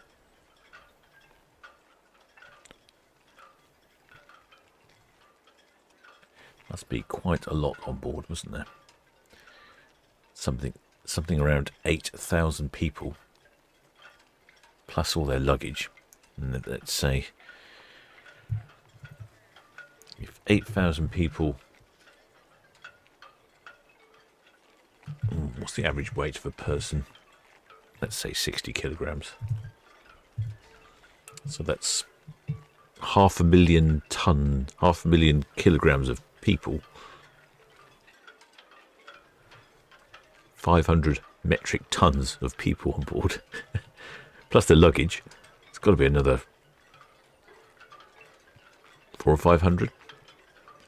Must be quite a lot on board, wasn't there? Something around 8,000 people, plus all their luggage. And let's say if 8,000 people, what's the average weight of a person? Let's say 60 kilograms. So that's 500,000 kilograms of people. 500 metric tons of people on board. Plus the luggage. It's got to be another 400 or 500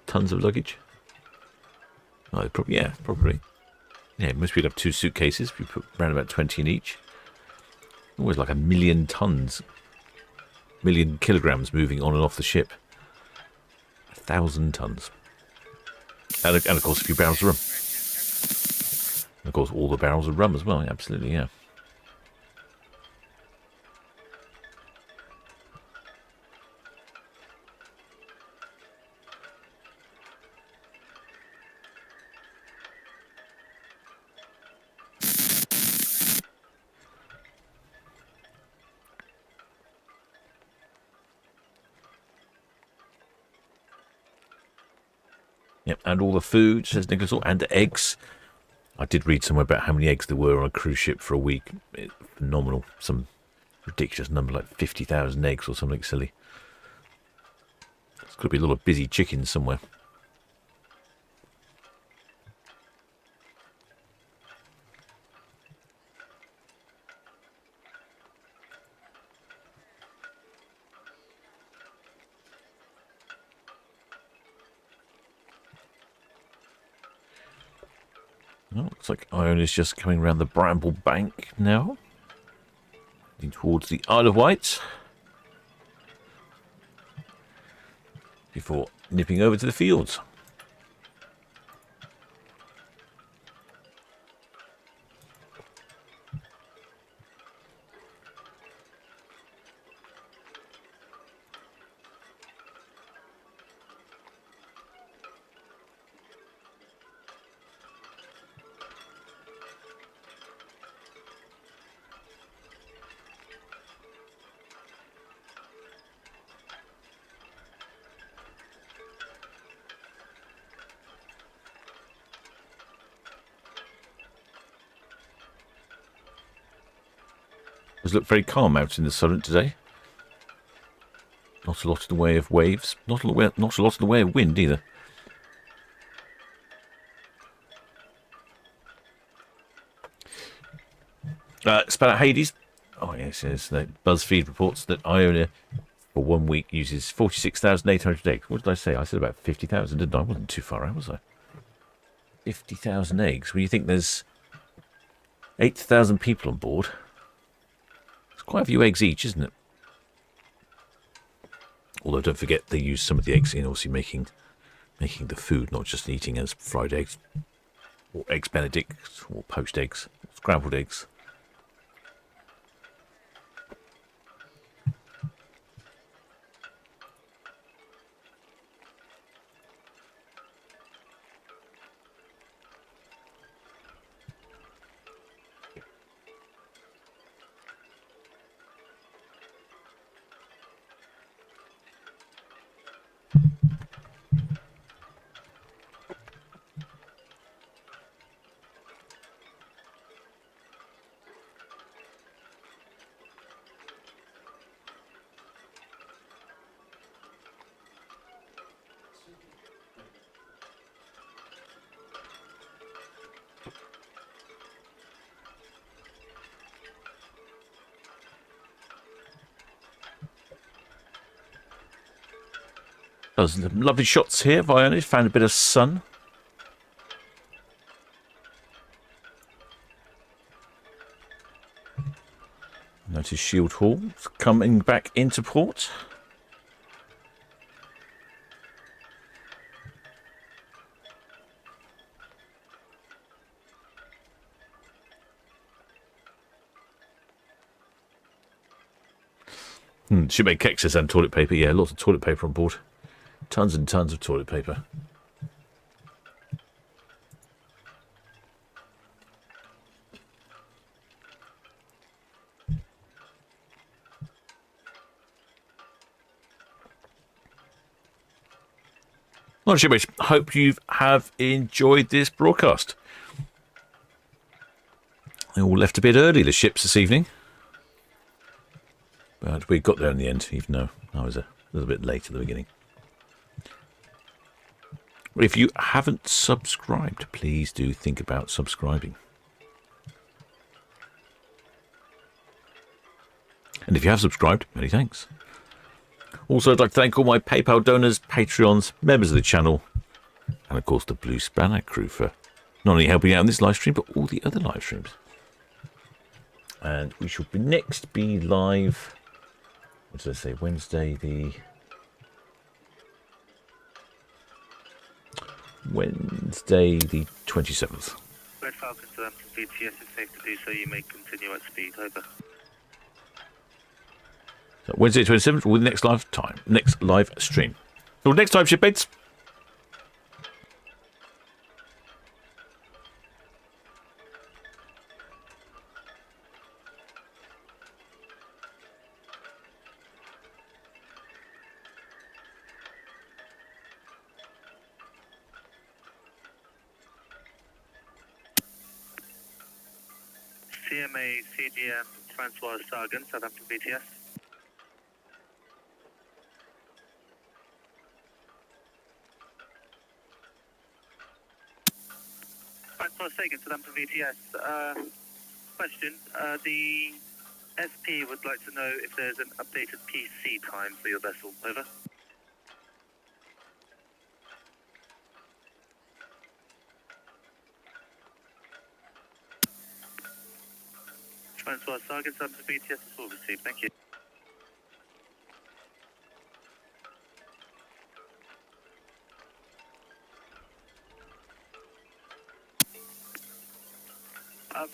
tons of luggage. Oh, probably, yeah, probably. Yeah, most people have 2 suitcases. We put around about 20 in each. Always like 1 million tons, 1 million kilograms moving on and off the ship. 1,000 tons. And of course, a few barrels of rum. And of course, all the barrels of rum as well. Absolutely, yeah. Yep, and all the food, says Nicholas, and eggs. I did read somewhere about how many eggs there were on a cruise ship for a week. Phenomenal. Some ridiculous number, like 50,000 eggs or something silly. There's got to be a lot of busy chickens somewhere. Oh, looks like Iona's just coming around the Bramble Bank now. Heading towards the Isle of Wight. Before nipping over to the fields. Does look very calm out in the Solent today. Not a lot in the way of waves. Not a lot in the way of wind either. Spanner Hades. Oh yes, yes. BuzzFeed reports that Iona for 1 week uses 46,800 eggs. What did I say? I said about 50,000, didn't I? I wasn't too far out, was I? 50,000 eggs. Well, you think there's 8,000 people on board. Quite a few eggs each, isn't it? Although don't forget they use some of the eggs in obviously making the food, not just eating as fried eggs or eggs Benedict or poached eggs, scrambled eggs. There's lovely shots here. Iona found a bit of sun. Notice Shield Hall coming back into port. Shipmate Keck says and toilet paper. Yeah, lots of toilet paper on board. Tons and tons of toilet paper. Well, shipmates, hope you have enjoyed this broadcast. They all left a bit early, the ships, this evening. But we got there in the end, even though I was a little bit late at the beginning. If you haven't subscribed, please do think about subscribing. And if you have subscribed, many thanks. Also, I'd like to thank all my PayPal donors, Patreons, members of the channel, and of course the Blue Spanner crew for not only helping out in this live stream, but all the other live streams. And we shall be next be live, what did I say, Wednesday the 27th. Red Falcon to Southampton VTS, it's safe to do so, you may continue at speed, over. So Wednesday 27th will be the next live stream. Till next time, shipmates. CMA CDM Francois Sargent, Southampton VTS. Francois Sagan, Southampton VTS. Question, the SP would like to know if there's an updated PC time for your vessel, over. Francois Sargent, Southampton VTS is all received, thank you.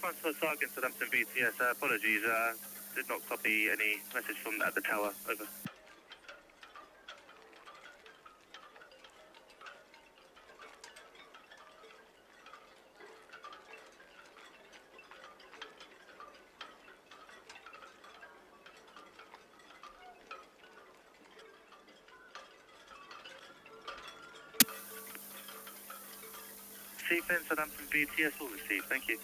Francois Sargent, Southampton VTS, apologies, did not copy any message from at the tower, over. Seafin, Southampton VTS, all received, thank you.